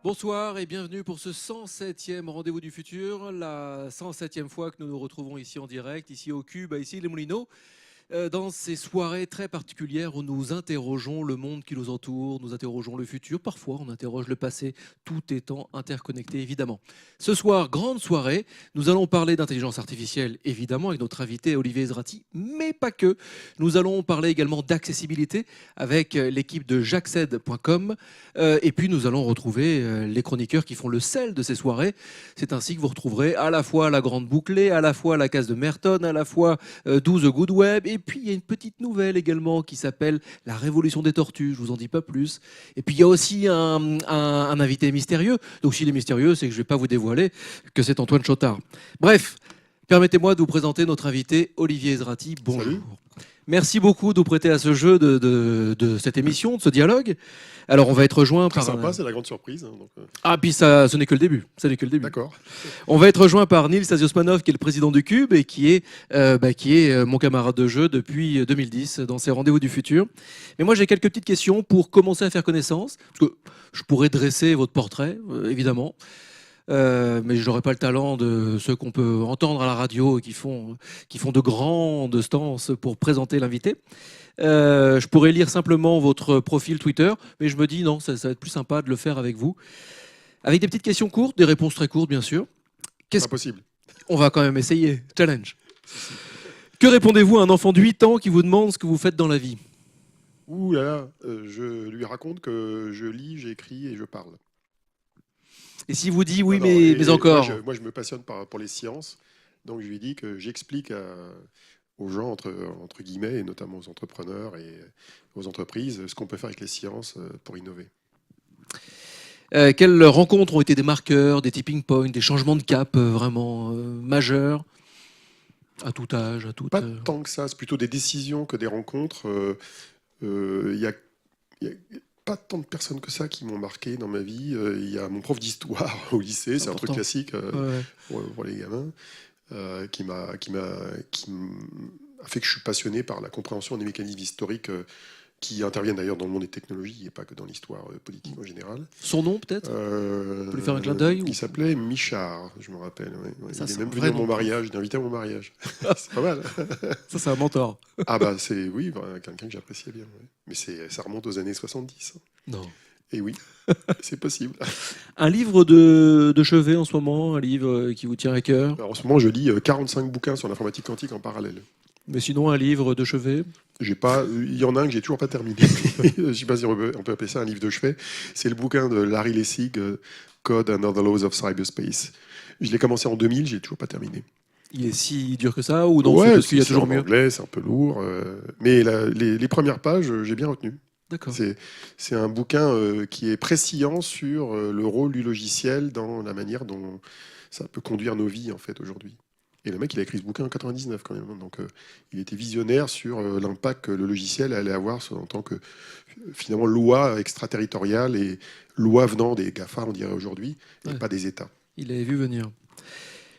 Bonsoir et bienvenue pour ce 107e Rendez-vous du Futur, la 107e fois que nous nous retrouvons ici en direct, ici au Cube, ici les Moulineaux, dans ces soirées très particulières où nous interrogeons le monde qui nous entoure, nous interrogeons le futur, parfois on interroge le passé, tout étant interconnecté évidemment. Ce soir, grande soirée, nous allons parler d'intelligence artificielle évidemment avec notre invité Olivier Ezrati, mais pas que. Nous allons parler également d'accessibilité avec l'équipe de jacced.com et puis nous allons retrouver les chroniqueurs qui font le sel de ces soirées. C'est ainsi que vous retrouverez à la fois la grande bouclée, à la fois la case de Merton, à la fois 12 Good Web. Et puis il y a une petite nouvelle également qui s'appelle La Révolution des Tortues, je vous en dis pas plus. Et puis il y a aussi un invité mystérieux. Donc s'il est mystérieux, c'est que je vais pas vous dévoiler que c'est Antoine Chotard. Bref, permettez-moi de vous présenter notre invité Olivier Ezrati. Bonjour. Salut. Merci beaucoup de vous prêter à ce jeu de cette émission, de ce dialogue. Alors on va être rejoint Très par... sympa, c'est la grande surprise. Hein, donc, Ah, puis ça, ce n'est que le début. Ça n'est que le début. D'accord. On va être rejoint par Nils Aziosmanov, qui est le président du Cube et qui est mon camarade de jeu depuis 2010 dans ces Rendez-vous du Futur. Mais moi, j'ai quelques petites questions pour commencer à faire connaissance. Parce que je pourrais dresser votre portrait, évidemment. Mais je n'aurai pas le talent de ceux qu'on peut entendre à la radio et qui font de grandes stances pour présenter l'invité. Je pourrais lire simplement votre profil Twitter, mais je me dis non, ça va être plus sympa de le faire avec vous. Avec des petites questions courtes, des réponses très courtes bien sûr. Pas possible. On va quand même essayer. Challenge. Que répondez-vous à un enfant de 8 ans qui vous demande ce que vous faites dans la vie ? Ouh là là, je lui raconte que je lis, j'écris et je parle. Et s'il vous dit oui, Non, mais encore moi, je me passionne pour les sciences, donc je lui dis que j'explique aux gens, entre guillemets, et notamment aux entrepreneurs et aux entreprises, ce qu'on peut faire avec les sciences pour innover. Quelles rencontres ont été des marqueurs, des tipping points, des changements de cap vraiment majeurs à tout âge, à tout... Pas tant que ça, c'est plutôt des décisions que des rencontres. Il y a pas tant de personnes que ça qui m'ont marqué dans ma vie. Il y a mon prof d'histoire au lycée, c'est un truc classique pour les gamins, qui m'a fait que je suis passionné par la compréhension des mécanismes historiques qui interviennent d'ailleurs dans le monde des technologies et pas que dans l'histoire politique en général. Son nom peut-être ? On peut lui faire un clin d'œil Il s'appelait Michard, je me rappelle. Ouais. Ça, il est c'est même un venu vrai à mon nom. mariage, il est invité à mon mariage. C'est pas mal. Ça, c'est un mentor. Ah bah c'est oui, quelqu'un que j'appréciais bien. Ouais. Mais ça remonte aux années 70. Non. Et oui, c'est possible. Un livre de chevet en ce moment, un livre qui vous tient à cœur ? Alors, en ce moment, je lis 45 bouquins sur l'informatique quantique en parallèle. Mais sinon, un livre de chevet ? Il y en a un que j'ai toujours pas terminé. Je ne sais pas si on peut appeler ça un livre de chevet. C'est le bouquin de Larry Lessig, Code and Other Laws of Cyberspace. Je l'ai commencé en 2000, j'ai toujours pas terminé. Il est si dur que ça ou non ? Ouais, Parce qu'il y a toujours en mieux. anglais, c'est un peu lourd. Mais les premières pages, j'ai bien retenu. D'accord. C'est un bouquin qui est précisément sur le rôle du logiciel dans la manière dont ça peut conduire nos vies en fait aujourd'hui. Et le mec, il a écrit ce bouquin en 99 quand même. Donc, il était visionnaire sur l'impact que le logiciel allait avoir en tant que finalement loi extraterritoriale et loi venant des GAFA, on dirait aujourd'hui, et pas des États. Il avait vu venir.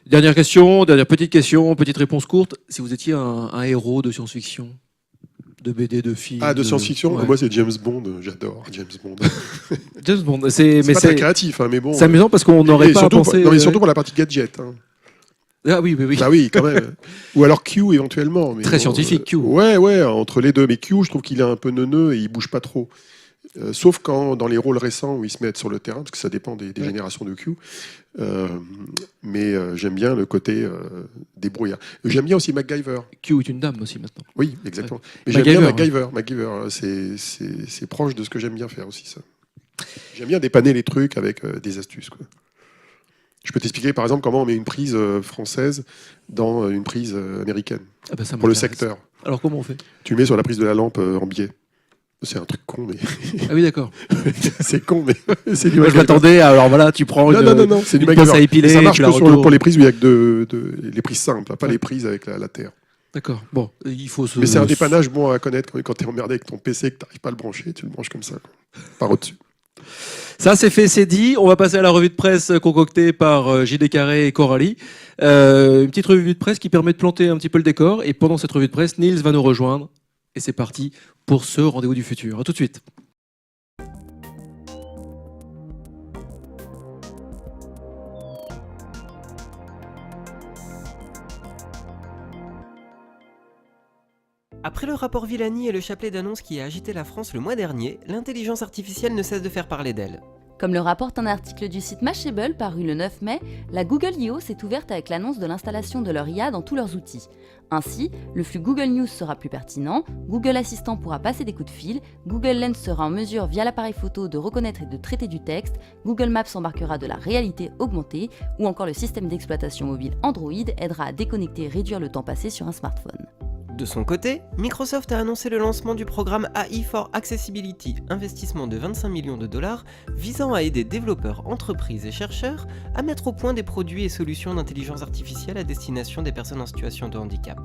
Dernière question, petite question, petite réponse courte. Si vous étiez un héros de science-fiction, de BD, de film... Ah, de science-fiction ouais. Moi, c'est James Bond. J'adore James Bond. James Bond, c'est pas très créatif, hein, mais bon. C'est amusant parce qu'on n'aurait pas pensé... Non, mais surtout pour la partie gadget. Hein. Ah oui. Bah oui, quand même. Ou alors Q éventuellement. Mais très scientifique, Q. Ouais, entre les deux. Mais Q, je trouve qu'il est un peu neuneux et il bouge pas trop. Sauf dans les rôles récents où ils se mettent sur le terrain, parce que ça dépend des générations de Q. Mais j'aime bien le côté débrouillard. J'aime bien aussi MacGyver. Q est une dame aussi maintenant. Oui, exactement. Ouais. Mais j'aime bien MacGyver. MacGyver, c'est proche de ce que j'aime bien faire aussi, ça. J'aime bien dépanner les trucs avec des astuces, quoi. Je peux t'expliquer par exemple comment on met une prise française dans une prise américaine pour le secteur. Alors comment on fait ? Tu le mets sur la prise de la lampe en biais. C'est un truc con, mais... Ah oui, d'accord. C'est con, mais c'est du Moi, je m'attendais, alors voilà, tu prends non, c'est du une pince à épiler. Ça marche que pour les prises où il y a que les prises simples, pas les prises avec la terre. D'accord. Bon, il faut se... Mais c'est un dépannage bon à connaître quand tu es emmerdé avec ton PC et que tu n'arrives pas à le brancher, tu le branches comme ça, quoi. Par au-dessus. Ça, c'est fait, c'est dit. On va passer à la revue de presse concoctée par JD Carré et Coralie. Une petite revue de presse qui permet de planter un petit peu le décor. Et pendant cette revue de presse, Nils va nous rejoindre. Et c'est parti pour ce Rendez-vous du Futur. À tout de suite. Après le rapport Villani et le chapelet d'annonces qui a agité la France le mois dernier, l'intelligence artificielle ne cesse de faire parler d'elle. Comme le rapporte un article du site Mashable paru le 9 mai, la Google I.O. s'est ouverte avec l'annonce de l'installation de leur IA dans tous leurs outils. Ainsi, le flux Google News sera plus pertinent, Google Assistant pourra passer des coups de fil, Google Lens sera en mesure via l'appareil photo de reconnaître et de traiter du texte, Google Maps embarquera de la réalité augmentée, ou encore le système d'exploitation mobile Android aidera à déconnecter et réduire le temps passé sur un smartphone. De son côté, Microsoft a annoncé le lancement du programme AI for Accessibility, investissement de 25 millions de dollars, visant à aider développeurs, entreprises et chercheurs à mettre au point des produits et solutions d'intelligence artificielle à destination des personnes en situation de handicap.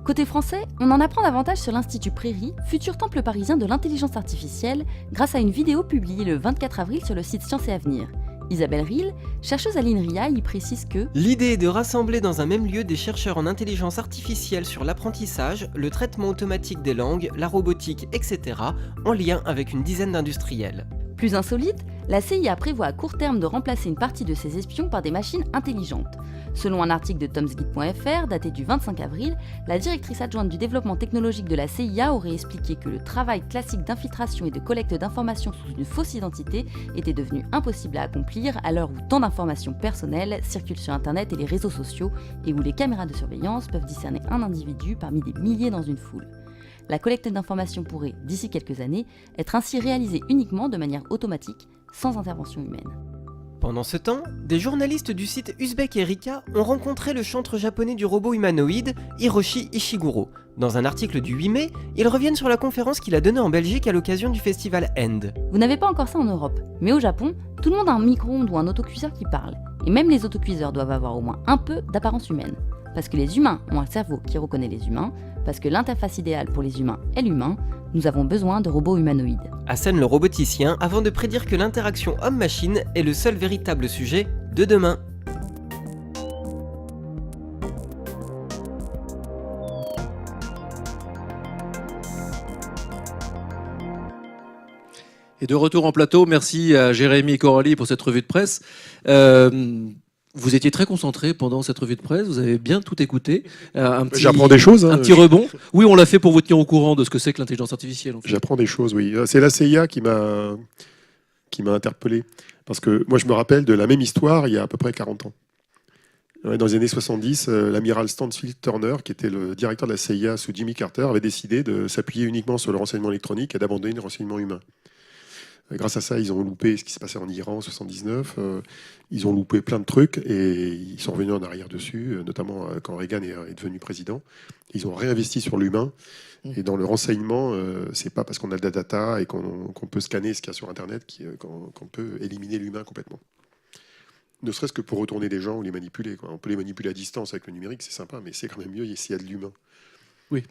Côté français, on en apprend davantage sur l'Institut Prairie, futur temple parisien de l'intelligence artificielle, grâce à une vidéo publiée le 24 avril sur le site Science et Avenir. Isabelle Rille, chercheuse à l'INRIA, y précise que l'idée est de rassembler dans un même lieu des chercheurs en intelligence artificielle sur l'apprentissage, le traitement automatique des langues, la robotique, etc., en lien avec une dizaine d'industriels. Plus insolite, la CIA prévoit à court terme de remplacer une partie de ses espions par des machines intelligentes. Selon un article de tomsguide.fr daté du 25 avril, la directrice adjointe du développement technologique de la CIA aurait expliqué que le travail classique d'infiltration et de collecte d'informations sous une fausse identité était devenu impossible à accomplir à l'heure où tant d'informations personnelles circulent sur Internet et les réseaux sociaux et où les caméras de surveillance peuvent discerner un individu parmi des milliers dans une foule. La collecte d'informations pourrait, d'ici quelques années, être ainsi réalisée uniquement de manière automatique, sans intervention humaine. Pendant ce temps, des journalistes du site Uzbek Erika ont rencontré le chantre japonais du robot humanoïde, Hiroshi Ishiguro. Dans un article du 8 mai, ils reviennent sur la conférence qu'il a donnée en Belgique à l'occasion du festival End. Vous n'avez pas encore ça en Europe, mais au Japon, tout le monde a un micro-ondes ou un autocuiseur qui parle. Et même les autocuiseurs doivent avoir au moins un peu d'apparence humaine. Parce que les humains ont un cerveau qui reconnaît les humains, parce que l'interface idéale pour les humains est l'humain, nous avons besoin de robots humanoïdes. Assène le roboticien avant de prédire que l'interaction homme-machine est le seul véritable sujet de demain. Et de retour en plateau, merci à Jérémy et Coralie pour cette revue de presse. Vous étiez très concentrés pendant cette revue de presse, vous avez bien tout écouté. J'apprends des choses. Un petit rebond. Oui, on l'a fait pour vous tenir au courant de ce que c'est que l'intelligence artificielle. En fait. J'apprends des choses, oui. C'est la CIA qui m'a interpellé. Parce que moi, je me rappelle de la même histoire il y a à peu près 40 ans. Dans les années 70, l'amiral Stansfield Turner, qui était le directeur de la CIA sous Jimmy Carter, avait décidé de s'appuyer uniquement sur le renseignement électronique et d'abandonner le renseignement humain. Grâce à ça, ils ont loupé ce qui se passait en Iran en 79. Ils ont loupé plein de trucs et ils sont revenus en arrière dessus, notamment quand Reagan est devenu président. Ils ont réinvesti sur l'humain. Et dans le renseignement, c'est pas parce qu'on a de la data et qu'on peut scanner ce qu'il y a sur Internet qu'on peut éliminer l'humain complètement. Ne serait-ce que pour retourner des gens ou les manipuler. On peut les manipuler à distance avec le numérique, c'est sympa, mais c'est quand même mieux s'il y a de l'humain. Oui.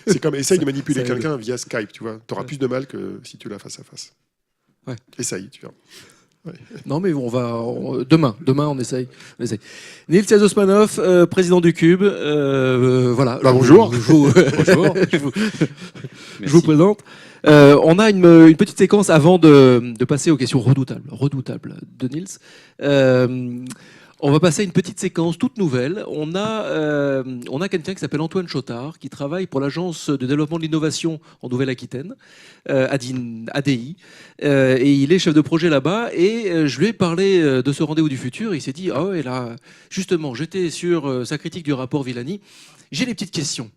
C'est comme essaye de manipuler quelqu'un via Skype, tu vois. T'auras plus de mal que si tu l'as face à face. Ouais. Essaye, tu verras. Ouais. Non, mais demain, on essaye. Nils Osmanov, président du Cube. Voilà. Bonjour. Bonjour. Je vous présente. On a une petite séquence avant de passer aux questions redoutables de Nils. On va passer à une petite séquence toute nouvelle. On a quelqu'un qui s'appelle Antoine Chotard, qui travaille pour l'Agence de développement de l'innovation en Nouvelle-Aquitaine, ADI. Et il est chef de projet là-bas. Et je lui ai parlé de ce rendez-vous du futur. Et il s'est dit, ah ouais, là, justement, j'étais sur sa critique du rapport Villani. J'ai des petites questions.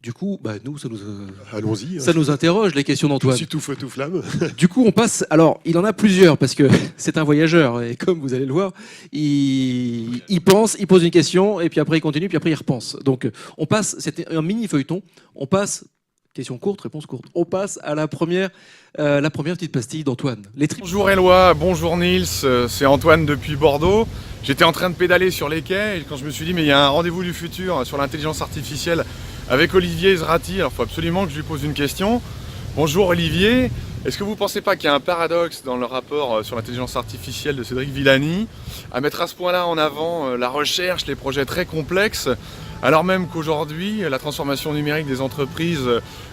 Du coup, nous, allons-y. Ça nous interroge, les questions d'Antoine. Tout feu, tout flamme. Du coup, on passe... Alors, il en a plusieurs, parce que c'est un voyageur. Et comme vous allez le voir, il pense, il pose une question, et puis après, il continue, puis après, il repense. Donc, on passe... C'était un mini-feuilleton. On passe... Question courte, réponse courte. On passe à la première petite pastille d'Antoine. Bonjour Éloi, bonjour Nils, c'est Antoine depuis Bordeaux. J'étais en train de pédaler sur les quais, et quand je me suis dit, mais il y a un rendez-vous du futur sur l'intelligence artificielle avec Olivier Zrati, alors il faut absolument que je lui pose une question. Bonjour Olivier, est-ce que vous ne pensez pas qu'il y a un paradoxe dans le rapport sur l'intelligence artificielle de Cédric Villani, à mettre à ce point-là en avant la recherche, les projets très complexes, alors même qu'aujourd'hui, la transformation numérique des entreprises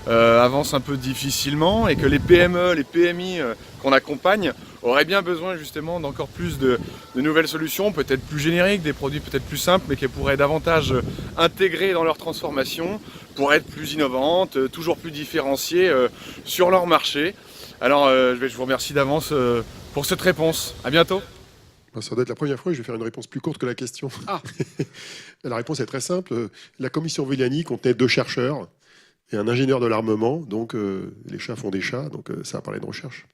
avance un peu difficilement et que les PME, les PMI qu'on accompagne auraient bien besoin justement d'encore plus de nouvelles solutions, peut-être plus génériques, des produits peut-être plus simples, mais qui pourraient davantage intégrer dans leur transformation pour être plus innovantes, toujours plus différenciées sur leur marché. Alors je vous remercie d'avance pour cette réponse. À bientôt. Ça doit être la première fois que je vais faire une réponse plus courte que la question. Ah. La réponse est très simple. La commission Villani contenait 2 chercheurs et un ingénieur de l'armement. Donc les chats font des chats, donc ça a parlé de recherche.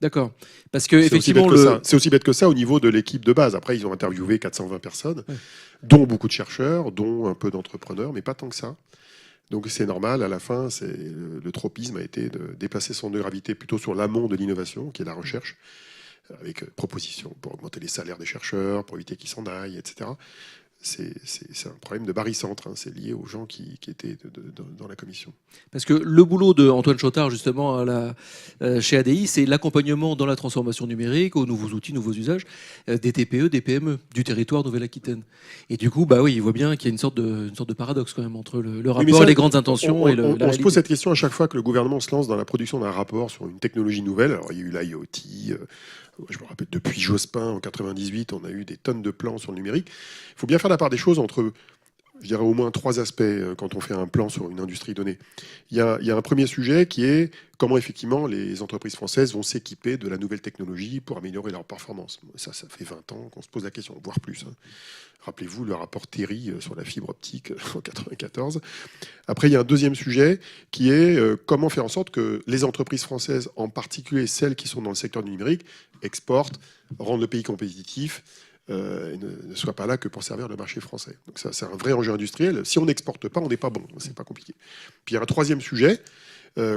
D'accord. Parce que C'est effectivement, c'est aussi bête que ça au niveau de l'équipe de base. Après, ils ont interviewé 420 personnes, Ouais. dont beaucoup de chercheurs, dont un peu d'entrepreneurs, mais pas tant que ça. Donc c'est normal, à la fin, le tropisme a été de déplacer son de gravité plutôt sur l'amont de l'innovation, qui est la recherche, avec propositions pour augmenter les salaires des chercheurs, pour éviter qu'ils s'en aillent, etc. C'est un problème de barycentre, hein. C'est lié aux gens qui étaient dans la commission. parce que le boulot de Antoine Chotard, justement, chez ADI, c'est l'accompagnement dans la transformation numérique, aux nouveaux outils, nouveaux usages, des TPE, des PME, du territoire Nouvelle-Aquitaine. Et du coup, bah oui, il voit bien qu'il y a une sorte de paradoxe quand même entre le rapport, Oui, mais ça, les grandes intentions et la on se réalité. pose cette question à chaque fois que le gouvernement se lance dans la production d'un rapport sur une technologie nouvelle. Alors il y a eu l'IoT, je me rappelle depuis Jospin en 98, on a eu des tonnes de plans sur le numérique. Il faut bien faire la part des choses entre, je dirais, au moins 3 aspects quand on fait un plan sur une industrie donnée. Il y a un premier sujet qui est comment effectivement les entreprises françaises vont s'équiper de la nouvelle technologie pour améliorer leur performance. Ça fait 20 ans qu'on se pose la question, voire plus, hein. Rappelez-vous le rapport Terry sur la fibre optique en 94. Après, il y a un deuxième sujet qui est comment faire en sorte que les entreprises françaises, en particulier celles qui sont dans le secteur du numérique, exportent, rendent le pays compétitif, et ne soient pas là que pour servir le marché français. Donc ça, c'est un vrai enjeu industriel. Si on n'exporte pas, on n'est pas bon. C'est pas compliqué. Puis il y a un troisième sujet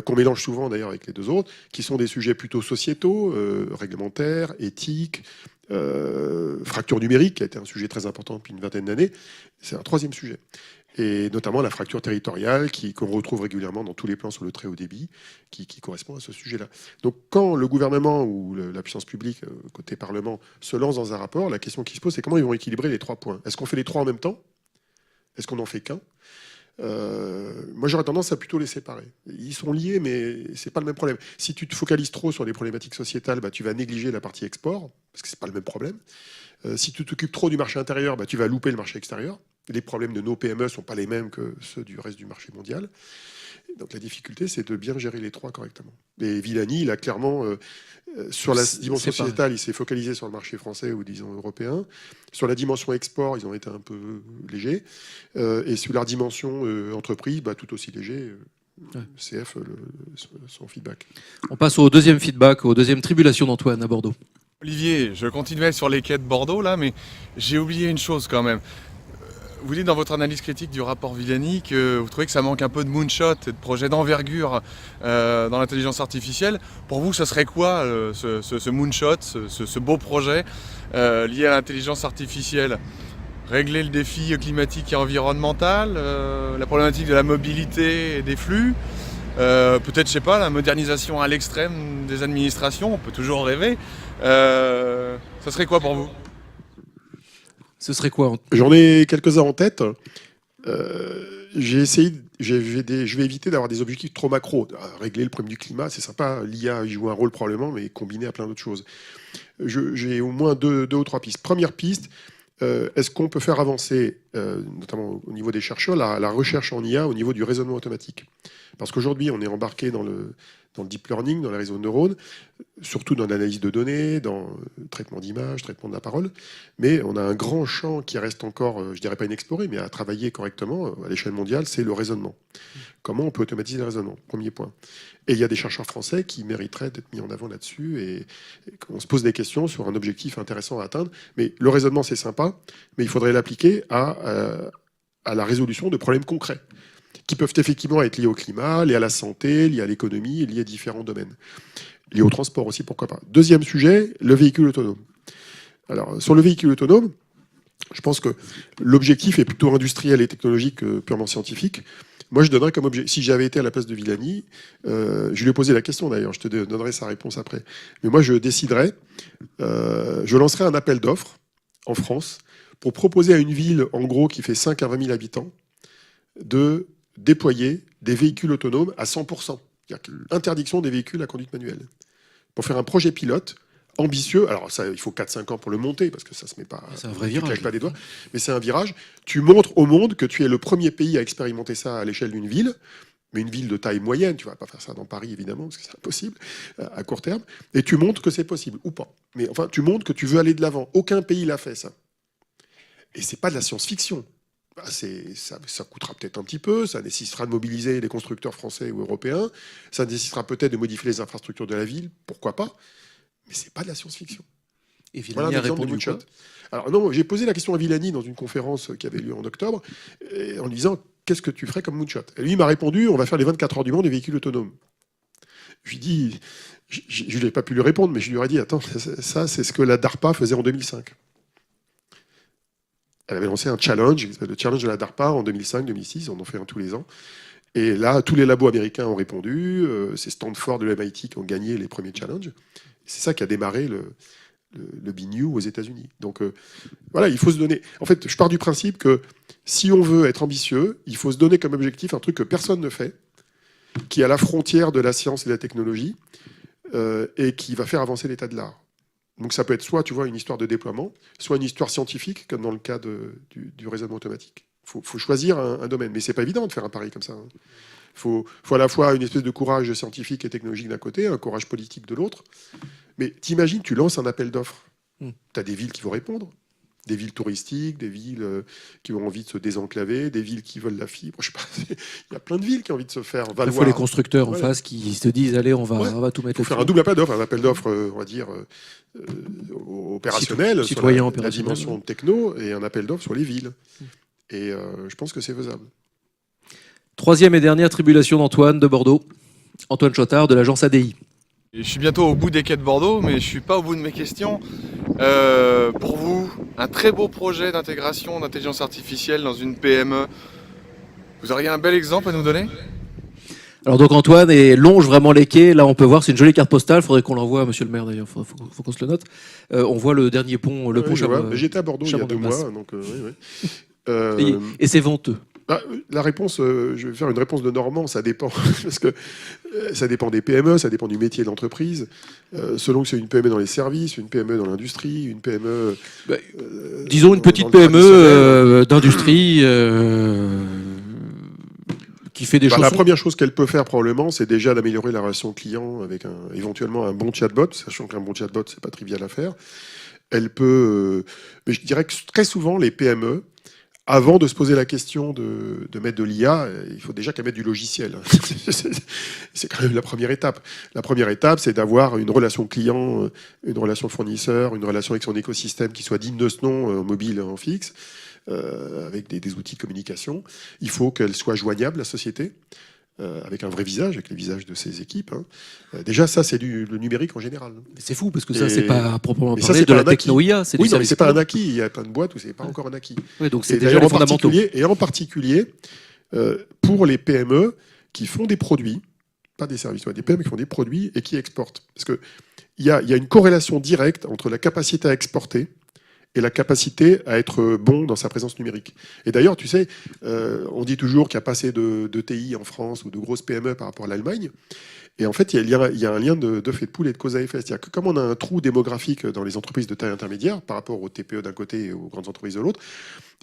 qu'on mélange souvent d'ailleurs avec les 2 autres, qui sont des sujets plutôt sociétaux, réglementaires, éthiques, fracture numérique, qui a été un sujet très important depuis une vingtaine d'années. C'est un troisième sujet. Et notamment la fracture territoriale qu'on retrouve régulièrement dans tous les plans sur le très haut débit, qui correspond à ce sujet-là. Donc quand le gouvernement ou la puissance publique, côté Parlement, se lance dans un rapport, la question qui se pose, c'est comment ils vont équilibrer les 3 points. Est-ce qu'on fait les 3 en même temps? Est-ce qu'on n'en fait qu'un? Moi, j'aurais tendance à plutôt les séparer. Ils sont liés, mais c'est pas le même problème. Si tu te focalises trop sur les problématiques sociétales, tu vas négliger la partie export, parce que c'est pas le même problème. Si tu t'occupes trop du marché intérieur, tu vas louper le marché extérieur. Les problèmes de nos PME sont pas les mêmes que ceux du reste du marché mondial. Donc la difficulté, c'est de bien gérer les 3 correctement. Et Villani, il a clairement, sur la dimension sociétale, il s'est focalisé sur le marché français ou disons européen. Sur la dimension export, ils ont été un peu légers. Et sur la dimension entreprise, tout aussi léger. Ouais. CF, son feedback. On passe au deuxième feedback, aux deuxième tribulation d'Antoine à Bordeaux. Olivier, je continuais sur les quais de Bordeaux là, mais j'ai oublié une chose quand même. Vous dites dans votre analyse critique du rapport Villani que vous trouvez que ça manque un peu de moonshot et de projets d'envergure dans l'intelligence artificielle. Pour vous, ça serait quoi ce moonshot, ce beau projet lié à l'intelligence artificielle? Régler le défi climatique et environnemental, la problématique de la mobilité et des flux, peut-être, je sais pas, la modernisation à l'extrême des administrations, on peut toujours rêver. Ça serait quoi pour vous? Ce serait quoi? J'en ai quelques-uns en tête. Je vais éviter d'avoir des objectifs trop macro. Régler le problème du climat, c'est sympa. L'IA y joue un rôle probablement, mais combiné à plein d'autres choses. J'ai au moins deux ou trois pistes. Première piste, est-ce qu'on peut faire avancer, notamment au niveau des chercheurs, la recherche en IA au niveau du raisonnement automatique? Parce qu'aujourd'hui, on est embarqué dans le deep learning, dans les réseaux de neurones, surtout dans l'analyse de données, dans le traitement d'images, traitement de la parole. Mais on a un grand champ qui reste encore, je dirais pas inexploré, mais à travailler correctement à l'échelle mondiale, c'est le raisonnement. Comment on peut automatiser le raisonnement? Premier point. Et il y a des chercheurs français qui mériteraient d'être mis en avant là-dessus et on se pose des questions sur un objectif intéressant à atteindre. Mais le raisonnement, c'est sympa, mais il faudrait l'appliquer à la résolution de problèmes concrets qui peuvent effectivement être liés au climat, liés à la santé, liés à l'économie, liés à différents domaines. Liés au transport aussi, pourquoi pas. Deuxième sujet, le véhicule autonome. Alors, sur le véhicule autonome, je pense que l'objectif est plutôt industriel et technologique que purement scientifique. Moi, je donnerais comme objectif, si j'avais été à la place de Villani, je lui ai posé la question d'ailleurs, je te donnerai sa réponse après. Mais moi, je déciderais, je lancerais un appel d'offres en France pour proposer à une ville, en gros, qui fait 5 à 20 000 habitants, de déployer des véhicules autonomes à 100%. C'est-à-dire interdiction des véhicules à conduite manuelle. Pour faire un projet pilote ambitieux, alors ça, il faut 4-5 ans pour le monter, parce que ça se met pas... C'est un vrai tu virage. claques pas des doigts, mais c'est un virage. Tu montres au monde que tu es le premier pays à expérimenter ça à l'échelle d'une ville, mais une ville de taille moyenne, tu vas pas faire ça dans Paris, évidemment, parce que c'est impossible, à court terme, et tu montres que c'est possible, ou pas. Mais enfin, tu montres que tu veux aller de l'avant. Aucun pays l'a fait, ça. Et c'est pas de la science-fiction. Ça coûtera peut-être un petit peu, ça nécessitera de mobiliser les constructeurs français ou européens, ça nécessitera peut-être de modifier les infrastructures de la ville, pourquoi pas, mais c'est pas de la science-fiction. Et Voilà Villani un a exemple de répondu quoi? moonshot. Alors non, j'ai posé la question à Villani dans une conférence qui avait lieu en octobre, en lui disant qu'est-ce que tu ferais comme moonshot. Et lui il m'a répondu on va faire les 24 heures du Mans des véhicules autonomes. Je lui ai dit, je n'ai pas pu lui répondre, mais je lui aurais dit attends, ça c'est ce que la DARPA faisait en 2005. Elle avait lancé un challenge, le challenge de la DARPA en 2005-2006, on en fait un tous les ans. Et là, tous les labos américains ont répondu, c'est Stanford de l'MIT qui ont gagné les premiers challenges. C'est ça qui a démarré le BNU aux États-Unis. Donc voilà, il faut se donner. En fait, je pars du principe que si on veut être ambitieux, il faut se donner comme objectif un truc que personne ne fait, qui est à la frontière de la science et de la technologie, et qui va faire avancer l'état de l'art. Donc ça peut être soit, tu vois, une histoire de déploiement, soit une histoire scientifique, comme dans le cas du raisonnement automatique. Il faut choisir un domaine. Mais c'est pas évident de faire un pari comme ça. Il faut à la fois une espèce de courage scientifique et technologique d'un côté, un courage politique de l'autre. Mais t'imagines, tu lances un appel d'offres. Tu as des villes qui vont répondre, des villes touristiques, des villes qui ont envie de se désenclaver, des villes qui veulent la fibre. Je sais pas, il y a plein de villes qui ont envie de se faire valoir. Il faut les constructeurs en Ouais. face qui se disent allez, on va tout mettre Il faut faire un là-dessus. double appel d'offres, un appel d'offres, on va dire, opérationnel, Citoyen sur la opérationnel, dimension ouais. techno, et un appel d'offres sur les villes. Et je pense que c'est faisable. Troisième et dernière tribulation d'Antoine de Bordeaux. Antoine Chotard de l'agence ADI. Et je suis bientôt au bout des quais de Bordeaux, mais je ne suis pas au bout de mes questions. Pour vous, un très beau projet d'intégration d'intelligence artificielle dans une PME. Vous auriez un bel exemple à nous donner? Alors donc Antoine longe vraiment les quais. Là on peut voir, c'est une jolie carte postale. Faudrait qu'on l'envoie à Monsieur le maire d'ailleurs. Faut qu'on se le note. On voit le dernier pont, le pont Je vois, Chaban. mais j'étais à Bordeaux il y a 2 Chaban-Delmas. mois, donc oui. Et c'est venteux. La réponse, je vais faire une réponse de Normand, ça dépend. Parce que ça dépend des PME, ça dépend du métier de l'entreprise. Selon que c'est une PME dans les services, une PME dans l'industrie, une PME. Disons une petite dans le PME d'industrie qui fait des choses. La première chose qu'elle peut faire probablement, c'est déjà d'améliorer la relation client avec éventuellement un bon chatbot, sachant qu'un bon chatbot, c'est pas trivial à faire. Elle peut, mais je dirais que très souvent les PME, avant de se poser la question de mettre de l'IA, il faut déjà qu'elle mette du logiciel. C'est quand même la première étape. La première étape, c'est d'avoir une relation client, une relation fournisseur, une relation avec son écosystème qui soit digne de ce nom, en mobile, en fixe, avec des outils de communication. Il faut qu'elle soit joignable, la société, avec un vrai visage, avec les visages de ses équipes. Déjà, ça, c'est le numérique en général. C'est fou parce que ça, c'est pas à proprement mais ça, parler c'est de pas la un acquis. techno-IA. C'est Oui, du non, mais service c'est pas un client. acquis. Il y a plein de boîtes où c'est pas encore un acquis. Ouais, donc c'est Et déjà d'ailleurs, les fondamentaux. en particulier, pour les PME qui font des produits, pas des services, des PME qui font des produits et qui exportent. Parce qu'il y a une corrélation directe entre la capacité à exporter et la capacité à être bon dans sa présence numérique. Et d'ailleurs, tu sais, on dit toujours qu'il n'y a pas assez de TI en France ou de grosses PME par rapport à l'Allemagne. Et en fait, il y a un lien de fait de poule et de cause à effet. C'est-à-dire que comme on a un trou démographique dans les entreprises de taille intermédiaire par rapport aux TPE d'un côté et aux grandes entreprises de l'autre,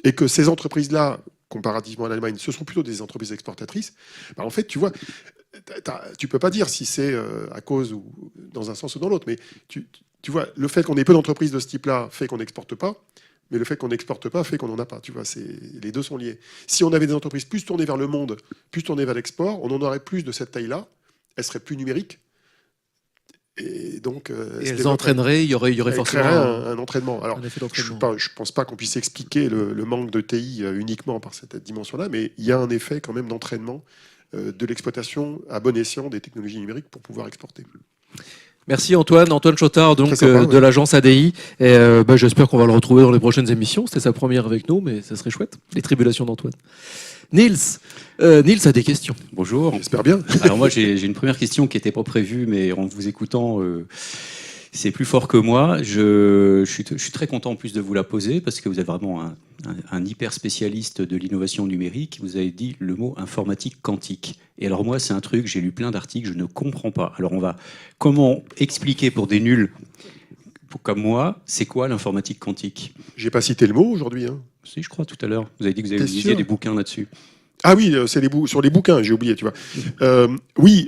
et que ces entreprises-là, comparativement à l'Allemagne, ce sont plutôt des entreprises exportatrices, en fait, tu vois, tu peux pas dire si c'est à cause ou dans un sens ou dans l'autre, mais tu vois, le fait qu'on ait peu d'entreprises de ce type-là fait qu'on n'exporte pas, mais le fait qu'on n'exporte pas fait qu'on n'en a pas. Tu vois, les deux sont liés. Si on avait des entreprises plus tournées vers le monde, plus tournées vers l'export, on en aurait plus de cette taille-là, elles seraient plus numériques. Et donc, Et elles entraîneraient, il y aurait forcément un entraînement. Alors, un effet je d'entraînement. ne pense pas qu'on puisse expliquer le manque de TI uniquement par cette dimension-là, mais il y a un effet quand même d'entraînement de l'exploitation à bon escient des technologies numériques pour pouvoir exporter. Merci Antoine Chotard donc, Très sympa, de l'agence ADI. Et, j'espère qu'on va le retrouver dans les prochaines émissions. C'était sa première avec nous, mais ça serait chouette. Les tribulations d'Antoine. Nils a des questions. Bonjour. J'espère bien. Alors moi j'ai une première question qui n'était pas prévue, mais en vous écoutant, C'est plus fort que moi. Je suis très content en plus de vous la poser parce que vous êtes vraiment un hyper spécialiste de l'innovation numérique. Vous avez dit le mot informatique quantique. Et alors moi, c'est un truc, j'ai lu plein d'articles, je ne comprends pas. Alors comment expliquer pour des nuls comme moi, c'est quoi l'informatique quantique? J'ai pas cité le mot aujourd'hui. Hein. Si, je crois, tout à l'heure. Vous avez dit que vous T'es avez lisé sûr des bouquins là-dessus. Ah oui, c'est sur les bouquins, j'ai oublié, tu vois.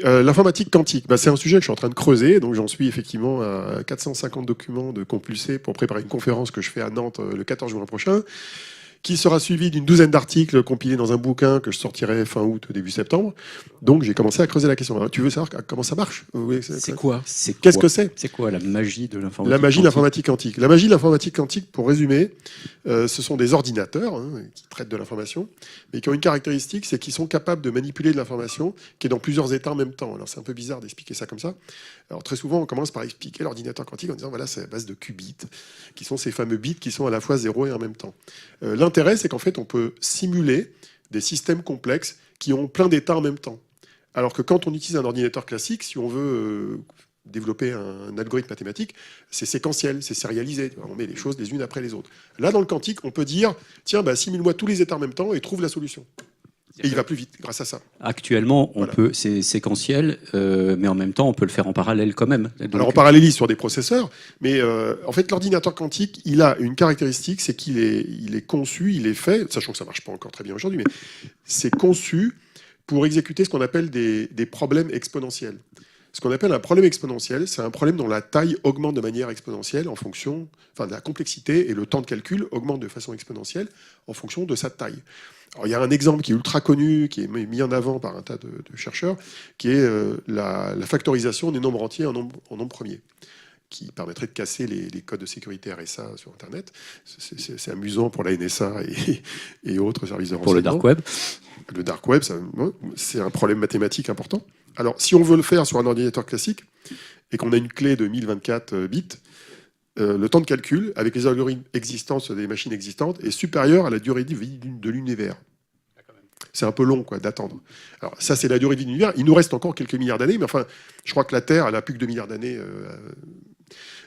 L'informatique quantique, c'est un sujet que je suis en train de creuser, donc j'en suis effectivement à 450 documents de compulsés pour préparer une conférence que je fais à Nantes le 14 juin prochain, qui sera suivi d'une douzaine d'articles compilés dans un bouquin que je sortirai fin août, début septembre. Donc j'ai commencé à creuser la question. Alors, tu veux savoir comment ça marche? C'est quoi? Qu'est-ce que c'est? C'est quoi la magie de l'informatique? La magie de l'informatique quantique. La magie de l'informatique quantique, pour résumer, ce sont des ordinateurs qui traitent de l'information, mais qui ont une caractéristique, c'est qu'ils sont capables de manipuler de l'information qui est dans plusieurs états en même temps. Alors c'est un peu bizarre d'expliquer ça comme ça. Alors très souvent, on commence par expliquer l'ordinateur quantique en disant voilà, c'est à base de qubits, qui sont ces fameux bits qui sont à la fois 0 et en même temps. L'intérêt, c'est qu'en fait, on peut simuler des systèmes complexes qui ont plein d'états en même temps. Alors que quand on utilise un ordinateur classique, si on veut développer un algorithme mathématique, c'est séquentiel, c'est sérialisé. On met les choses les unes après les autres. Là, dans le quantique, on peut dire tiens, simule-moi tous les états en même temps et trouve la solution. Et il va plus vite grâce à ça. Actuellement, c'est séquentiel, mais en même temps, on peut le faire en parallèle quand même. Donc, alors, on parallélise sur des processeurs, mais en fait, l'ordinateur quantique, il a une caractéristique, c'est qu'il est conçu, il est fait, sachant que ça ne marche pas encore très bien aujourd'hui, mais c'est conçu pour exécuter ce qu'on appelle des problèmes exponentiels. Ce qu'on appelle un problème exponentiel, c'est un problème dont la taille augmente de manière exponentielle en fonction, de la complexité, et le temps de calcul augmente de façon exponentielle en fonction de sa taille. Alors, il y a un exemple qui est ultra connu, qui est mis en avant par un tas de chercheurs, qui est la factorisation des nombres entiers en nombres premiers, qui permettrait de casser les codes de sécurité RSA sur Internet. C'est amusant pour la NSA et autres services de renseignement. pour le dark web. Le dark web, c'est un problème mathématique important. Alors, si on veut le faire sur un ordinateur classique et qu'on a une clé de 1024 bits, le temps de calcul, avec les algorithmes existants sur des machines existantes, est supérieur à la durée de vie de l'univers. C'est un peu long d'attendre. Alors ça, c'est la durée de vie de l'univers. Il nous reste encore quelques milliards d'années, mais enfin, je crois que la Terre, elle a plus que 2 milliards d'années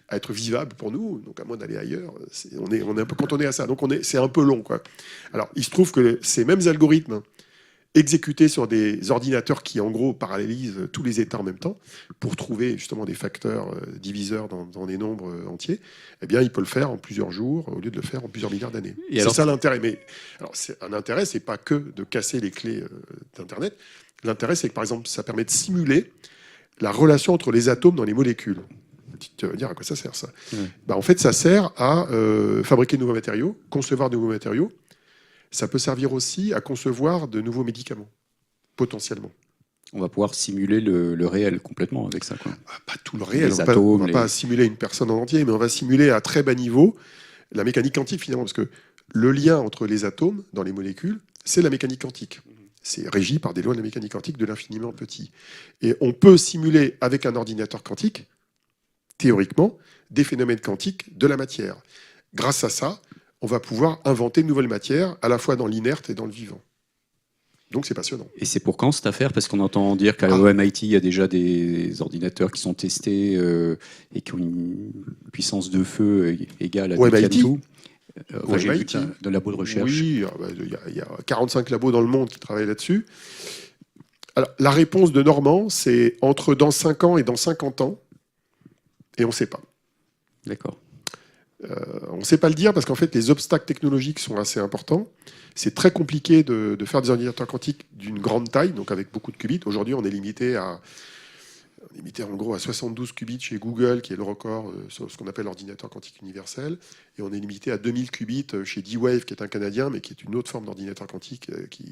à être vivable pour nous, donc à moins d'aller ailleurs. On est un peu cantonné à ça, donc c'est un peu long. Alors, il se trouve que ces mêmes algorithmes exécutés sur des ordinateurs qui, en gros, parallélisent tous les états en même temps pour trouver justement des facteurs diviseurs dans des nombres entiers, eh bien, il peut le faire en plusieurs jours au lieu de le faire en plusieurs milliards d'années. C'est ça l'intérêt. Mais alors, un intérêt, c'est pas que de casser les clés d'Internet. L'intérêt, c'est que, par exemple, ça permet de simuler la relation entre les atomes dans les molécules. Tu vas dire à quoi ça sert, ça? En fait, ça sert à fabriquer de nouveaux matériaux, concevoir de nouveaux matériaux. Ça peut servir aussi à concevoir de nouveaux médicaments, potentiellement. On va pouvoir simuler le réel complètement avec ça. Pas tout le réel. On ne va pas simuler une personne en entier, mais on va simuler à très bas niveau la mécanique quantique, finalement, parce que le lien entre les atomes dans les molécules, c'est la mécanique quantique. C'est régi par des lois de la mécanique quantique de l'infiniment petit. Et on peut simuler avec un ordinateur quantique, théoriquement, des phénomènes quantiques de la matière. Grâce à ça, on va pouvoir inventer de nouvelles matières, à la fois dans l'inerte et dans le vivant. Donc c'est passionnant. Et c'est pour quand cette affaire? Parce qu'on entend dire qu'à MIT, il y a déjà des ordinateurs qui sont testés et qui ont une puissance de feu égale à du tout. J'ai vu de labos de recherche. Oui, il y a 45 labos dans le monde qui travaillent là-dessus. Alors, la réponse de Normand, c'est entre dans 5 ans et dans 50 ans, et on ne sait pas. D'accord. On ne sait pas le dire parce qu'en fait, les obstacles technologiques sont assez importants. C'est très compliqué de faire des ordinateurs quantiques d'une grande taille, donc avec beaucoup de qubits. Aujourd'hui, on est limité en gros à 72 qubits chez Google, qui est le record sur ce qu'on appelle l'ordinateur quantique universel. Et on est limité à 2000 qubits chez D-Wave, qui est un Canadien, mais qui est une autre forme d'ordinateur quantique qui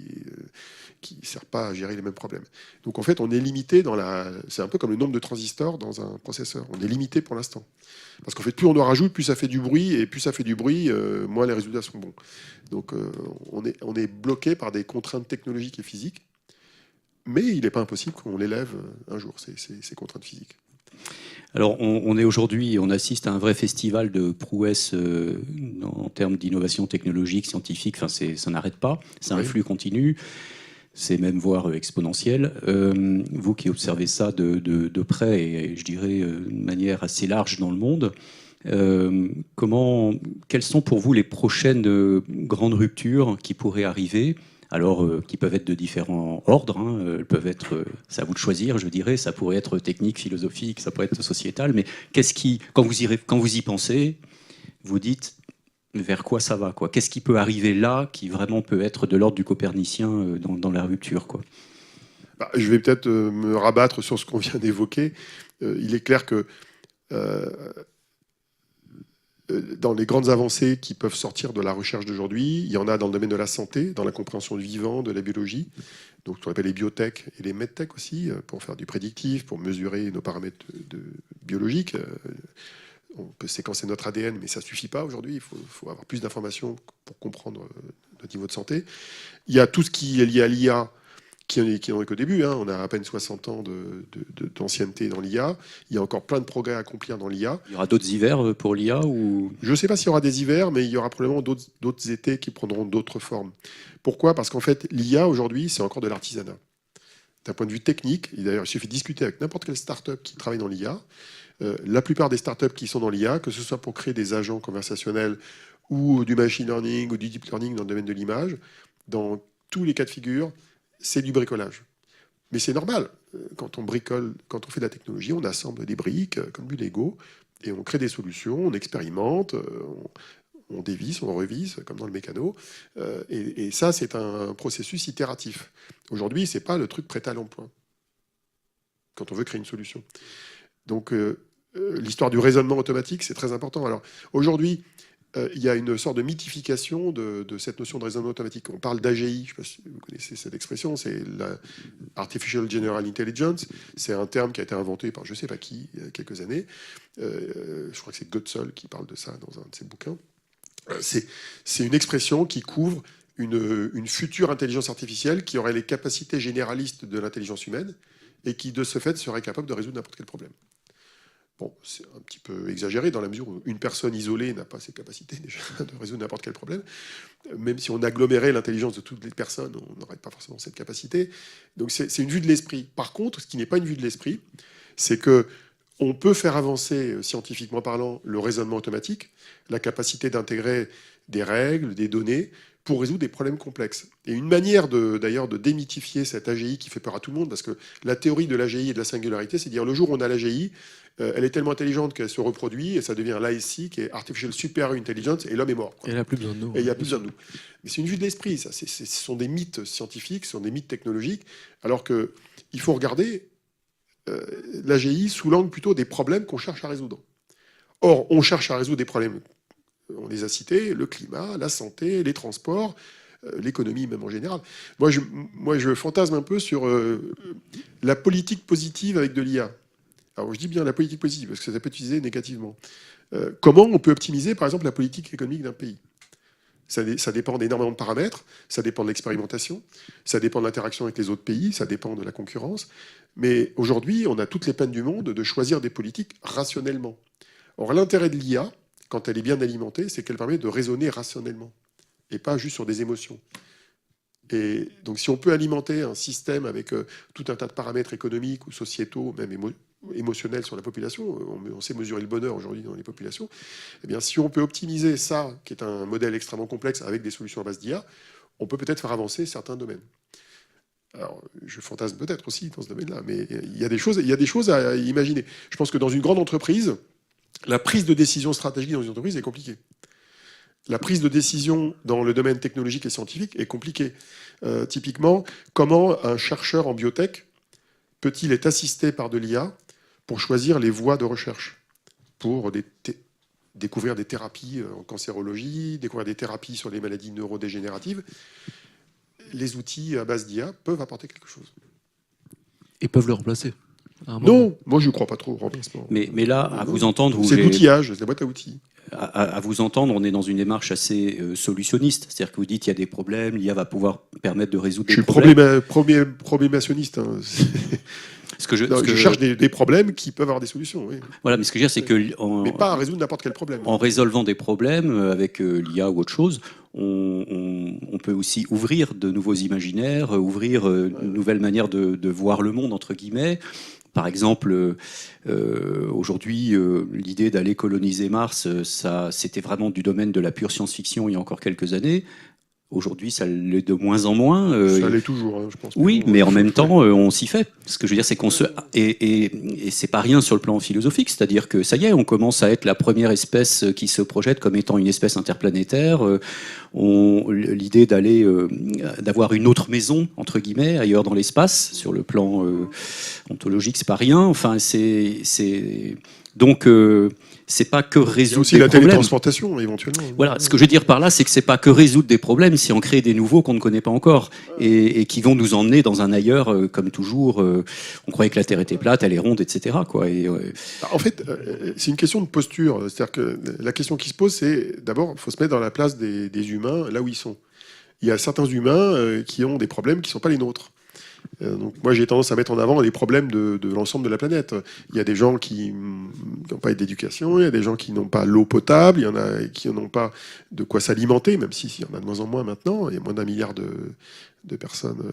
ne sert pas à gérer les mêmes problèmes. Donc en fait, on est limité c'est un peu comme le nombre de transistors dans un processeur. On est limité pour l'instant. Parce qu'en fait, plus on en rajoute, plus ça fait du bruit, et plus ça fait du bruit, moins les résultats sont bons. Donc on est bloqué par des contraintes technologiques et physiques. Mais il n'est pas impossible qu'on l'élève un jour, ces contraintes physiques. Alors, on est aujourd'hui, on assiste à un vrai festival de prouesses en termes d'innovation technologique, scientifique. Enfin, ça n'arrête pas, c'est un flux continu. c'est même voire exponentiel. Vous qui observez ça de près et je dirais de manière assez large dans le monde, quelles sont pour vous les prochaines grandes ruptures qui pourraient arriver? Alors, qui peuvent être de différents ordres, hein, elles peuvent être, c'est à vous de choisir, je dirais, ça pourrait être technique, philosophique, ça pourrait être sociétal, mais quand vous y pensez, vous dites vers quoi ça va, quoi. Qu'est-ce qui peut arriver là qui vraiment peut être de l'ordre du copernicien dans la rupture, quoi. Je vais peut-être me rabattre sur ce qu'on vient d'évoquer. Il est clair que dans les grandes avancées qui peuvent sortir de la recherche d'aujourd'hui, il y en a dans le domaine de la santé, dans la compréhension du vivant, de la biologie, donc ce qu'on appelle les biotech et les medtech aussi, pour faire du prédictif, pour mesurer nos paramètres biologiques. On peut séquencer notre ADN, mais ça ne suffit pas aujourd'hui. Il faut avoir plus d'informations pour comprendre notre niveau de santé. Il y a tout ce qui est lié à l'IA, qui n'en est qu'au début. Hein. On a à peine 60 ans d'ancienneté dans l'IA. Il y a encore plein de progrès à accomplir dans l'IA. Il y aura d'autres hivers pour l'IA ou... Je ne sais pas s'il y aura des hivers, mais il y aura probablement d'autres étés qui prendront d'autres formes. Pourquoi ? Parce qu'en fait, l'IA, aujourd'hui, c'est encore de l'artisanat. D'un point de vue technique, et d'ailleurs, il suffit de discuter avec n'importe quelle start-up qui travaille dans l'IA. La plupart des start-up qui sont dans l'IA, que ce soit pour créer des agents conversationnels ou du machine learning ou du deep learning dans le domaine de l'image, dans tous les cas de figure, c'est du bricolage. Mais c'est normal. Quand on bricole, quand on fait de la technologie, on assemble des briques comme du Lego et on crée des solutions, on expérimente, on dévisse, on revise, comme dans le mécano. Et ça, c'est un processus itératif. Aujourd'hui, ce n'est pas le truc prêt à l'emploi quand on veut créer une solution. Donc, l'histoire du raisonnement automatique, c'est très important. Alors, aujourd'hui, il y a une sorte de mythification de cette notion de raisonnement automatique. On parle d'AGI, je ne sais pas si vous connaissez cette expression, c'est la Artificial General Intelligence. C'est un terme qui a été inventé par je ne sais pas qui, il y a quelques années. Je crois que c'est Götzl qui parle de ça dans un de ses bouquins. C'est une expression qui couvre une future intelligence artificielle qui aurait les capacités généralistes de l'intelligence humaine et qui, de ce fait, serait capable de résoudre n'importe quel problème. Bon, c'est un petit peu exagéré dans la mesure où une personne isolée n'a pas ces capacités déjà de résoudre n'importe quel problème. Même si on agglomérait l'intelligence de toutes les personnes, on n'aurait pas forcément cette capacité. Donc c'est une vue de l'esprit. Par contre, ce qui n'est pas une vue de l'esprit, c'est que on peut faire avancer, scientifiquement parlant, le raisonnement automatique, la capacité d'intégrer des règles, des données, pour résoudre des problèmes complexes. Et une manière d'ailleurs de démythifier cette AGI qui fait peur à tout le monde, parce que la théorie de l'AGI et de la singularité, c'est de dire le jour où on a l'AGI, elle est tellement intelligente qu'elle se reproduit, et ça devient l'ASI, qui est Artificial Super Intelligence, et l'homme est mort. Et elle n'a plus besoin de nous. Et il n'y a plus besoin de nous. Mais c'est une vue de l'esprit, ça. Ce sont des mythes scientifiques, ce sont des mythes technologiques, alors qu'il faut regarder l'AGI sous l'angle plutôt des problèmes qu'on cherche à résoudre. Or, on cherche à résoudre des problèmes, on les a cités, le climat, la santé, les transports, l'économie même en général. Moi, je fantasme un peu sur la politique positive avec de l'IA. Alors, je dis bien la politique positive, parce que ça peut être utilisé négativement. Comment on peut optimiser, par exemple, la politique économique d'un pays ? Ça dépend d'énormément de paramètres, ça dépend de l'expérimentation, ça dépend de l'interaction avec les autres pays, ça dépend de la concurrence. Mais aujourd'hui, on a toutes les peines du monde de choisir des politiques rationnellement. Or, l'intérêt de l'IA, quand elle est bien alimentée, c'est qu'elle permet de raisonner rationnellement, et pas juste sur des émotions. Et donc, si on peut alimenter un système avec tout un tas de paramètres économiques ou sociétaux, même émotionnels sur la population, on sait mesurer le bonheur aujourd'hui dans les populations, eh bien, si on peut optimiser ça, qui est un modèle extrêmement complexe avec des solutions à base d'IA, on peut peut-être faire avancer certains domaines. Alors, je fantasme peut-être aussi dans ce domaine-là, mais il y a des choses à imaginer. Je pense que dans une grande entreprise, la prise de décision stratégique dans une entreprise est compliquée. La prise de décision dans le domaine technologique et scientifique est compliquée. Typiquement, comment un chercheur en biotech peut-il être assisté par de l'IA pour choisir les voies de recherche, pour découvrir des thérapies en cancérologie, découvrir des thérapies sur les maladies neurodégénératives? Les outils à base d'IA peuvent apporter quelque chose. Et peuvent le remplacer. Non, moi je ne crois pas trop au remplacement. Mais là, à vous entendre... C'est l'outillage, c'est la boîte à outils. À vous entendre, on est dans une démarche assez solutionniste. C'est-à-dire que vous dites qu'il y a des problèmes, l'IA va pouvoir permettre de résoudre des problèmes. Je suis problémationniste. Hein. Je cherche des problèmes qui peuvent avoir des solutions. Oui. Voilà, mais ce que je veux dire, c'est que mais pas à résoudre n'importe quel problème. En résolvant des problèmes avec l'IA ou autre chose, on peut aussi ouvrir de nouveaux imaginaires, ouvrir une nouvelle manière de voir le monde, entre guillemets. Par exemple, aujourd'hui, l'idée d'aller coloniser Mars, c'était vraiment du domaine de la pure science-fiction il y a encore quelques années. Aujourd'hui, ça l'est de moins en moins. Ça l'est toujours, hein, je pense. Oui, mais en même temps, on s'y fait. Ce que je veux dire, c'est qu'on et c'est pas rien sur le plan philosophique, c'est-à-dire que ça y est, on commence à être la première espèce qui se projette comme étant une espèce interplanétaire. L'idée d'avoir une autre maison entre guillemets ailleurs dans l'espace, sur le plan ontologique, c'est pas rien. Enfin, donc. C'est pas que résoudre aussi des la problèmes. Télétransportation, éventuellement. Voilà, ce que je veux dire par là, c'est que c'est pas que résoudre des problèmes, c'est en créer des nouveaux qu'on ne connaît pas encore et qui vont nous emmener dans un ailleurs, comme toujours. On croyait que la Terre était plate, elle est ronde, etc. Quoi. En fait, c'est une question de posture. C'est-à-dire que la question qui se pose, c'est d'abord, il faut se mettre dans la place des humains, là où ils sont. Il y a certains humains qui ont des problèmes qui ne sont pas les nôtres. Donc moi j'ai tendance à mettre en avant les problèmes de l'ensemble de la planète. Il y a des gens qui n'ont pas d'éducation, il y a des gens qui n'ont pas l'eau potable, il y en a qui n'ont pas de quoi s'alimenter, même s'il y en a de moins en moins maintenant. Il y a moins d'1 milliard de personnes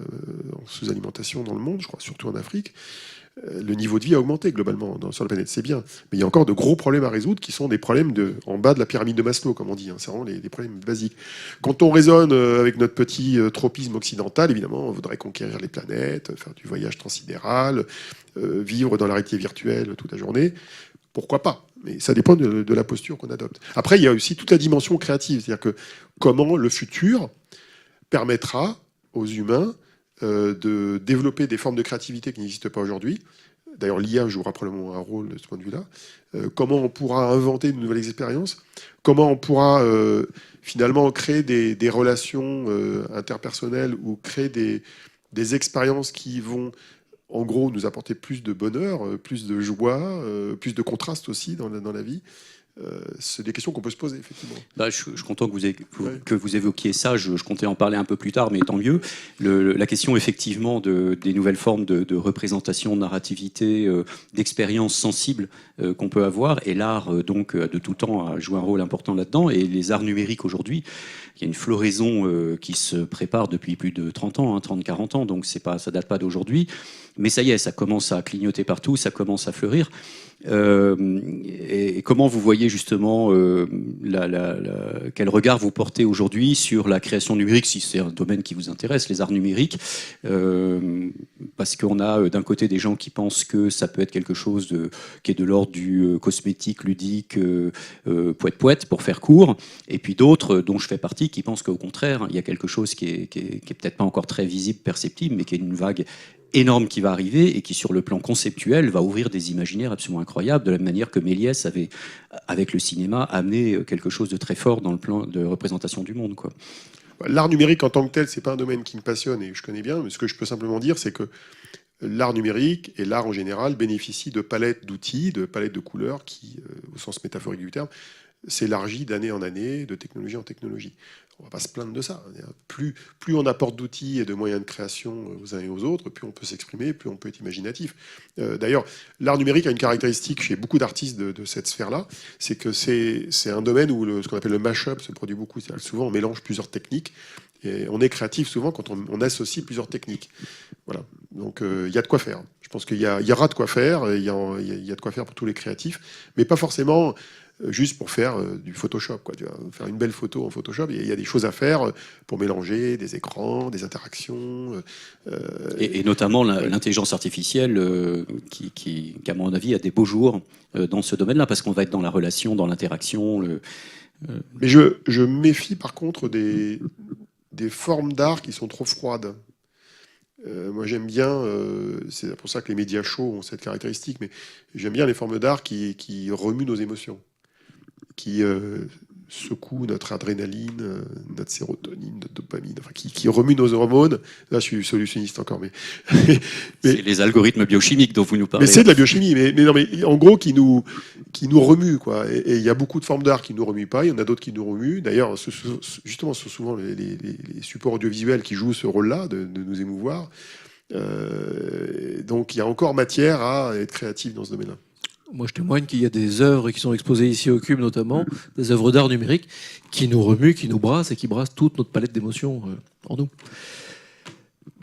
en sous-alimentation dans le monde, je crois, surtout en Afrique. Le niveau de vie a augmenté globalement sur la planète, c'est bien. Mais il y a encore de gros problèmes à résoudre qui sont des problèmes en bas de la pyramide de Maslow, comme on dit. Hein. C'est vraiment des problèmes basiques. Quand on raisonne avec notre petit tropisme occidental, évidemment, on voudrait conquérir les planètes, faire du voyage transsidéral, vivre dans la réalité virtuelle toute la journée. Pourquoi pas? Mais ça dépend de la posture qu'on adopte. Après, il y a aussi toute la dimension créative. C'est-à-dire que comment le futur permettra aux humains de développer des formes de créativité qui n'existent pas aujourd'hui. D'ailleurs, l'IA jouera probablement un rôle de ce point de vue-là. Comment on pourra inventer de nouvelles expériences? Comment on pourra finalement créer des relations interpersonnelles ou créer des expériences qui vont, en gros, nous apporter plus de bonheur, plus de joie, plus de contraste aussi dans la vie? C'est des questions qu'on peut se poser, effectivement. Bah, je suis content que vous évoquiez ça. Je comptais en parler un peu plus tard, mais tant mieux. La question, effectivement, des nouvelles formes de représentation, de narrativité, d'expérience sensible qu'on peut avoir. Et l'art, donc, de tout temps, a joué un rôle important là-dedans. Et les arts numériques, aujourd'hui, il y a une floraison qui se prépare depuis plus de 30 ans, 30-40 ans. Donc, ça date pas d'aujourd'hui. Mais ça y est, ça commence à clignoter partout, ça commence à fleurir. Et comment vous voyez justement quel regard vous portez aujourd'hui sur la création numérique, si c'est un domaine qui vous intéresse, les arts numériques, parce qu'on a d'un côté des gens qui pensent que ça peut être quelque chose qui est de l'ordre du cosmétique, ludique, poète-poète, pour faire court, et puis d'autres, dont je fais partie, qui pensent qu'au contraire, il y a quelque chose qui est peut-être pas encore très visible, perceptible, mais qui est une vague énorme qui va arriver et qui, sur le plan conceptuel, va ouvrir des imaginaires absolument incroyables, de la même manière que Méliès avait, avec le cinéma, amené quelque chose de très fort dans le plan de représentation du monde, quoi. L'art numérique en tant que tel, c'est pas un domaine qui me passionne et je connais bien, mais ce que je peux simplement dire, c'est que l'art numérique et l'art en général bénéficient de palettes d'outils, de palettes de couleurs qui, au sens métaphorique du terme, s'élargit d'année en année, de technologie en technologie. On ne va pas se plaindre de ça. Plus on apporte d'outils et de moyens de création aux uns et aux autres, plus on peut s'exprimer, plus on peut être imaginatif. D'ailleurs, l'art numérique a une caractéristique chez beaucoup d'artistes de cette sphère-là, c'est que c'est un domaine où ce qu'on appelle le mash-up se produit beaucoup. Souvent, on mélange plusieurs techniques. Et on est créatif souvent quand on associe plusieurs techniques. Voilà. Donc il y a de quoi faire. Je pense qu'il y aura de quoi faire. Il y a de quoi faire pour tous les créatifs, mais pas forcément juste pour faire du Photoshop, quoi. Tu vois, faire une belle photo en Photoshop. Il y a des choses à faire pour mélanger des écrans, des interactions. Et notamment l'intelligence artificielle qui, à mon avis, a des beaux jours dans ce domaine-là, parce qu'on va être dans la relation, dans l'interaction. Mais je me méfie par contre des formes d'art qui sont trop froides. Moi j'aime bien, c'est pour ça que les médias chauds ont cette caractéristique, mais j'aime bien les formes d'art qui remuent nos émotions, qui secouent notre adrénaline, notre sérotonine, notre dopamine, enfin, qui remuent nos hormones. Là, je suis solutionniste encore, mais c'est les algorithmes biochimiques dont vous nous parlez. Mais c'est de la biochimie, mais en gros, qui nous remuent, quoi. Et il y a beaucoup de formes d'art qui nous remuent pas, il y en a d'autres qui nous remuent. D'ailleurs, justement, ce sont souvent les supports audiovisuels qui jouent ce rôle-là, de nous émouvoir. Donc il y a encore matière à être créatif dans ce domaine-là. Moi, je témoigne qu'il y a des œuvres qui sont exposées ici au Cube, notamment des œuvres d'art numérique qui nous remuent, qui nous brassent et qui brassent toute notre palette d'émotions en nous.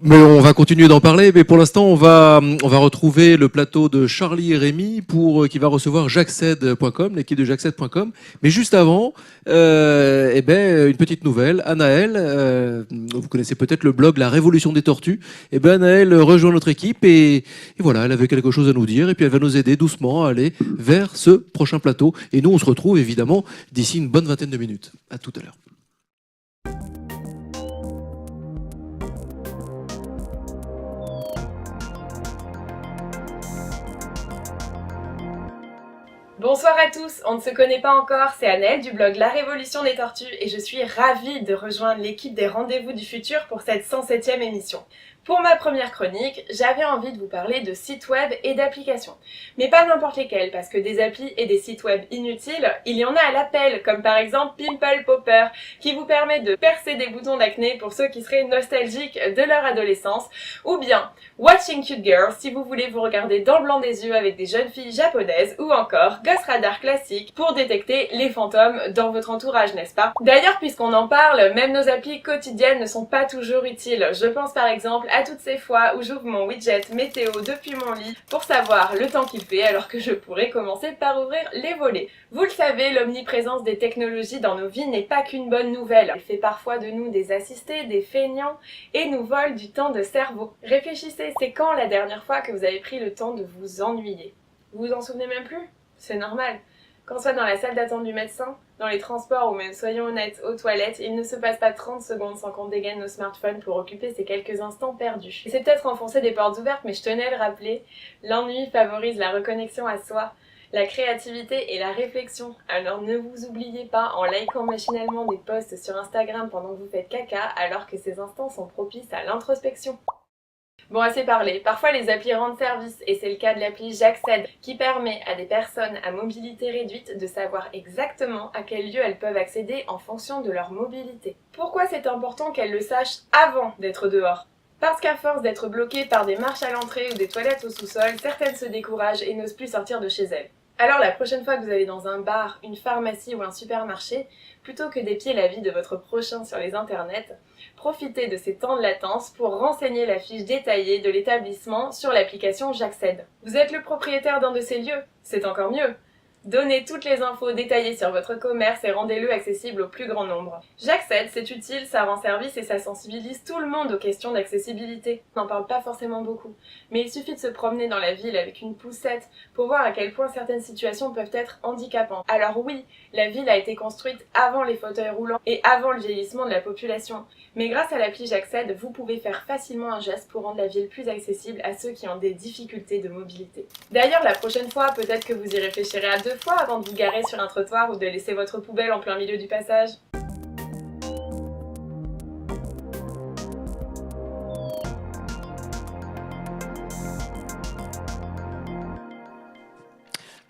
Mais on va continuer d'en parler. Mais pour l'instant, on va retrouver le plateau de Charlie et Rémi qui va recevoir jacksed.com, l'équipe de jacksed.com. Mais juste avant, une petite nouvelle. Anaëlle, vous connaissez peut-être le blog La Révolution des Tortues. Anaëlle rejoint notre équipe et voilà, elle avait quelque chose à nous dire et puis elle va nous aider doucement à aller vers ce prochain plateau. Et nous, on se retrouve évidemment d'ici une bonne vingtaine de minutes. À tout à l'heure. Bonsoir à tous, on ne se connaît pas encore, c'est Anaëlle du blog La Révolution des Tortues et je suis ravie de rejoindre l'équipe des Rendez-vous du Futur pour cette 107e émission. Pour ma première chronique, j'avais envie de vous parler de sites web et d'applications. Mais pas n'importe lesquels, parce que des applis et des sites web inutiles, il y en a à l'appel, comme par exemple Pimple Popper, qui vous permet de percer des boutons d'acné pour ceux qui seraient nostalgiques de leur adolescence, ou bien Watching Cute Girls si vous voulez vous regarder dans le blanc des yeux avec des jeunes filles japonaises, ou encore Ghost Radar classique pour détecter les fantômes dans votre entourage, n'est-ce pas? D'ailleurs, puisqu'on en parle, même nos applis quotidiennes ne sont pas toujours utiles. Je pense par exemple à toutes ces fois où j'ouvre mon widget météo depuis mon lit pour savoir le temps qu'il fait alors que je pourrais commencer par ouvrir les volets. Vous le savez, l'omniprésence des technologies dans nos vies n'est pas qu'une bonne nouvelle. Elle fait parfois de nous des assistés, des feignants et nous vole du temps de cerveau. Réfléchissez, c'est quand la dernière fois que vous avez pris le temps de vous ennuyer? Vous vous en souvenez même plus? C'est normal. Qu'on soit dans la salle d'attente du médecin, dans les transports ou même, soyons honnêtes, aux toilettes, il ne se passe pas 30 secondes sans qu'on dégaine nos smartphones pour occuper ces quelques instants perdus. Et c'est peut-être enfoncer des portes ouvertes, mais je tenais à le rappeler, l'ennui favorise la reconnexion à soi, la créativité et la réflexion. Alors ne vous oubliez pas en likant machinalement des posts sur Instagram pendant que vous faites caca, alors que ces instants sont propices à l'introspection. Bon, assez parlé. Parfois, les applis rendent service, et c'est le cas de l'appli Jacksed, qui permet à des personnes à mobilité réduite de savoir exactement à quel lieu elles peuvent accéder en fonction de leur mobilité. Pourquoi c'est important qu'elles le sachent avant d'être dehors? Parce qu'à force d'être bloquées par des marches à l'entrée ou des toilettes au sous-sol, certaines se découragent et n'osent plus sortir de chez elles. Alors la prochaine fois que vous allez dans un bar, une pharmacie ou un supermarché, plutôt que d'épier la vie de votre prochain sur les internets, profitez de ces temps de latence pour renseigner la fiche détaillée de l'établissement sur l'application Jacksed. Vous êtes le propriétaire d'un de ces lieux, c'est encore mieux. Donnez toutes les infos détaillées sur votre commerce et rendez-le accessible au plus grand nombre. Jacksed, c'est utile, ça rend service et ça sensibilise tout le monde aux questions d'accessibilité. On n'en parle pas forcément beaucoup, mais il suffit de se promener dans la ville avec une poussette pour voir à quel point certaines situations peuvent être handicapantes. Alors oui, la ville a été construite avant les fauteuils roulants et avant le vieillissement de la population. Mais grâce à l'appli Jacksed, vous pouvez faire facilement un geste pour rendre la ville plus accessible à ceux qui ont des difficultés de mobilité. D'ailleurs, la prochaine fois, peut-être que vous y réfléchirez à 2 fois avant de vous garer sur un trottoir ou de laisser votre poubelle en plein milieu du passage.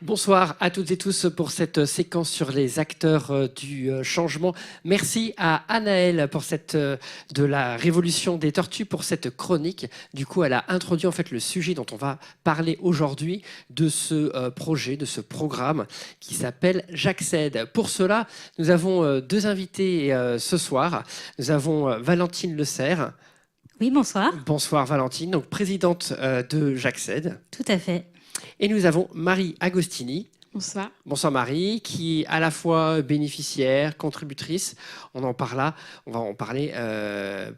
Bonsoir à toutes et tous pour cette séquence sur les acteurs du changement. Merci à Anaëlle pour de la Révolution des Tortues pour cette chronique. Du coup, elle a introduit en fait le sujet dont on va parler aujourd'hui de ce projet, de ce programme qui s'appelle Jacksed. Pour cela, nous avons 2 invités ce soir. Nous avons Valentine Le Serre. Oui, bonsoir. Bonsoir Valentine, donc présidente de Jacksed. Tout à fait. Et nous avons Marie Agostini. Bonsoir. Bonsoir Marie, qui est à la fois bénéficiaire, contributrice. On va en parler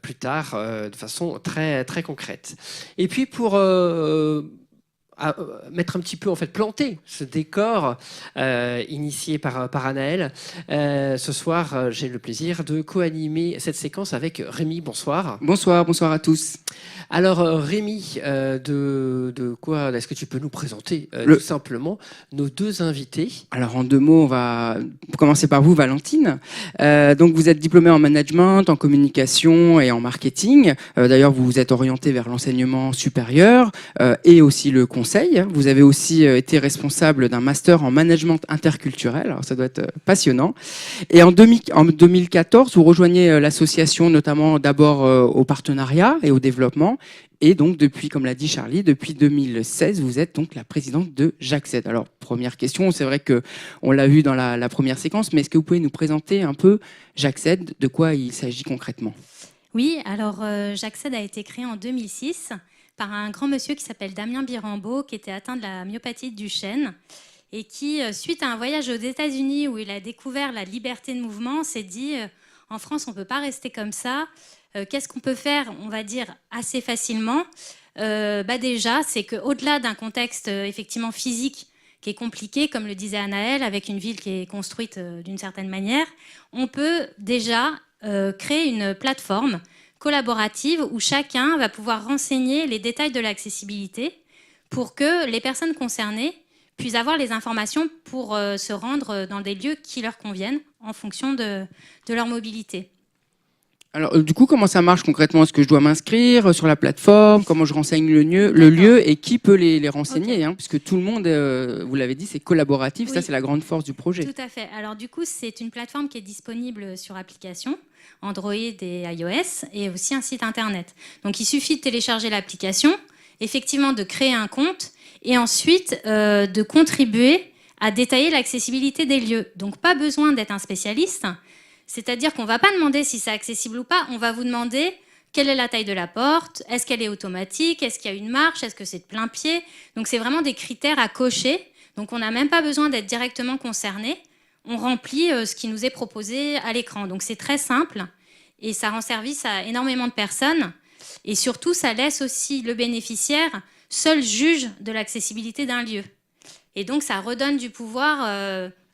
plus tard de façon très, très concrète. Et puis pour mettre un petit peu, en fait, planter ce décor initié par Anaëlle, ce soir, j'ai le plaisir de co-animer cette séquence avec Rémi. Bonsoir. Bonsoir, bonsoir à tous. Alors Rémi, de quoi est-ce que tu peux nous présenter tout simplement nos 2 invités? Alors en 2 mots, on va commencer par vous, Valentine. Donc vous êtes diplômée en management, en communication et en marketing. D'ailleurs, vous vous êtes orientée vers l'enseignement supérieur et aussi le conseil conseil. Vous avez aussi été responsable d'un master en management interculturel. Alors, ça doit être passionnant. Et en 2014, vous rejoignez l'association, notamment d'abord au partenariat et au développement. Et donc, depuis, comme l'a dit Charlie, depuis 2016, vous êtes donc la présidente de JACSED. Alors, première question, c'est vrai qu'on l'a vu dans la première séquence, mais est-ce que vous pouvez nous présenter un peu JACSED, de quoi il s'agit concrètement ? Oui, alors JACSED a été créé en 2006 par un grand monsieur qui s'appelle Damien Birambeau, qui était atteint de la myopathie de Duchenne et qui, suite à un voyage aux États-Unis où il a découvert la liberté de mouvement, s'est dit en France, on ne peut pas rester comme ça. Qu'est-ce qu'on peut faire, on va dire, assez facilement déjà, c'est qu'au-delà d'un contexte effectivement physique qui est compliqué, comme le disait Anaëlle, avec une ville qui est construite d'une certaine manière, on peut déjà créer une plateforme collaborative où chacun va pouvoir renseigner les détails de l'accessibilité pour que les personnes concernées puissent avoir les informations pour se rendre dans des lieux qui leur conviennent en fonction de leur mobilité. Alors, du coup, comment ça marche concrètement ? Est-ce que je dois m'inscrire sur la plateforme ? Comment je renseigne le lieu et qui peut les renseigner puisque tout le monde, vous l'avez dit, c'est collaboratif. Oui. Ça, c'est la grande force du projet. Tout à fait. Alors, du coup, c'est une plateforme qui est disponible sur application Android et iOS et aussi un site internet. Donc, il suffit de télécharger l'application, effectivement de créer un compte et ensuite de contribuer à détailler l'accessibilité des lieux. Donc, pas besoin d'être un spécialiste. C'est-à-dire qu'on ne va pas demander si c'est accessible ou pas, on va vous demander quelle est la taille de la porte, est-ce qu'elle est automatique, est-ce qu'il y a une marche, est-ce que c'est de plein pied. Donc c'est vraiment des critères à cocher. Donc on n'a même pas besoin d'être directement concerné. On remplit ce qui nous est proposé à l'écran. Donc c'est très simple et ça rend service à énormément de personnes. Et surtout, ça laisse aussi le bénéficiaire seul juge de l'accessibilité d'un lieu. Et donc ça redonne du pouvoir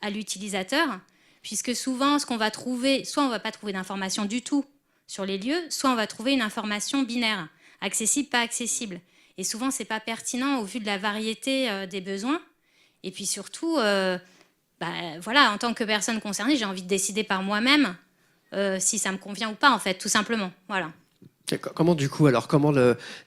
à l'utilisateur. Puisque souvent, ce qu'on va trouver, soit on ne va pas trouver d'informations du tout sur les lieux, soit on va trouver une information binaire, accessible, pas accessible. Et souvent, ce n'est pas pertinent au vu de la variété des besoins. Et puis surtout, voilà, en tant que personne concernée, j'ai envie de décider par moi-même si ça me convient ou pas, en fait, tout simplement. Voilà. Comment du coup, alors comment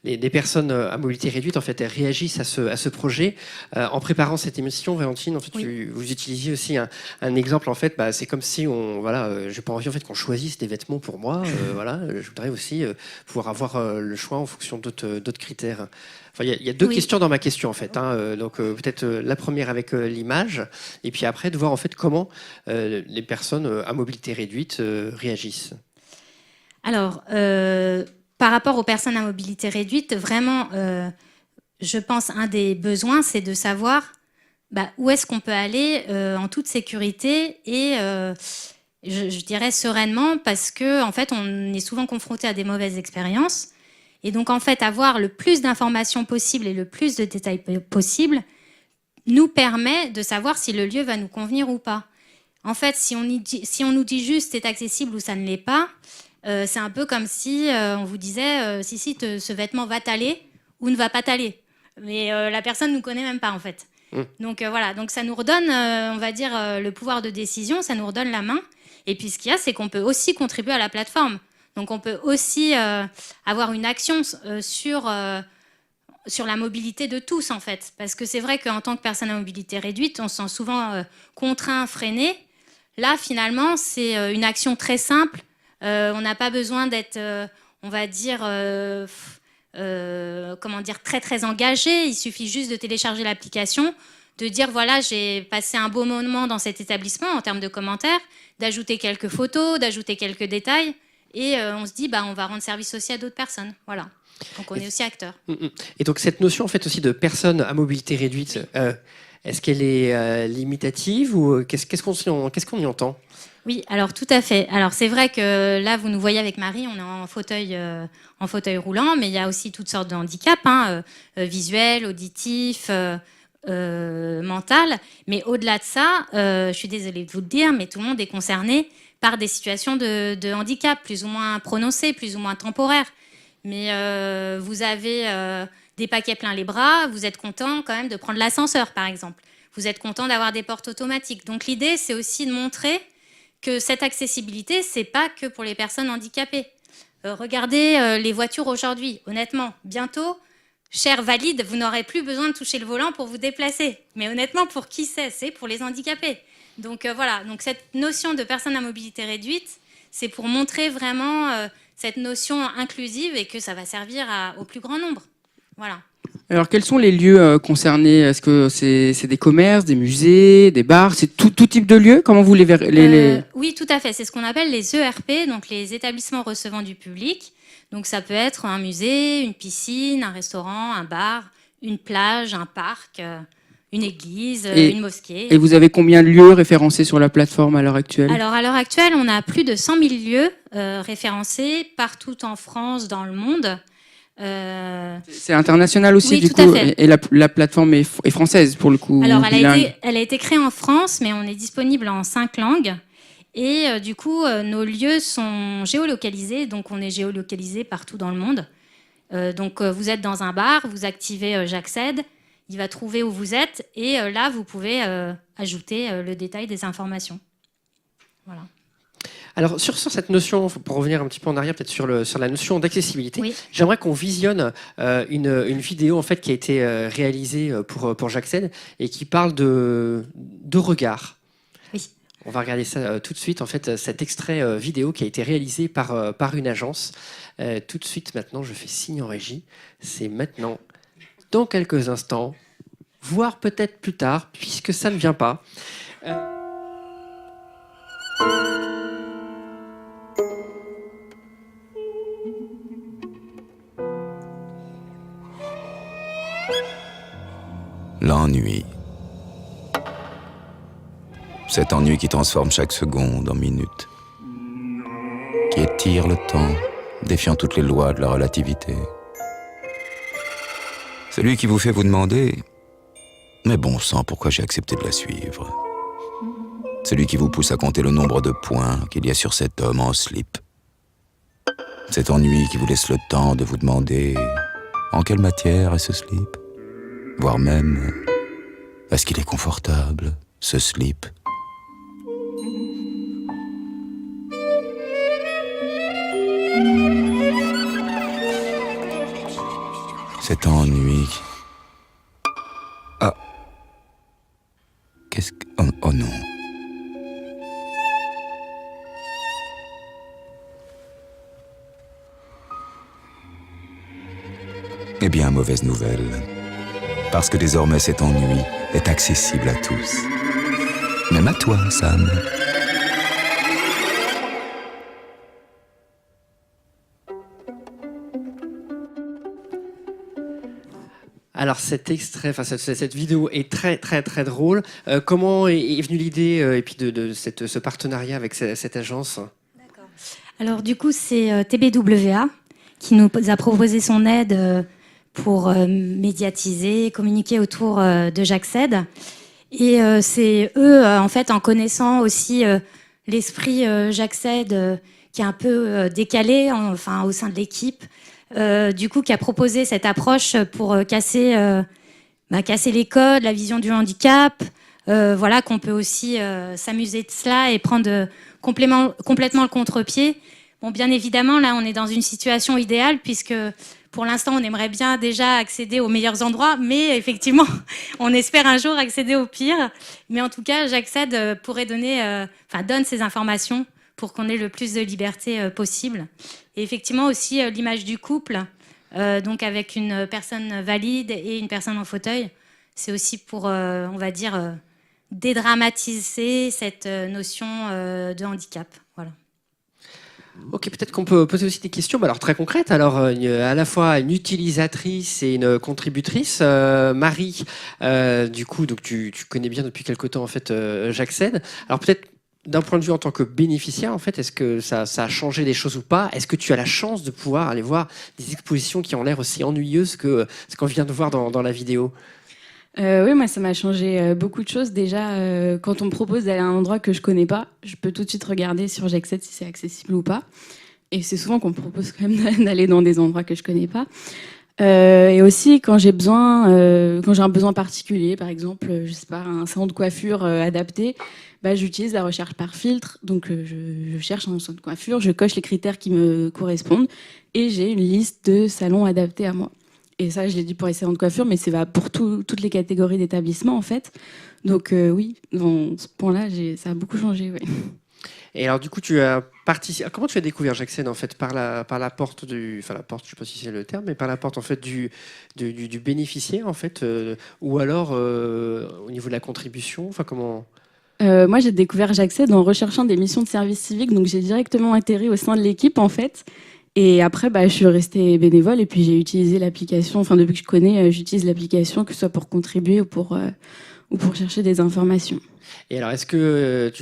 les personnes à mobilité réduite en fait elles réagissent à ce projet en préparant cette émission, Valentine, en fait, oui. Vous utilisiez aussi un exemple en fait, c'est comme si j'ai pas envie en fait qu'on choisisse des vêtements pour moi, voilà, je voudrais aussi pouvoir avoir le choix en fonction d'autres critères. Enfin, il y a deux questions dans ma question en fait, donc peut-être la première avec l'image et puis après de voir en fait comment les personnes à mobilité réduite réagissent. Alors, par rapport aux personnes à mobilité réduite, vraiment, je pense un des besoins, c'est de savoir où est-ce qu'on peut aller en toute sécurité et, je dirais, sereinement, parce qu'en fait, on est souvent confronté à des mauvaises expériences. Et donc, en fait, avoir le plus d'informations possible et le plus de détails possible nous permet de savoir si le lieu va nous convenir ou pas. En fait, si on nous dit juste c'est accessible ou ça ne l'est pas, c'est un peu comme si on vous disait si ce vêtement va t'aller ou ne va pas t'aller. Mais la personne ne nous connaît même pas en fait. Donc voilà, donc ça nous redonne, on va dire, le pouvoir de décision, ça nous redonne la main. Et puis ce qu'il y a, c'est qu'on peut aussi contribuer à la plateforme. Donc on peut aussi avoir une action sur la mobilité de tous en fait. Parce que c'est vrai qu'en tant que personne à mobilité réduite, on se sent souvent contraint, freiné. Là finalement, c'est une action très simple. On n'a pas besoin d'être, on va dire, très très engagé. Il suffit juste de télécharger l'application, de dire voilà, j'ai passé un beau moment dans cet établissement en termes de commentaires, d'ajouter quelques photos, d'ajouter quelques détails, et on se dit on va rendre service aussi à d'autres personnes. Voilà. Donc on est aussi acteur. Et donc cette notion en fait aussi de personnes à mobilité réduite, est-ce qu'elle est limitative ou qu'est-ce qu'on y entend ? Oui, alors tout à fait. Alors c'est vrai que là, vous nous voyez avec Marie, on est en fauteuil roulant, mais il y a aussi toutes sortes de handicaps, visuels, auditifs, mental. Mais au-delà de ça, je suis désolée de vous le dire, mais tout le monde est concerné par des situations de handicap, plus ou moins prononcées, plus ou moins temporaires. Mais vous avez des paquets plein les bras, vous êtes content quand même de prendre l'ascenseur, par exemple. Vous êtes content d'avoir des portes automatiques. Donc l'idée, c'est aussi de montrer que cette accessibilité, c'est pas que pour les personnes handicapées. Regardez les voitures aujourd'hui. Honnêtement, bientôt, chers valides, vous n'aurez plus besoin de toucher le volant pour vous déplacer. Mais honnêtement, pour qui c'est pour les handicapés. Donc voilà, donc cette notion de personnes à mobilité réduite, c'est pour montrer vraiment cette notion inclusive et que ça va servir au plus grand nombre. Voilà. Alors, quels sont les lieux concernés? Est-ce que c'est des commerces, des musées, des bars? C'est tout type de lieux? Comment vous les... Oui, tout à fait. C'est ce qu'on appelle les ERP, donc les établissements recevant du public. Donc ça peut être un musée, une piscine, un restaurant, un bar, une plage, un parc, une église, une mosquée. Et vous avez combien de lieux référencés sur la plateforme à l'heure actuelle? Alors, à l'heure actuelle, on a plus de 100 000 lieux référencés partout en France, dans le monde. C'est international aussi, oui, du coup. Et la plateforme est française, pour le coup. Alors, elle a été créée en France, mais on est disponible en 5 langues. Et du coup, nos lieux sont géolocalisés, donc on est géolocalisé partout dans le monde. Donc, vous êtes dans un bar, vous activez J'accède, il va trouver où vous êtes, et là, vous pouvez ajouter le détail des informations. Voilà. Alors, sur cette notion, pour revenir un petit peu en arrière, peut-être sur la notion d'accessibilité, oui. J'aimerais qu'on visionne une vidéo en fait, qui a été réalisée pour J'accède et qui parle de regard. Oui. On va regarder ça tout de suite, en fait, cet extrait vidéo qui a été réalisé par une agence. Tout de suite, maintenant, je fais signe en régie. C'est maintenant, dans quelques instants, voire peut-être plus tard, puisque ça ne vient pas. L'ennui. Cet ennui qui transforme chaque seconde en minute, qui étire le temps, défiant toutes les lois de la relativité. Celui qui vous fait vous demander « Mais bon sang, pourquoi j'ai accepté de la suivre ?» Celui qui vous pousse à compter le nombre de points qu'il y a sur cet homme en slip. Cet ennui qui vous laisse le temps de vous demander « En quelle matière est ce slip ?» Voire même, est-ce qu'il est confortable, ce slip? Cet ennui... Ah... Qu'est-ce que... Oh non... Eh bien, mauvaise nouvelle. Parce que désormais cet ennui est accessible à tous. Même à toi, Sam. Alors cet extrait, cette vidéo est très très très drôle. Comment est venue l'idée et puis de ce partenariat avec cette agence? Alors du coup, c'est TBWA qui nous a proposé son aide pour médiatiser, communiquer autour de J'accède. Et c'est eux, en fait, en connaissant aussi l'esprit J'accède qui est un peu décalé au sein de l'équipe, du coup, qui a proposé cette approche pour casser les codes, la vision du handicap, voilà, qu'on peut aussi s'amuser de cela et prendre complètement le contre-pied. Bon, bien évidemment, là, on est dans une situation idéale puisque pour l'instant, on aimerait bien déjà accéder aux meilleurs endroits, mais effectivement, on espère un jour accéder au pire. Mais en tout cas, J'accède pourrait donne ces informations pour qu'on ait le plus de liberté possible. Et effectivement aussi l'image du couple, donc avec une personne valide et une personne en fauteuil, c'est aussi pour, on va dire, dédramatiser cette notion de handicap. Voilà. Ok, peut-être qu'on peut poser aussi des questions, alors très concrètes. Alors, à la fois une utilisatrice et une contributrice. Marie, du coup, donc tu connais bien depuis quelque temps en fait J'accède. Alors peut-être d'un point de vue en tant que bénéficiaire, en fait, est-ce que ça a changé des choses ou pas? Est-ce que tu as la chance de pouvoir aller voir des expositions qui ont l'air aussi ennuyeuses que ce qu'on vient de voir dans la vidéo? Oui, moi, ça m'a changé beaucoup de choses. Déjà, quand on me propose d'aller à un endroit que je connais pas, je peux tout de suite regarder sur J'accède si c'est accessible ou pas. Et c'est souvent qu'on me propose quand même d'aller dans des endroits que je connais pas. Et aussi, quand j'ai un besoin particulier, par exemple, je sais pas, un salon de coiffure adapté, j'utilise la recherche par filtre. Donc, je cherche un salon de coiffure, je coche les critères qui me correspondent et j'ai une liste de salons adaptés à moi. Et ça, je l'ai dit pour les salons de coiffure, mais c'est valable pour toutes les catégories d'établissements, en fait. Donc oui, dans ce point-là, ça a beaucoup changé. Ouais. Et alors, du coup, tu as participé. Comment tu as découvert J'accède en fait par la porte du, enfin la porte, je sais pas si c'est le terme, mais par la porte en fait du bénéficiaire en fait, ou alors au niveau de la contribution, enfin comment. Moi, j'ai découvert J'accède en recherchant des missions de service civique, donc j'ai directement atterri au sein de l'équipe en fait. Et après, je suis restée bénévole et puis j'ai utilisé l'application. Enfin, depuis que je connais, j'utilise l'application, que ce soit pour contribuer ou pour chercher des informations. Et alors, est-ce que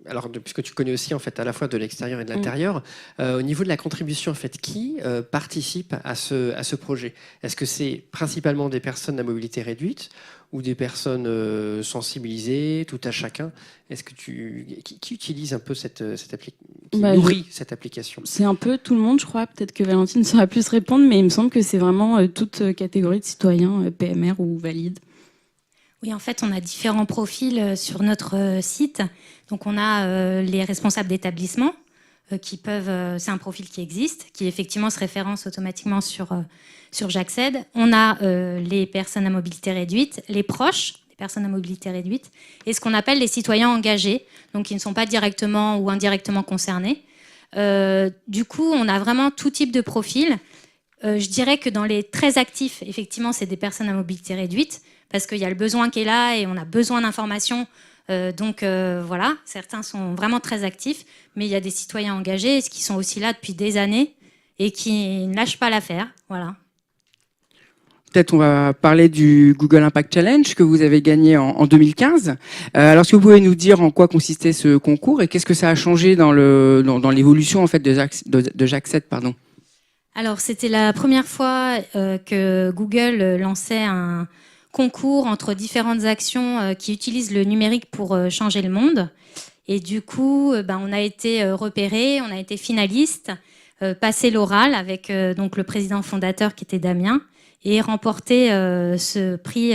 alors, puisque tu connais aussi en fait à la fois de l'extérieur et de l'intérieur, au niveau de la contribution, en fait, qui participe à ce projet? Est-ce que c'est principalement des personnes à mobilité réduite ou des personnes sensibilisées, tout à chacun? Est-ce que qui utilise un peu cette application, qui nourrit cette application? C'est un peu tout le monde, je crois. Peut-être que Valentine saura plus répondre, mais il me semble que c'est vraiment toute catégorie de citoyens, PMR ou valides. Oui, en fait, on a différents profils sur notre site. Donc, on a les responsables d'établissement qui peuvent... c'est un profil qui existe, qui effectivement se référence automatiquement sur J'accède. On a les personnes à mobilité réduite, les proches des personnes à mobilité réduite, et ce qu'on appelle les citoyens engagés, donc qui ne sont pas directement ou indirectement concernés. Du coup, on a vraiment tout type de profil. Je dirais que dans les très actifs, effectivement, c'est des personnes à mobilité réduite, parce qu'il y a le besoin qui est là et on a besoin d'informations. Donc voilà, certains sont vraiment très actifs, mais il y a des citoyens engagés qui sont aussi là depuis des années et qui ne lâchent pas l'affaire. Voilà. Peut-être on va parler du Google Impact Challenge que vous avez gagné en 2015. Alors, est-ce que vous pouvez nous dire en quoi consistait ce concours et qu'est-ce que ça a changé dans l'évolution en fait de J'accède, pardon? Alors, c'était la première fois que Google lançait un concours entre différentes actions qui utilisent le numérique pour changer le monde. Et du coup, on a été repérés, on a été finalistes, passé l'oral avec donc le président fondateur qui était Damien, et remporté ce prix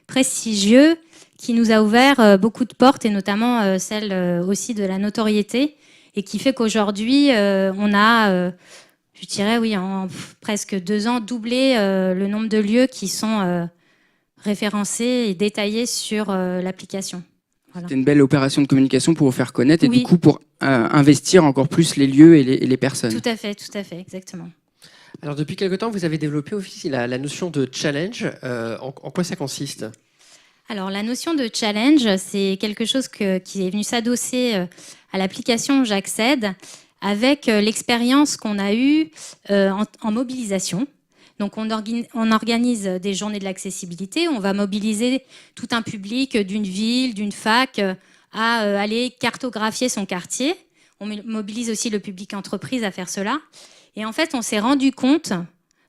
prestigieux qui nous a ouvert beaucoup de portes, et notamment celle aussi de la notoriété, et qui fait qu'aujourd'hui, on a, je dirais, oui, en presque 2 ans, doublé le nombre de lieux qui sont référencés et détaillés sur l'application. Voilà. C'était une belle opération de communication pour vous faire connaître et Oui. du coup pour investir encore plus les lieux et les personnes. Tout à fait, exactement. Alors, depuis quelque temps, vous avez développé aussi la notion de challenge. En quoi ça consiste? Alors, la notion de challenge, c'est quelque chose qui est venu s'adosser à l'application J'accède avec l'expérience qu'on a eue en mobilisation. Donc, on organise des journées de l'accessibilité. On va mobiliser tout un public d'une ville, d'une fac, à aller cartographier son quartier. On mobilise aussi le public entreprise à faire cela. Et en fait, on s'est rendu compte,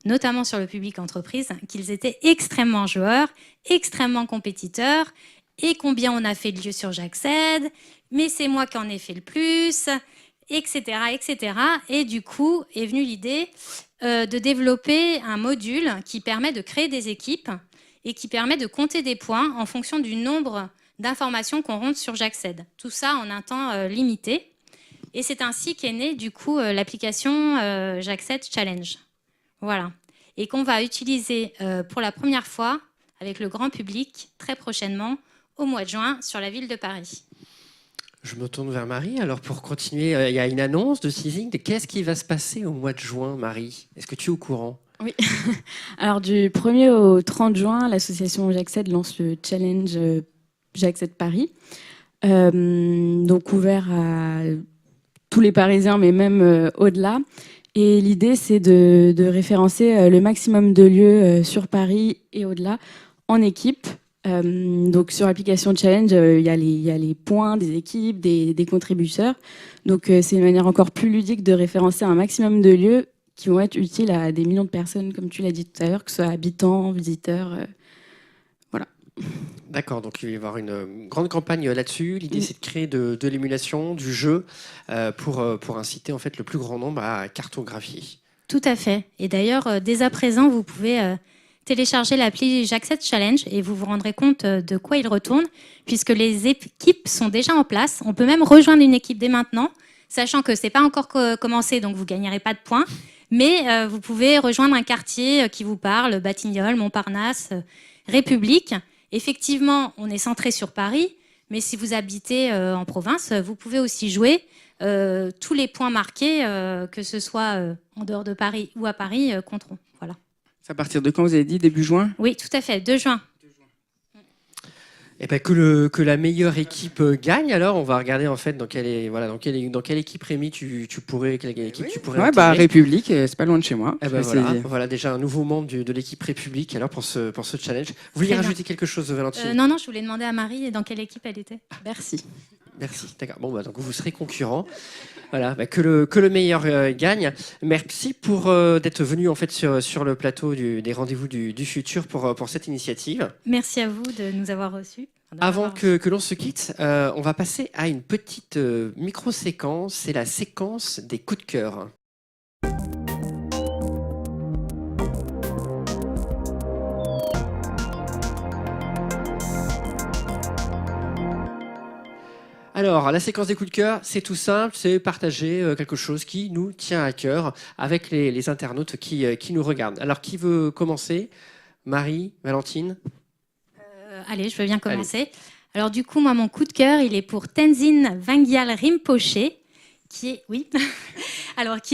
notamment sur le public entreprise, qu'ils étaient extrêmement joueurs, extrêmement compétiteurs, et combien on a fait de lieux sur J'accède, mais c'est moi qui en ai fait le plus, etc., etc. Et du coup, est venue l'idée de développer un module qui permet de créer des équipes et qui permet de compter des points en fonction du nombre d'informations qu'on rentre sur J'accède. Tout ça en un temps limité. Et c'est ainsi qu'est née du coup l'application J'accède Challenge. Voilà. Et qu'on va utiliser pour la première fois avec le grand public très prochainement au mois de juin sur la ville de Paris. Je me tourne vers Marie. Alors, pour continuer, il y a une annonce de Seizing. Qu'est-ce qui va se passer au mois de juin, Marie? Est-ce que tu es au courant? Oui. Alors, du 1er au 30 juin, l'association J'accède lance le challenge J'accède Paris. Donc, ouvert à tous les Parisiens, mais même au-delà. Et l'idée, c'est de référencer le maximum de lieux sur Paris et au-delà en équipe. Donc sur l'application Challenge, il y a les points des équipes, des contributeurs. Donc c'est une manière encore plus ludique de référencer un maximum de lieux qui vont être utiles à des millions de personnes, comme tu l'as dit tout à l'heure, que ce soit habitants, visiteurs. Voilà. D'accord, donc il va y avoir une grande campagne là-dessus. L'idée, c'est de créer de l'émulation, du jeu, pour inciter en fait le plus grand nombre à cartographier. Tout à fait. Et d'ailleurs, dès à présent, vous pouvez télécharger l'appli J'accède Challenge et vous vous rendrez compte de quoi il retourne, puisque les équipes sont déjà en place. On peut même rejoindre une équipe dès maintenant, sachant que ce n'est pas encore commencé, donc vous ne gagnerez pas de points. Mais vous pouvez rejoindre un quartier qui vous parle, Batignolles, Montparnasse, République. Effectivement, on est centré sur Paris, mais si vous habitez en province, vous pouvez aussi jouer tous les points marqués, que ce soit en dehors de Paris ou à Paris, compteront. Voilà. C'est à partir de quand vous avez dit, début juin? Oui, tout à fait, 2 juin. Et ben que la meilleure équipe gagne. Alors, on va regarder en fait dans quelle équipe, Rémi, quelle équipe tu pourrais Ouais, intégrer. République, c'est pas loin de chez moi. Eh Je ben vais essayer. voilà déjà un nouveau membre de l'équipe République alors pour ce challenge. Vous vouliez Très bien. rajouter quelque chose, Valentine? Non, je voulais demander à Marie dans quelle équipe elle était. Merci. Merci, d'accord. Bon, donc vous serez concurrents. Voilà, que le meilleur gagne. Merci pour d'être venu en fait sur le plateau des rendez-vous du futur pour cette initiative. Merci à vous de nous avoir reçus. Avant que l'on se quitte, on va passer à une petite micro-séquence. C'est la séquence des coups de cœur. Alors, la séquence des coups de cœur, c'est tout simple, c'est partager quelque chose qui nous tient à cœur avec les internautes qui nous regardent. Alors, qui veut commencer? Marie, Valentine? Allez, je veux bien commencer. Alors du coup, moi, mon coup de cœur, il est pour Tenzin Wangyal Rinpoche, qui est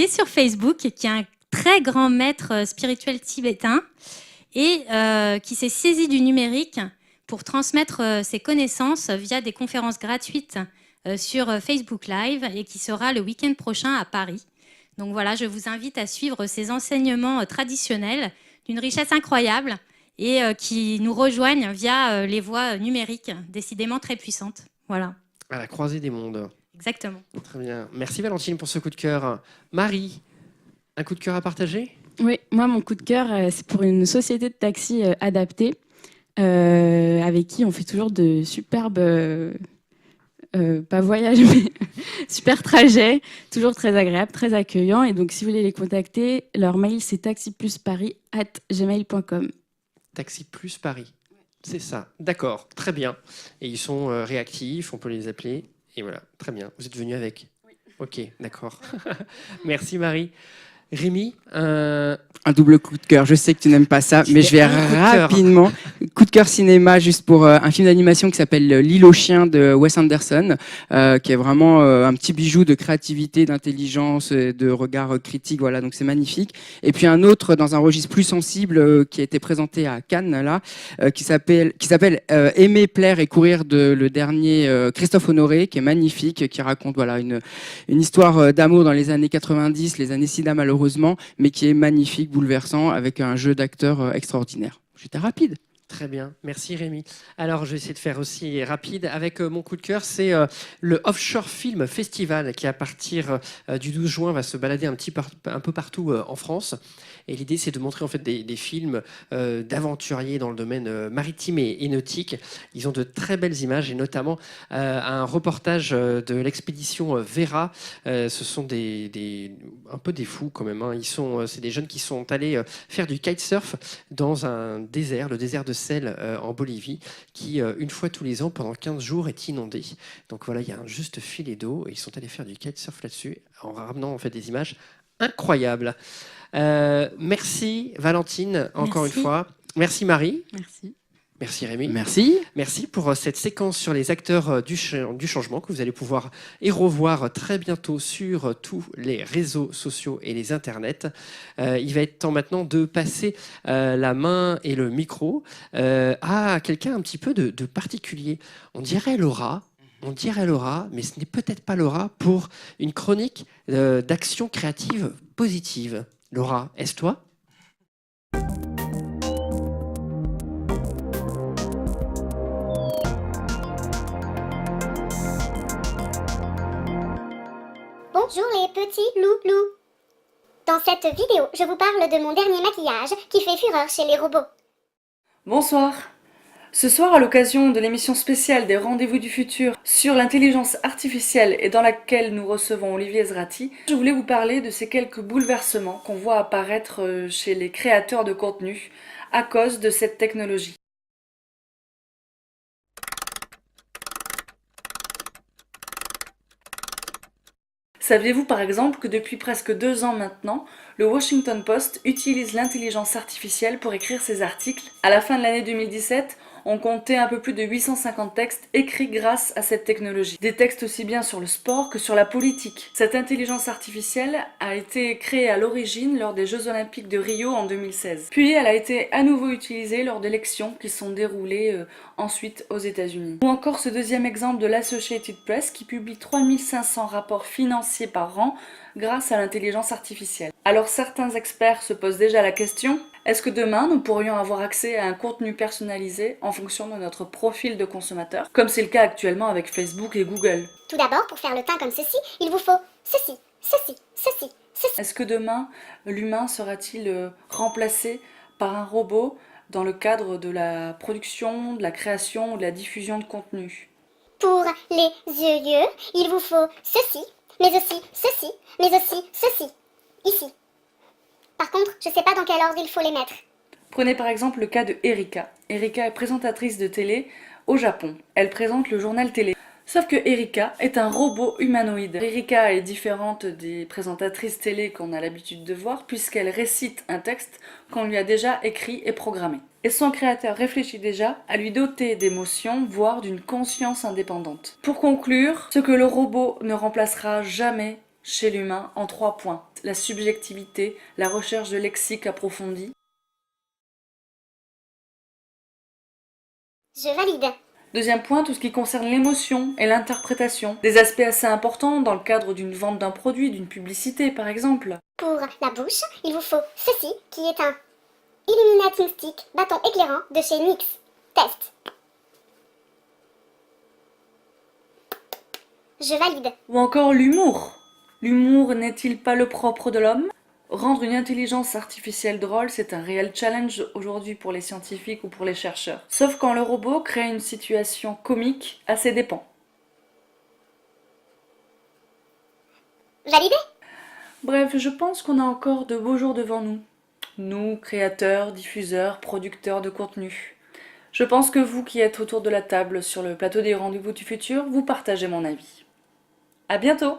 sur Facebook, qui est un très grand maître spirituel tibétain et qui s'est saisi du numérique pour transmettre ses connaissances via des conférences gratuites sur Facebook Live et qui sera le week-end prochain à Paris. Donc voilà, je vous invite à suivre ces enseignements traditionnels d'une richesse incroyable et qui nous rejoignent via les voies numériques, décidément très puissantes. Voilà. À la croisée des mondes. Exactement. Très bien. Merci Valentine pour ce coup de cœur. Marie, un coup de cœur à partager? Oui, moi, mon coup de cœur, c'est pour une société de taxi adaptée, avec qui on fait toujours de superbes, pas voyages, mais super trajets, toujours très agréables, très accueillants. Et donc, si vous voulez les contacter, leur mail, c'est taxiplusparis@gmail.com. Taxi Plus Paris. C'est ça. D'accord. Très bien. Et ils sont réactifs, on peut les appeler. Et voilà. Très bien. Vous êtes venu avec? Oui. Ok, d'accord. Merci Marie. Rémi, un double coup de cœur. Je sais que tu n'aimes pas ça, mais je vais rapidement. Coup de cœur cinéma, juste pour un film d'animation qui s'appelle L'île aux chiens de Wes Anderson, qui est vraiment un petit bijou de créativité, d'intelligence, de regard critique. Voilà, donc c'est magnifique. Et puis un autre dans un registre plus sensible qui a été présenté à Cannes là, qui s'appelle Aimer, plaire et courir le dernier Christophe Honoré, qui est magnifique, qui raconte voilà une histoire d'amour dans les années 90, les années SIDA malheureusement, mais qui est magnifique, bouleversant, avec un jeu d'acteurs extraordinaire. J'étais rapide. Très bien, merci Rémi. Alors je vais essayer de faire aussi rapide avec mon coup de cœur, c'est le Offshore Film Festival qui à partir du 12 juin va se balader un peu partout en France. Et l'idée c'est de montrer en fait des films d'aventuriers dans le domaine maritime et nautique. Ils ont de très belles images et notamment un reportage de l'expédition Vera. Ce sont un peu des fous quand même, hein. C'est des jeunes qui sont allés faire du kitesurf dans un désert, le désert de Sel en Bolivie, qui une fois tous les ans pendant 15 jours est inondé. Donc voilà, il y a un juste filet d'eau et ils sont allés faire du kitesurf là-dessus en ramenant en fait des images incroyables. Merci Valentine encore une fois. Merci Marie. Merci. Merci Rémi. Merci. Merci pour cette séquence sur les acteurs du changement que vous allez pouvoir et revoir très bientôt sur tous les réseaux sociaux et les internets. Il va être temps maintenant de passer la main et le micro à quelqu'un un petit peu de particulier. On dirait Laura, mais ce n'est peut-être pas Laura pour une chronique d'action créative positive. Laura, est-ce toi ? Bonjour les petits loulous. Dans cette vidéo, je vous parle de mon dernier maquillage qui fait fureur chez les robots. Bonsoir. Ce soir, à l'occasion de l'émission spéciale des Rendez-vous du futur sur l'intelligence artificielle et dans laquelle nous recevons Olivier Ezrati, je voulais vous parler de ces quelques bouleversements qu'on voit apparaître chez les créateurs de contenu à cause de cette technologie. Saviez-vous par exemple que depuis presque 2 ans maintenant, le Washington Post utilise l'intelligence artificielle pour écrire ses articles? À la fin de l'année 2017, on comptait un peu plus de 850 textes écrits grâce à cette technologie. Des textes aussi bien sur le sport que sur la politique. Cette intelligence artificielle a été créée à l'origine lors des Jeux Olympiques de Rio en 2016. Puis elle a été à nouveau utilisée lors d'élections qui sont déroulées ensuite aux États-Unis. Ou encore ce deuxième exemple de l'Associated Press qui publie 3500 rapports financiers par an grâce à l'intelligence artificielle. Alors certains experts se posent déjà la question: est-ce que demain nous pourrions avoir accès à un contenu personnalisé en fonction de notre profil de consommateur, comme c'est le cas actuellement avec Facebook et Google? Tout d'abord, pour faire le teint comme ceci, il vous faut ceci, ceci, ceci, ceci. Est-ce que demain l'humain sera-t-il remplacé par un robot dans le cadre de la production, de la création ou de la diffusion de contenu? Pour les yeux, il vous faut ceci, mais aussi ceci, mais aussi ceci, ici. Par contre, je sais pas dans quel ordre il faut les mettre. Prenez par exemple le cas de Erika. Erika est présentatrice de télé au Japon. Elle présente le journal télé. Sauf que Erika est un robot humanoïde. Erika est différente des présentatrices télé qu'on a l'habitude de voir puisqu'elle récite un texte qu'on lui a déjà écrit et programmé. Et son créateur réfléchit déjà à lui doter d'émotions, voire d'une conscience indépendante. Pour conclure, ce que le robot ne remplacera jamais chez l'humain en 3 points. La subjectivité, la recherche de lexique approfondi. Je valide. Deuxième point, tout ce qui concerne l'émotion et l'interprétation. Des aspects assez importants dans le cadre d'une vente d'un produit, d'une publicité par exemple. Pour la bouche, il vous faut ceci, qui est un Illuminating Stick bâton éclairant de chez NYX. Test. Je valide. Ou encore l'humour. L'humour n'est-il pas le propre de l'homme? Rendre une intelligence artificielle drôle, c'est un réel challenge aujourd'hui pour les scientifiques ou pour les chercheurs. Sauf quand le robot crée une situation comique à ses dépens. Validé? Bref, je pense qu'on a encore de beaux jours devant nous. Nous, créateurs, diffuseurs, producteurs de contenu. Je pense que vous qui êtes autour de la table sur le plateau des Rendez-vous du futur, vous partagez mon avis. À bientôt!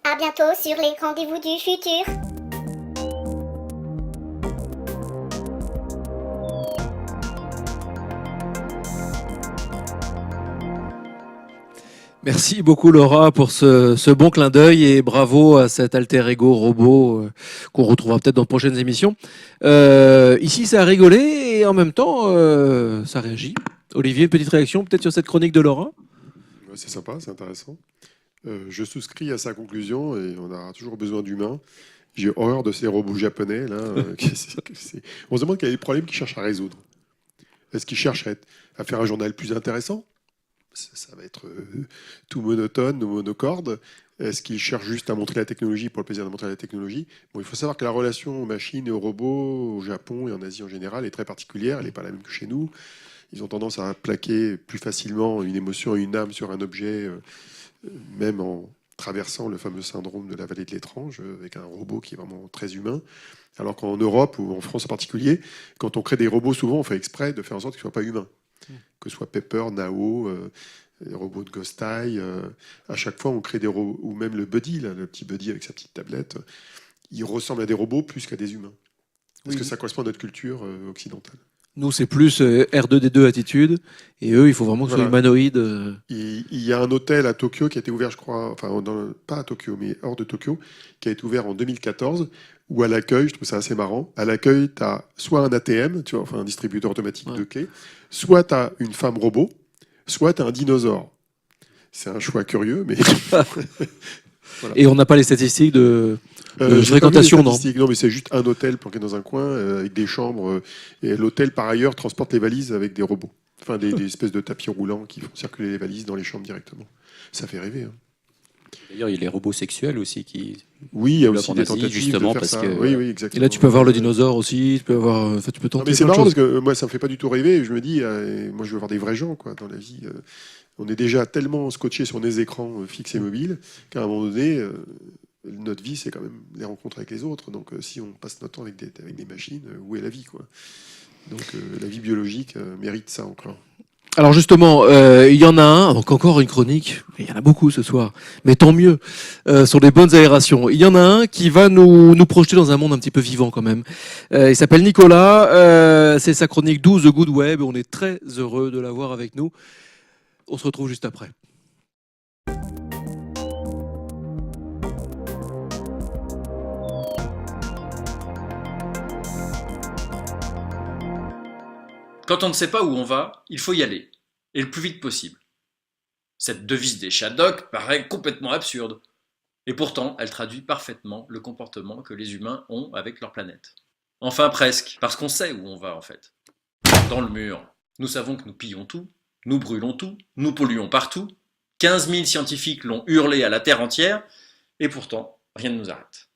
À bientôt sur les Rendez-vous du futur. Merci beaucoup Laura pour ce bon clin d'œil et bravo à cet alter ego robot qu'on retrouvera peut-être dans de prochaines émissions. Ici ça a rigolé et en même temps ça réagit. Olivier, une petite réaction peut-être sur cette chronique de Laura? C'est sympa, c'est intéressant. Je souscris à sa conclusion et on aura toujours besoin d'humains. J'ai horreur de ces robots japonais là. On se demande quel est le problème qu'ils cherchent à résoudre. Est-ce qu'ils cherchent à faire un journal plus intéressant? Ça va être tout monotone ou monocorde. Est-ce qu'ils cherchent juste à montrer la technologie pour le plaisir de montrer la technologie? Bon, il faut savoir que la relation aux machines et aux robots au Japon et en Asie en général est très particulière. Elle n'est pas la même que chez nous. Ils ont tendance à plaquer plus facilement une émotion et une âme sur un objet, même en traversant le fameux syndrome de la vallée de l'étrange, avec un robot qui est vraiment très humain. Alors qu'en Europe ou en France en particulier, quand on crée des robots, souvent on fait exprès de faire en sorte qu'ils ne soient pas humains. Que ce soit Pepper, Nao, les robots de Ghost Eye, à chaque fois on crée des robots, ou même le Buddy, là, le petit Buddy avec sa petite tablette, il ressemble à des robots plus qu'à des humains. Parce que ça correspond à notre culture occidentale. Nous, c'est plus R2D2 attitude, et eux, il faut vraiment que ce soit humanoïde. Il y a un hôtel à Tokyo qui a été ouvert, je crois, enfin, pas à Tokyo, mais hors de Tokyo, qui a été ouvert en 2014, où à l'accueil, je trouve ça assez marrant, à l'accueil, tu as soit un ATM, tu vois, enfin un distributeur automatique de clés, soit tu as une femme robot, soit tu as un dinosaure. C'est un choix curieux, mais... Voilà. Et on n'a pas les statistiques de fréquentation, non? Non, mais c'est juste un hôtel planqué dans un coin avec des chambres. Et l'hôtel, par ailleurs, transporte les valises avec des robots. Enfin, des espèces de tapis roulants qui font circuler les valises dans les chambres directement. Ça fait rêver. Hein. D'ailleurs, il y a les robots sexuels aussi qui. Oui, il y a aussi des tentatives justement de faire parce ça. que. Oui, exactement. Et là, tu peux avoir le dinosaure aussi. Tu peux avoir. Enfin, tu peux tenter. Non, mais c'est marrant parce que moi, ça me fait pas du tout rêver. Je me dis, moi, je veux voir des vrais gens, quoi, dans la vie. On est déjà tellement scotché sur des écrans fixes et mobiles qu'à un moment donné, notre vie, c'est quand même les rencontres avec les autres. Donc, si on passe notre temps avec des machines, où est la vie, quoi? Donc, la vie biologique mérite ça encore. Alors justement, il y en a un, donc encore une chronique, il y en a beaucoup ce soir, mais tant mieux, sur les bonnes aérations. Il y en a un qui va nous projeter dans un monde un petit peu vivant quand même. Il s'appelle Nicolas, c'est sa chronique 12 The Good Web, on est très heureux de l'avoir avec nous. On se retrouve juste après. Quand on ne sait pas où on va, il faut y aller, et le plus vite possible. Cette devise des Shadok paraît complètement absurde, et pourtant elle traduit parfaitement le comportement que les humains ont avec leur planète. Enfin presque, parce qu'on sait où on va en fait. Dans le mur, nous savons que nous pillons tout, nous brûlons tout, nous polluons partout, 15 000 scientifiques l'ont hurlé à la Terre entière, et pourtant rien ne nous arrête.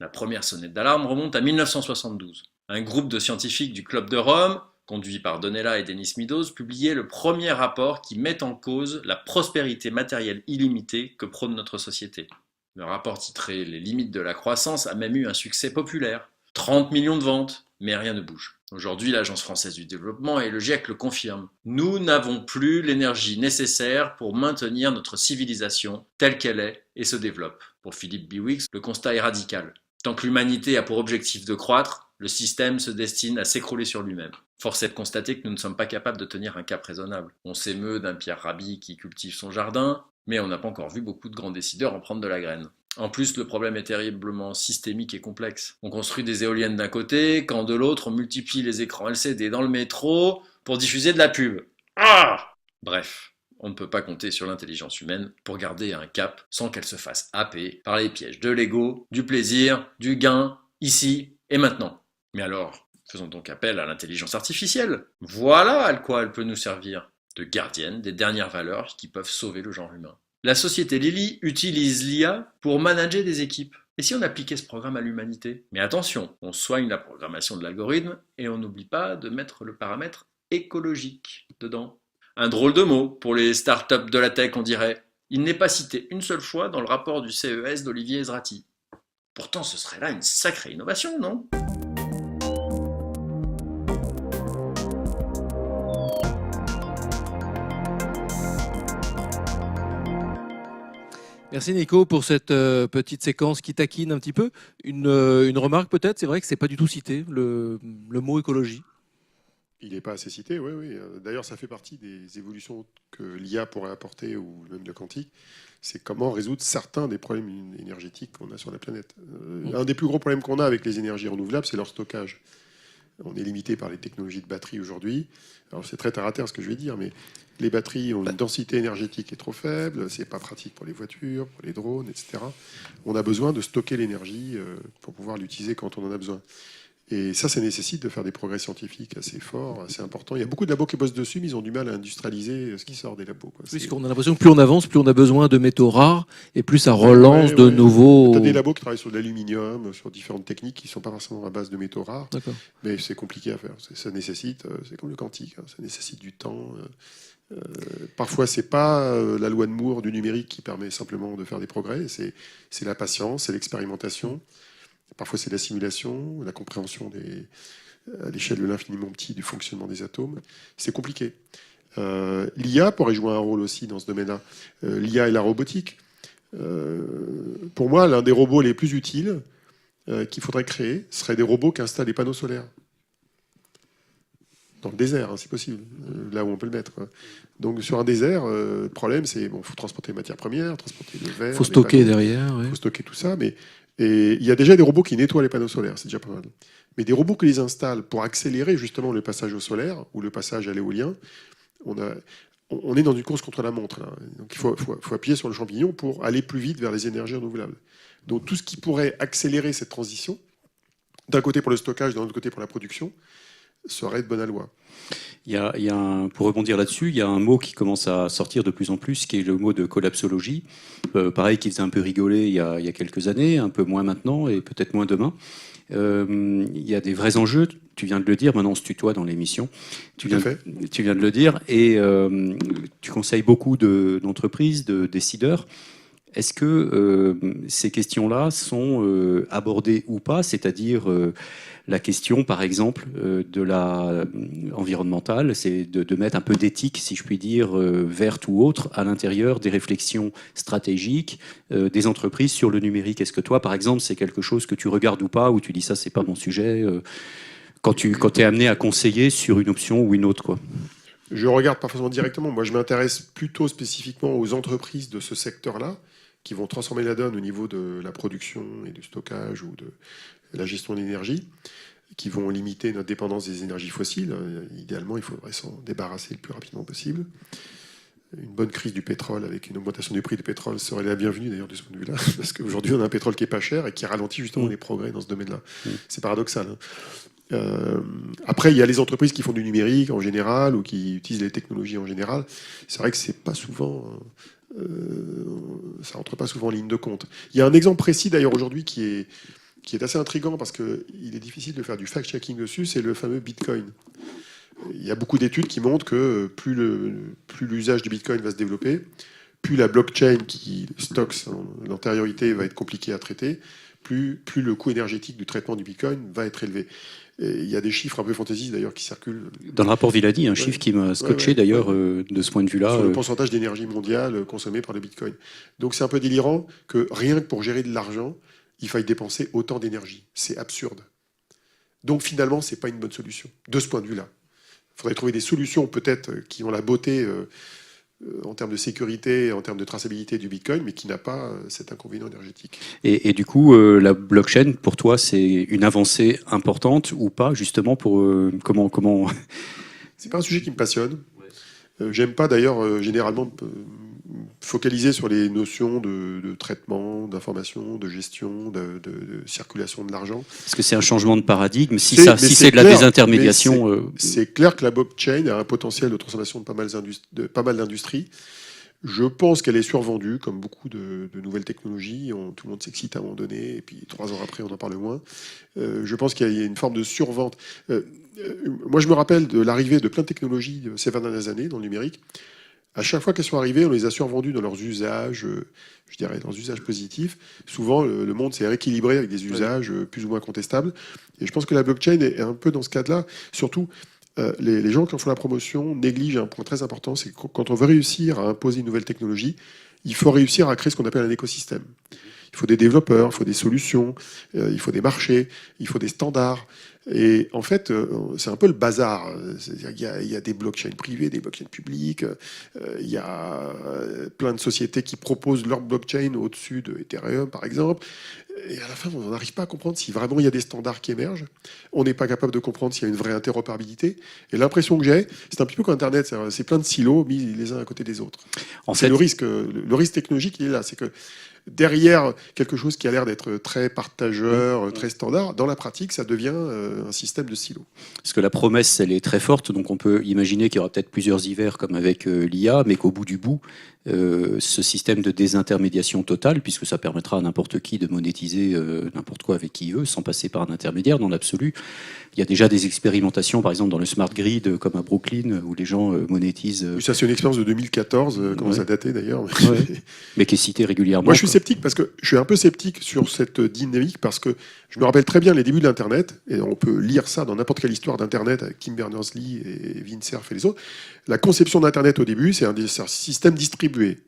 La première sonnette d'alarme remonte à 1972. Un groupe de scientifiques du Club de Rome, conduit par Donella et Denis Meadows, publiait le premier rapport qui met en cause la prospérité matérielle illimitée que prône notre société. Le rapport titré « Les limites de la croissance » a même eu un succès populaire. 30 millions de ventes, mais rien ne bouge. Aujourd'hui, l'Agence française du développement et le GIEC le confirment. Nous n'avons plus l'énergie nécessaire pour maintenir notre civilisation telle qu'elle est et se développe. Pour Philippe Biwix, le constat est radical. Tant que l'humanité a pour objectif de croître, le système se destine à s'écrouler sur lui-même. Force est de constater que nous ne sommes pas capables de tenir un cap raisonnable. On s'émeut d'un Pierre Rabhi qui cultive son jardin, mais on n'a pas encore vu beaucoup de grands décideurs en prendre de la graine. En plus, le problème est terriblement systémique et complexe. On construit des éoliennes d'un côté, quand de l'autre, on multiplie les écrans LCD dans le métro pour diffuser de la pub. Bref, on ne peut pas compter sur l'intelligence humaine pour garder un cap sans qu'elle se fasse happer par les pièges de l'ego, du plaisir, du gain, ici et maintenant. Mais alors, faisons donc appel à l'intelligence artificielle. Voilà à quoi elle peut nous servir, de gardienne des dernières valeurs qui peuvent sauver le genre humain. La société Lily utilise l'IA pour manager des équipes. Et si on appliquait ce programme à l'humanité? Mais attention, on soigne la programmation de l'algorithme et on n'oublie pas de mettre le paramètre écologique dedans. Un drôle de mot pour les startups de la tech, on dirait. Il n'est pas cité une seule fois dans le rapport du CES d'Olivier Ezrati. Pourtant, ce serait là une sacrée innovation, non ? Merci Nico pour cette petite séquence qui taquine un petit peu. Une remarque peut-être, c'est vrai que c'est pas du tout cité, le mot écologie. Il n'est pas assez cité, oui, oui. D'ailleurs, ça fait partie des évolutions que l'IA pourrait apporter, ou même le quantique. C'est comment résoudre certains des problèmes énergétiques qu'on a sur la planète. Un des plus gros problèmes qu'on a avec les énergies renouvelables, c'est leur stockage. On est limité par les technologies de batterie aujourd'hui. Alors c'est très terre à terre ce que je vais dire, mais les batteries ont une densité énergétique qui est trop faible, c'est pas pratique pour les voitures, pour les drones, etc. On a besoin de stocker l'énergie pour pouvoir l'utiliser quand on en a besoin. Et ça nécessite de faire des progrès scientifiques assez forts, assez importants. Il y a beaucoup de labos qui bossent dessus, mais ils ont du mal à industrialiser ce qui sort des labos. Puisqu'on a l'impression que plus on avance, plus on a besoin de métaux rares, et plus ça relance de nouveaux... Tu as des labos qui travaillent sur de l'aluminium, sur différentes techniques qui ne sont pas forcément à base de métaux rares, mais c'est compliqué à faire. Ça nécessite, c'est comme le quantique, ça nécessite du temps. Parfois, c'est pas la loi de Moore du numérique qui permet simplement de faire des progrès, c'est la patience, c'est l'expérimentation. Parfois, c'est la simulation, la compréhension à l'échelle de l'infiniment petit du fonctionnement des atomes. C'est compliqué. L'IA pourrait jouer un rôle aussi dans ce domaine-là. L'IA et la robotique. Pour moi, l'un des robots les plus utiles qu'il faudrait créer serait des robots qui installent des panneaux solaires. Dans le désert, hein, c'est possible, là où on peut le mettre. Donc sur un désert, le problème, c'est bon, faut transporter les matières premières, transporter le verre. Il faut stocker derrière. Il faut stocker tout ça, et il y a déjà des robots qui nettoient les panneaux solaires, c'est déjà pas mal. Mais des robots qui les installent pour accélérer justement le passage au solaire ou le passage à l'éolien, on est dans une course contre la montre, là. Donc il faut appuyer sur le champignon pour aller plus vite vers les énergies renouvelables. Donc tout ce qui pourrait accélérer cette transition, d'un côté pour le stockage, d'un autre côté pour la production, serait de bonne aloi. Pour rebondir là-dessus, il y a un mot qui commence à sortir de plus en plus, qui est le mot de collapsologie. Pareil, qui faisait un peu rigoler il y a quelques années, un peu moins maintenant et peut-être moins demain. Il y a des vrais enjeux, tu viens de le dire, maintenant on se tutoie dans l'émission. Tu viens de le dire, et tu conseilles beaucoup d'entreprises, de décideurs. est-ce que ces questions-là sont abordées ou pas, c'est-à-dire la question, par exemple, de la environnementale, c'est de mettre un peu d'éthique, si je puis dire, verte ou autre, à l'intérieur des réflexions stratégiques des entreprises sur le numérique. Est-ce que toi, par exemple, c'est quelque chose que tu regardes ou pas, ou tu dis ça, c'est pas mon sujet, quand tu es amené à conseiller sur une option ou une autre, quoi? Je regarde pas forcément directement. Moi, je m'intéresse plutôt spécifiquement aux entreprises de ce secteur-là, qui vont transformer la donne au niveau de la production et du stockage ou de la gestion de l'énergie, qui vont limiter notre dépendance des énergies fossiles. Idéalement, il faudrait s'en débarrasser le plus rapidement possible. Une bonne crise du pétrole avec une augmentation du prix du pétrole serait la bienvenue d'ailleurs de ce point de vue-là, parce qu'aujourd'hui on a un pétrole qui est pas cher et qui ralentit justement les progrès dans ce domaine-là. C'est paradoxal. Après, il y a les entreprises qui font du numérique en général ou qui utilisent les technologies en général. C'est vrai que c'est pas souvent, ça rentre pas souvent en ligne de compte. Il y a un exemple précis d'ailleurs aujourd'hui qui est assez intriguant parce qu'il est difficile de faire du fact-checking dessus, c'est le fameux Bitcoin. Il y a beaucoup d'études qui montrent que plus l'usage du Bitcoin va se développer, plus la blockchain qui stocke l'antériorité va être compliquée à traiter, plus le coût énergétique du traitement du Bitcoin va être élevé. Et il y a des chiffres un peu fantaisistes d'ailleurs qui circulent. Dans le rapport Villani, un chiffre qui m'a scotché d'ailleurs de ce point de vue-là. Sur le pourcentage d'énergie mondiale consommée par le Bitcoin. Donc c'est un peu délirant que rien que pour gérer de l'argent, il faille dépenser autant d'énergie. C'est absurde. Donc finalement, c'est pas une bonne solution, de ce point de vue-là. Il faudrait trouver des solutions peut-être qui ont la beauté en termes de sécurité, en termes de traçabilité du Bitcoin, mais qui n'a pas cet inconvénient énergétique. Et du coup, la blockchain, pour toi, c'est une avancée importante ou pas, justement, pour comment... C'est pas un sujet qui me passionne. J'aime pas d'ailleurs généralement focaliser sur les notions de traitement, d'information, de gestion, de circulation de l'argent. Est-ce que c'est un changement de paradigme? Si c'est de la désintermédiation... C'est clair que la blockchain a un potentiel de transformation de pas mal d'industries. Je pense qu'elle est survendue, comme beaucoup de nouvelles technologies. Tout le monde s'excite à un moment donné, et puis 3 ans après, on en parle moins. Je pense qu'il y a une forme de survente. Moi, je me rappelle de l'arrivée de plein de technologies ces 20 dernières années dans le numérique. À chaque fois qu'elles sont arrivées, on les a survendues dans leurs usages, je dirais, dans leurs usages positifs. Souvent, le monde s'est rééquilibré avec des usages plus ou moins contestables. Et je pense que la blockchain est un peu dans ce cadre-là. Surtout, les gens qui en font la promotion négligent un point très important, c'est que quand on veut réussir à imposer une nouvelle technologie, il faut réussir à créer ce qu'on appelle un écosystème. Il faut des développeurs, il faut des solutions, il faut des marchés, il faut des standards. Et en fait, c'est un peu le bazar. Il y a des blockchains privées, des blockchains publiques. Il y a plein de sociétés qui proposent leur blockchain au-dessus de Ethereum, par exemple. Et à la fin, on n'arrive pas à comprendre si vraiment il y a des standards qui émergent. On n'est pas capable de comprendre s'il y a une vraie interopérabilité. Et l'impression que j'ai, c'est un petit peu comme Internet. C'est plein de silos mis les uns à côté des autres. En fait, le risque technologique, il est là. C'est que derrière quelque chose qui a l'air d'être très partageur, très standard, dans la pratique, ça devient un système de silos. Parce que la promesse, elle est très forte, donc on peut imaginer qu'il y aura peut-être plusieurs hivers comme avec l'IA, mais qu'au bout du bout, ce système de désintermédiation totale, puisque ça permettra à n'importe qui de monétiser n'importe quoi avec qui il veut, sans passer par un intermédiaire, dans l'absolu. Il y a déjà des expérimentations, par exemple dans le smart grid, comme à Brooklyn, où les gens monétisent... Ça, c'est une expérience de 2014, commence à dater d'ailleurs. Mais qui est citée régulièrement. Moi, je suis sceptique parce que je suis un peu sceptique sur cette dynamique parce que je me rappelle très bien les débuts de l'Internet, et on peut lire ça dans n'importe quelle histoire d'Internet avec Tim Berners-Lee et Vint Cerf et les autres. La conception d'Internet au début, c'est un système distribué,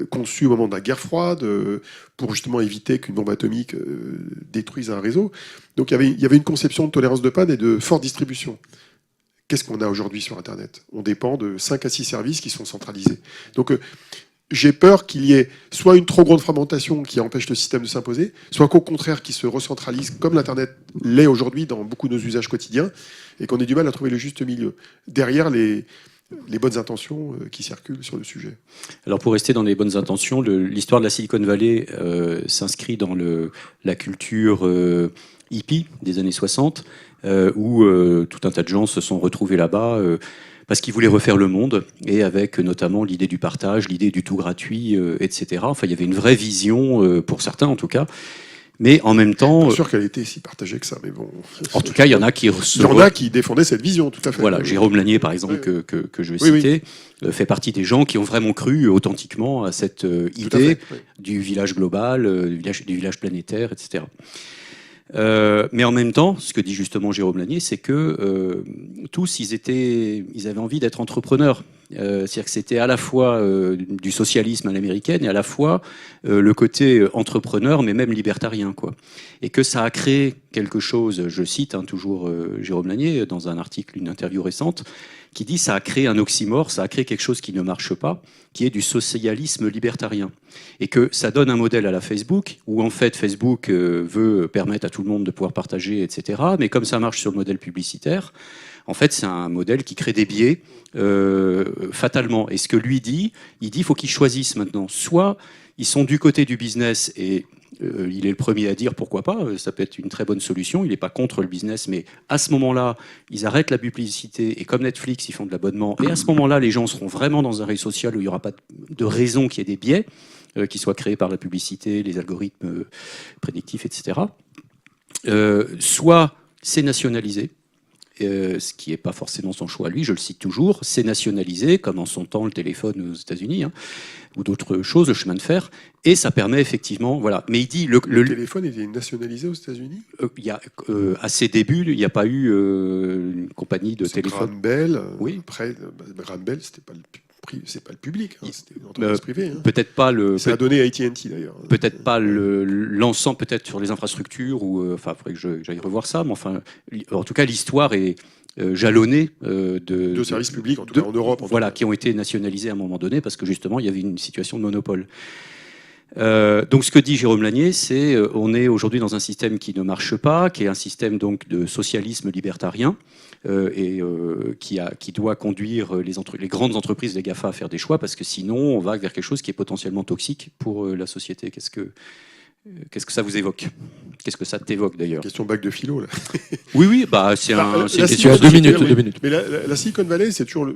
conçu au moment de la guerre froide, pour justement éviter qu'une bombe atomique détruise un réseau. Donc il y avait une conception de tolérance de panne et de forte distribution. Qu'est-ce qu'on a aujourd'hui sur Internet? On dépend de 5 à 6 services qui sont centralisés. Donc j'ai peur qu'il y ait soit une trop grande fragmentation qui empêche le système de s'imposer, soit qu'au contraire qu'il se recentralise comme l'Internet l'est aujourd'hui dans beaucoup de nos usages quotidiens, et qu'on ait du mal à trouver le juste milieu. Derrière les bonnes intentions qui circulent sur le sujet. Alors pour rester dans les bonnes intentions, l'histoire de la Silicon Valley s'inscrit dans la culture hippie des années 60, où tout un tas de gens se sont retrouvés là-bas parce qu'ils voulaient refaire le monde, et avec notamment l'idée du partage, l'idée du tout gratuit, etc. Enfin, il y avait une vraie vision, pour certains en tout cas. Mais en même temps... Je suis sûr qu'elle était si partagée que ça, mais bon... En tout cas, il y en a qui... Il y en a qui défendaient cette vision, tout à fait. Voilà, Jérôme Lanier, par exemple, que je vais citer, fait partie des gens qui ont vraiment cru authentiquement à cette idée du village global, du village planétaire, etc. Mais en même temps, ce que dit justement Jérôme Lanier, c'est que tous, ils avaient envie d'être entrepreneurs. C'est-à-dire que c'était à la fois du socialisme à l'américaine et à la fois le côté entrepreneur, mais même libertarien, quoi. Et que ça a créé quelque chose, je cite toujours Jérôme Lanier dans un article, une interview récente, qui dit ça a créé un oxymore, ça a créé quelque chose qui ne marche pas, qui est du socialisme libertarien. Et que ça donne un modèle à la Facebook, où en fait Facebook veut permettre à tout le monde de pouvoir partager, etc. Mais comme ça marche sur le modèle publicitaire, en fait c'est un modèle qui crée des biais fatalement. Et ce que lui dit, il dit qu'il faut qu'ils choisissent maintenant. Soit ils sont du côté du business et il est le premier à dire pourquoi pas, ça peut être une très bonne solution, il n'est pas contre le business, mais à ce moment-là, ils arrêtent la publicité, et comme Netflix, ils font de l'abonnement, et à ce moment-là, les gens seront vraiment dans un réseau social où il n'y aura pas de raison qu'il y ait des biais qui soient créés par la publicité, les algorithmes prédictifs, etc. Soit c'est nationalisé, ce qui n'est pas forcément son choix à lui, je le cite toujours, c'est nationalisé, comme en son temps le téléphone aux États-Unis, ou d'autres choses, le chemin de fer, et ça permet effectivement, voilà. Mais il dit le téléphone était nationalisé aux États-Unis. Il y a à ses débuts, il n'y a pas eu une compagnie de téléphone. Graham Bell. Oui. Après, Graham Bell, c'est pas le public, c'était une entreprise privée. Peut-être pas le. Ça a donné AT&T d'ailleurs. Peut-être pas l'ensemble, peut-être sur les infrastructures ou enfin, il faudrait que j'aille revoir ça. Mais enfin, en tout cas, l'histoire est jalonnée de services publics, en tout cas en Europe. Voilà, qui ont été nationalisés à un moment donné parce que justement, il y avait une situation de monopole. Donc ce que dit Jérôme Lanier, c'est on est aujourd'hui dans un système qui ne marche pas, qui est un système donc de socialisme libertarien et qui doit conduire les grandes entreprises, les GAFA, à faire des choix parce que sinon on va vers quelque chose qui est potentiellement toxique pour la société. Qu'est-ce que ça vous évoque? Qu'est-ce que ça t'évoque d'ailleurs? Question bac de philo là. Oui, bah c'est une question à 2 minutes. Oui. 2 minutes. Mais la Silicon Valley, c'est toujours,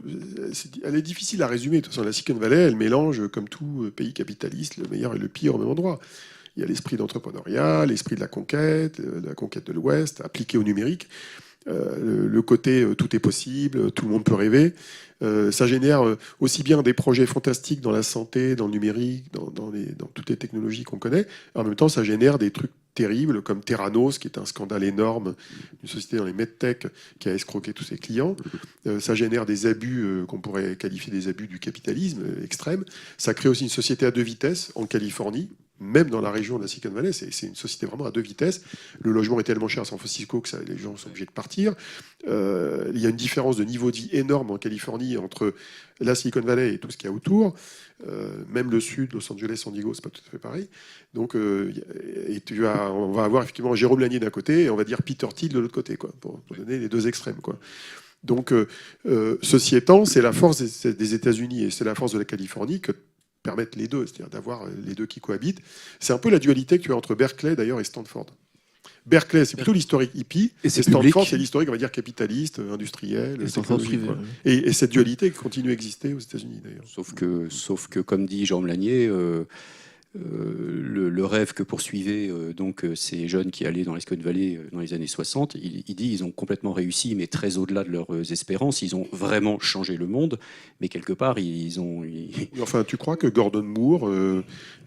elle est difficile à résumer. De toute façon, la Silicon Valley, elle mélange, comme tout pays capitaliste, le meilleur et le pire au même endroit. Il y a l'esprit d'entrepreneuriat, l'esprit de la conquête de l'Ouest, appliqué au numérique. Le côté tout est possible, tout le monde peut rêver. Ça génère aussi bien des projets fantastiques dans la santé, dans le numérique, dans toutes les technologies qu'on connaît. En même temps, ça génère des trucs terribles comme Theranos, qui est un scandale énorme, une société dans les medtech qui a escroqué tous ses clients. Ça génère des abus qu'on pourrait qualifier des abus du capitalisme extrême. Ça crée aussi une société à deux vitesses en Californie. Même dans la région de la Silicon Valley, c'est une société vraiment à deux vitesses. Le logement est tellement cher à San Francisco que les gens sont obligés de partir. Il y a une différence de niveau de vie énorme en Californie entre la Silicon Valley et tout ce qu'il y a autour. Même le sud, Los Angeles, San Diego, c'est pas tout à fait pareil. Donc, on va avoir effectivement Jérôme Lanier d'un côté et on va dire Peter Thiel de l'autre côté, quoi, pour donner les deux extrêmes, quoi. Donc, ceci étant, c'est la force des États-Unis et c'est la force de la Californie que permettre les deux, c'est-à-dire d'avoir les deux qui cohabitent. C'est un peu la dualité que tu as entre Berkeley d'ailleurs et Stanford. Berkeley, c'est plutôt l'historique hippie, et Stanford, c'est l'historique, on va dire, capitaliste, industriel, technologique. Et cette dualité continue à exister aux États-Unis d'ailleurs. Sauf que, comme dit Jérôme Lanier, le rêve que poursuivaient ces jeunes qui allaient dans la Silicon Valley dans les années 60, il dit ils ont complètement réussi, mais très au-delà de leurs espérances. Ils ont vraiment changé le monde, mais quelque part, Enfin, tu crois que Gordon Moore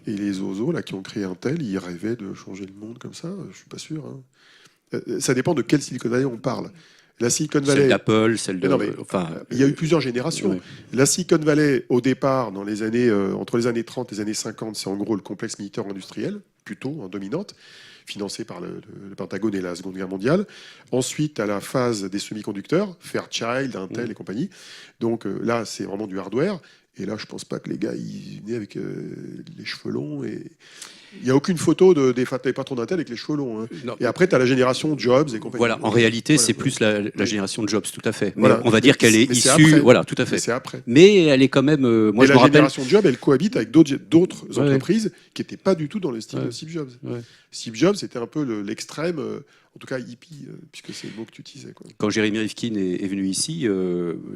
et les Ozo, là, qui ont créé Intel, ils rêvaient de changer le monde comme ça? Je suis pas sûr. Hein. Ça dépend de quelle Silicon Valley on parle. La Silicon Valley, celle d'Apple, celle de... il y a eu plusieurs générations. Ouais. La Silicon Valley, au départ, dans les années, entre les années 30 et les années 50, c'est en gros le complexe militaire industriel, plutôt dominante, financé par le Pentagone et la Seconde Guerre mondiale. Ensuite, à la phase des semi-conducteurs, Fairchild, Intel et compagnie. Donc là, c'est vraiment du hardware. Et là, je pense pas que les gars, ils venaient avec les cheveux longs et... Il n'y a aucune photo des patrons d'Intel avec les cheveux longs. Hein. Et après, tu as la génération Jobs et compagnie. Voilà, en réalité, c'est plus la génération de Jobs, tout à fait. Mais on va dire qu'elle est issue... Voilà, tout à fait. C'est après. Mais elle est quand même... moi, je me rappelle... La génération Jobs, elle cohabite avec d'autres entreprises qui n'étaient pas du tout dans le style de Steve Jobs. Ouais. Steve Jobs, c'était un peu l'extrême... en tout cas hippie, puisque c'est le mot que tu utilisais. Quoi. Quand Jérémy Rifkin est venu ici,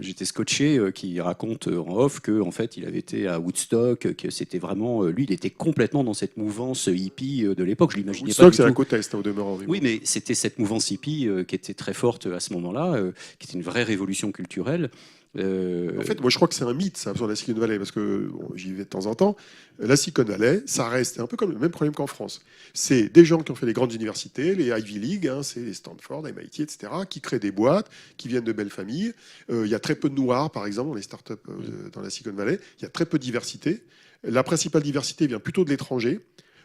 j'étais scotché qui raconte en off qu'en fait, il avait été à Woodstock, que c'était vraiment... lui, il était complètement dans cette mouvance mouvance hippie de l'époque. Je l'imaginais pas Woodstock, du c'est la tout. côte Est, au demeurant. Oui, mais c'était cette mouvance hippie qui était très forte à ce moment-là, qui était une vraie révolution culturelle. En fait, moi, je crois que c'est un mythe, ça, sur la Silicon Valley, parce que bon, j'y vais de temps en temps. La Silicon Valley, ça reste un peu comme le même problème qu'en France. C'est des gens qui ont fait les grandes universités, les Ivy League, hein, c'est les Stanford, MIT, etc., qui créent des boîtes, qui viennent de belles familles. Il y a très peu de noirs, par exemple, dans les startups dans la Silicon Valley. Il y a très peu de diversité. La principale diversité vient plutôt de l'étranger.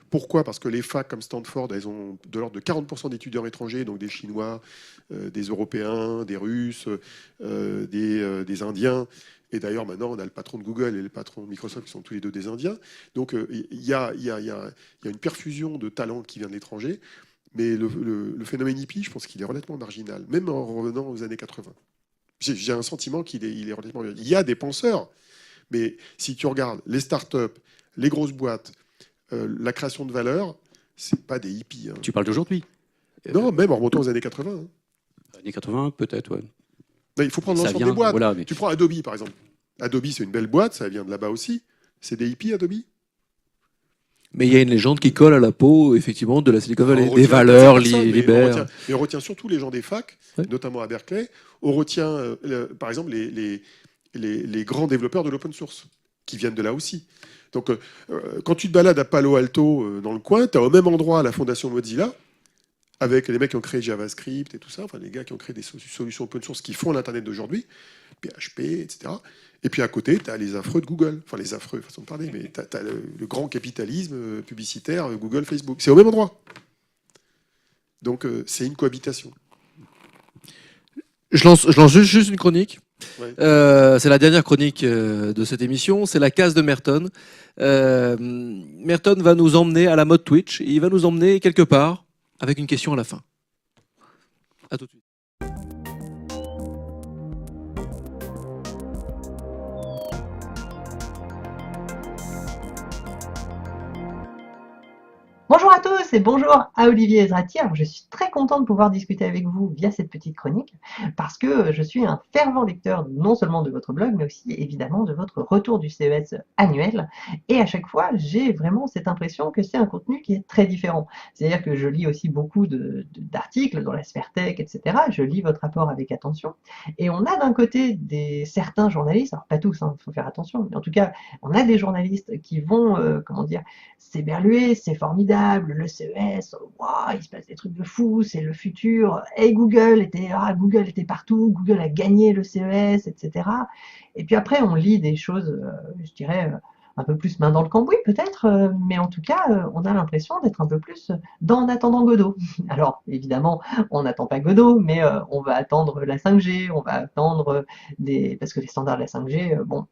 Pourquoi ? Parce que les facs comme Stanford, elles ont de l'ordre de 40% d'étudiants étrangers, donc des Chinois, des Européens, des Russes, des Indiens. Et d'ailleurs, maintenant, on a le patron de Google et le patron de Microsoft qui sont tous les deux des Indiens. Donc, il y a une perfusion de talents qui vient de l'étranger. Mais le phénomène hippie, je pense qu'il est relativement marginal, même en revenant aux années 80. J'ai un sentiment qu'il est relativement marginal. Il y a des penseurs, mais si tu regardes les startups, les grosses boîtes, la création de valeur, c'est pas des hippies. Hein. Tu parles d'aujourd'hui? Non, même en remontant aux années 80. Hein. Années 80, peut-être, ouais. Non, il faut prendre l'ensemble des boîtes. Voilà, mais... Tu prends Adobe, par exemple. Adobe, c'est une belle boîte, ça vient de là-bas aussi. C'est des hippies, Adobe? Mais il y a une légende qui colle à la peau, effectivement, de la Silicon Valley. Des valeurs libères. Mais on retient surtout les gens des facs, notamment à Berkeley. On retient, par exemple, les grands développeurs de l'open source, qui viennent de là aussi. Donc, quand tu te balades à Palo Alto, dans le coin, tu as au même endroit la fondation Mozilla, avec les mecs qui ont créé JavaScript et tout ça, enfin les gars qui ont créé des solutions open source qui font l'Internet d'aujourd'hui, PHP, etc. Et puis à côté, tu as les affreux de Google, enfin les affreux, façon de parler, mais tu as le grand capitalisme publicitaire, Google, Facebook. C'est au même endroit. Donc c'est une cohabitation. Je lance juste une chronique. Ouais. C'est la dernière chronique de cette émission. C'est la case de Merton. Merton va nous emmener à la mode Twitch. Il va nous emmener quelque part avec une question à la fin. À tout de suite. Bonjour à tous et bonjour à Olivier Ezrati. Alors, je suis très content de pouvoir discuter avec vous via cette petite chronique parce que je suis un fervent lecteur non seulement de votre blog mais aussi évidemment de votre retour du CES annuel et à chaque fois j'ai vraiment cette impression que c'est un contenu qui est très différent. C'est-à-dire que je lis aussi beaucoup d'articles dans la sphère tech, etc. Je lis votre rapport avec attention et on a d'un côté certains journalistes, alors pas tous, il faut faire attention, mais en tout cas on a des journalistes qui vont, comment dire, s'éberluer, c'est formidable, le CES, wow, il se passe des trucs de fou, c'est le futur, et Google était partout, Google a gagné le CES, etc. Et puis après, on lit des choses, je dirais, un peu plus main dans le cambouis peut-être, mais en tout cas, on a l'impression d'être un peu plus dans En attendant Godot. Alors, évidemment, on n'attend pas Godot, mais on va attendre la 5G, on va attendre parce que les standards de la 5G, bon,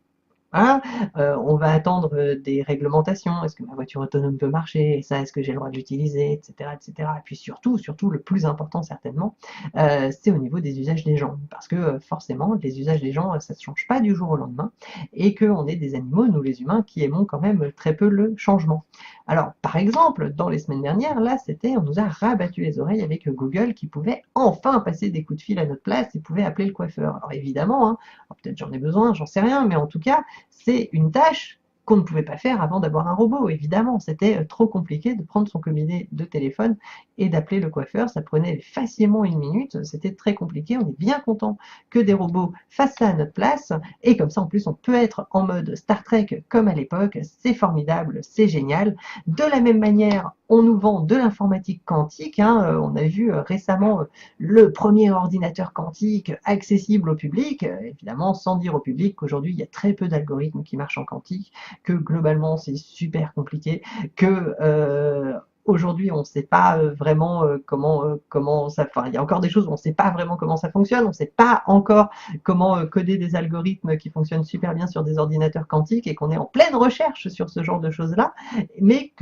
voilà. On va attendre des réglementations. Est-ce que ma voiture autonome peut marcher? Et ça, est-ce que j'ai le droit de l'utiliser, etc., etc. Et puis surtout, le plus important certainement, c'est au niveau des usages des gens. Parce que forcément, les usages des gens, ça ne se change pas du jour au lendemain. Et qu'on est des animaux, nous les humains, qui aimons quand même très peu le changement. Alors, par exemple, dans les semaines dernières, là, on nous a rabattu les oreilles avec Google qui pouvait enfin passer des coups de fil à notre place et pouvait appeler le coiffeur. Alors évidemment, peut-être j'en ai besoin, j'en sais rien, mais en tout cas, c'est une tâche qu'on ne pouvait pas faire avant d'avoir un robot, évidemment. C'était trop compliqué de prendre son combiné de téléphone et d'appeler le coiffeur. Ça prenait facilement 1 minute. C'était très compliqué. On est bien content que des robots fassent ça à notre place. Et comme ça, en plus, on peut être en mode Star Trek comme à l'époque. C'est formidable, c'est génial. De la même manière, on nous vend de l'informatique quantique. On a vu récemment le premier ordinateur quantique accessible au public. Évidemment, sans dire au public qu'aujourd'hui, il y a très peu d'algorithmes qui marchent en quantique, que globalement, c'est super compliqué, que aujourd'hui, on ne sait pas vraiment comment ça... Enfin, il y a encore des choses où on ne sait pas vraiment comment ça fonctionne, on ne sait pas encore comment coder des algorithmes qui fonctionnent super bien sur des ordinateurs quantiques et qu'on est en pleine recherche sur ce genre de choses-là, mais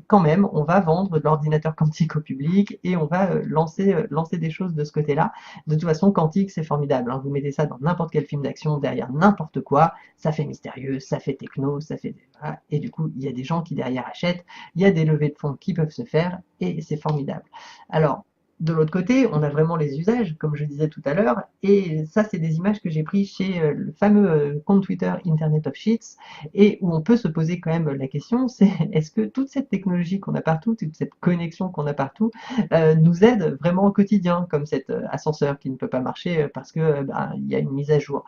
quand même, on va vendre de l'ordinateur quantique au public et on va lancer des choses de ce côté-là. De toute façon, quantique, c'est formidable. Vous mettez ça dans n'importe quel film d'action, derrière n'importe quoi, ça fait mystérieux, ça fait techno, ça fait... Voilà. Et du coup, il y a des gens qui derrière achètent, il y a des levées de fonds qui peuvent se faire et c'est formidable. Alors, De l'autre côté, on a vraiment les usages, comme je disais tout à l'heure, et ça, c'est des images que j'ai prises chez le fameux compte Twitter Internet of Sheets, et où on peut se poser quand même la question, c'est est-ce que toute cette technologie qu'on a partout, toute cette connexion qu'on a partout, nous aide vraiment au quotidien, comme cet ascenseur qui ne peut pas marcher parce que il y a une mise à jour,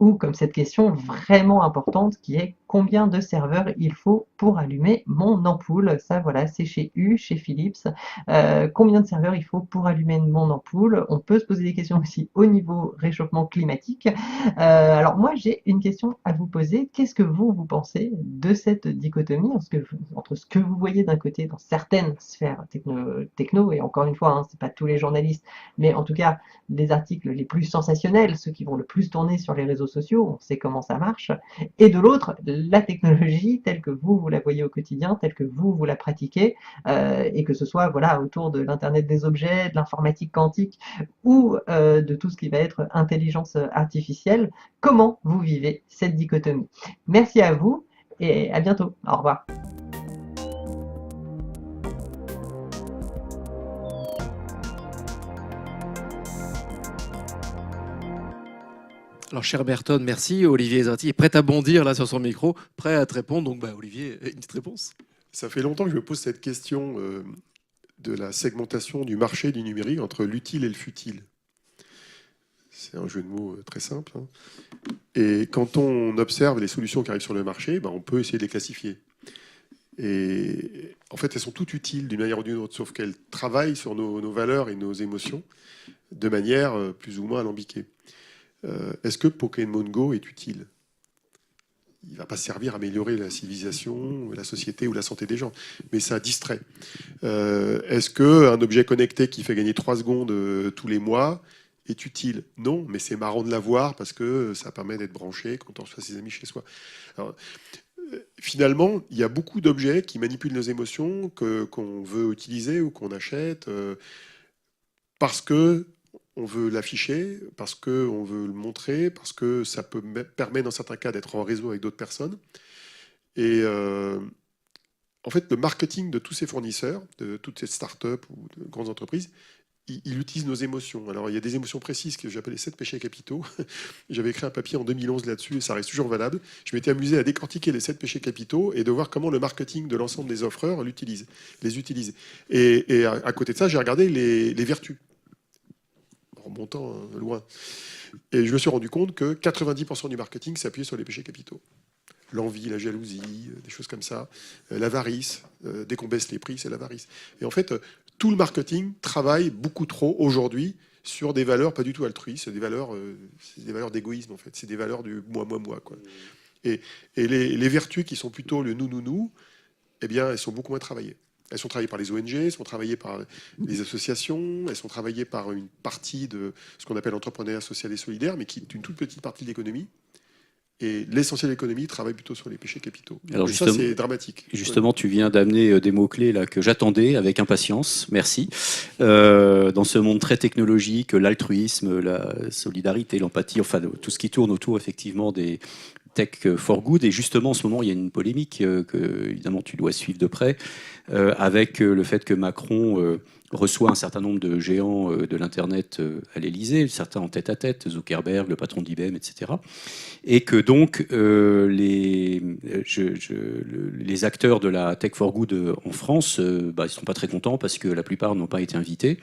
ou comme cette question vraiment importante qui est combien de serveurs il faut pour allumer mon ampoule. Ça, voilà, c'est chez chez Philips. Combien de serveurs il faut pour allumer mon ampoule? On peut se poser des questions aussi au niveau réchauffement climatique. Alors moi, j'ai une question à vous poser. Qu'est-ce que vous pensez de cette dichotomie entre ce que vous voyez d'un côté dans certaines sphères techno et encore une fois, hein, c'est pas tous les journalistes, mais en tout cas, les articles les plus sensationnels, ceux qui vont le plus tourner sur les réseaux sociaux, on sait comment ça marche, et de l'autre, la technologie telle que vous la voyez au quotidien, telle que vous la pratiquez, et que ce soit voilà, autour de l'Internet des objets, de l'informatique quantique ou de tout ce qui va être intelligence artificielle. Comment vous vivez cette dichotomie? Merci à vous et à bientôt. Au revoir. Alors, cher Berton, merci. Olivier Ezrati est prêt à bondir là sur son micro, prêt à te répondre. Donc, Olivier, une petite réponse. Ça fait longtemps que je me pose cette question de la segmentation du marché du numérique entre l'utile et le futile. C'est un jeu de mots très simple. Hein. Et quand on observe les solutions qui arrivent sur le marché, on peut essayer de les classifier. Et en fait, elles sont toutes utiles d'une manière ou d'une autre, sauf qu'elles travaillent sur nos valeurs et nos émotions de manière plus ou moins alambiquée. Est-ce que Pokémon Go est utile? Il ne va pas servir à améliorer la civilisation, la société ou la santé des gens, mais ça distrait. Est-ce qu'un objet connecté qui fait gagner 3 secondes tous les mois est utile? Non, mais c'est marrant de l'avoir parce que ça permet d'être branché quand on reçoit ses amis chez soi. Alors, finalement, il y a beaucoup d'objets qui manipulent nos émotions, qu'on veut utiliser ou qu'on achète parce que on veut l'afficher, parce qu'on veut le montrer, parce que ça permet dans certains cas d'être en réseau avec d'autres personnes. Et en fait, le marketing de tous ces fournisseurs, de toutes ces startups ou de grandes entreprises, il utilise nos émotions. Alors, il y a des émotions précises que j'appelle les 7 péchés capitaux. J'avais écrit un papier en 2011 là-dessus et ça reste toujours valable. Je m'étais amusé à décortiquer les 7 péchés capitaux et de voir comment le marketing de l'ensemble des offreurs les utilise. Et à côté de ça, j'ai regardé les vertus, en remontant loin. Et je me suis rendu compte que 90% du marketing s'appuyait sur les péchés capitaux. L'envie, la jalousie, des choses comme ça, l'avarice. Dès qu'on baisse les prix, c'est l'avarice. Et en fait, tout le marketing travaille beaucoup trop aujourd'hui sur des valeurs pas du tout altruistes, c'est des valeurs d'égoïsme en fait, c'est des valeurs du moi, quoi. Et les vertus qui sont plutôt le nous, eh bien, elles sont beaucoup moins travaillées. Elles sont travaillées par les ONG, elles sont travaillées par les associations, elles sont travaillées par une partie de ce qu'on appelle l'entrepreneuriat social et solidaire, mais qui est une toute petite partie de l'économie. Et l'essentiel de l'économie travaille plutôt sur les péchés capitaux. Alors et ça, c'est dramatique. Justement, tu viens d'amener des mots-clés là que j'attendais avec impatience. Merci. Dans ce monde très technologique, l'altruisme, la solidarité, l'empathie, enfin tout ce qui tourne autour effectivement des tech for good. Et justement, en ce moment, il y a une polémique que évidemment tu dois suivre de près avec le fait que Macron reçoit un certain nombre de géants de l'Internet à l'Élysée, certains en tête-à-tête, Zuckerberg, le patron d'IBM, etc. Et que donc les acteurs de la Tech for Good en France, ils ne sont pas très contents parce que la plupart n'ont pas été invités.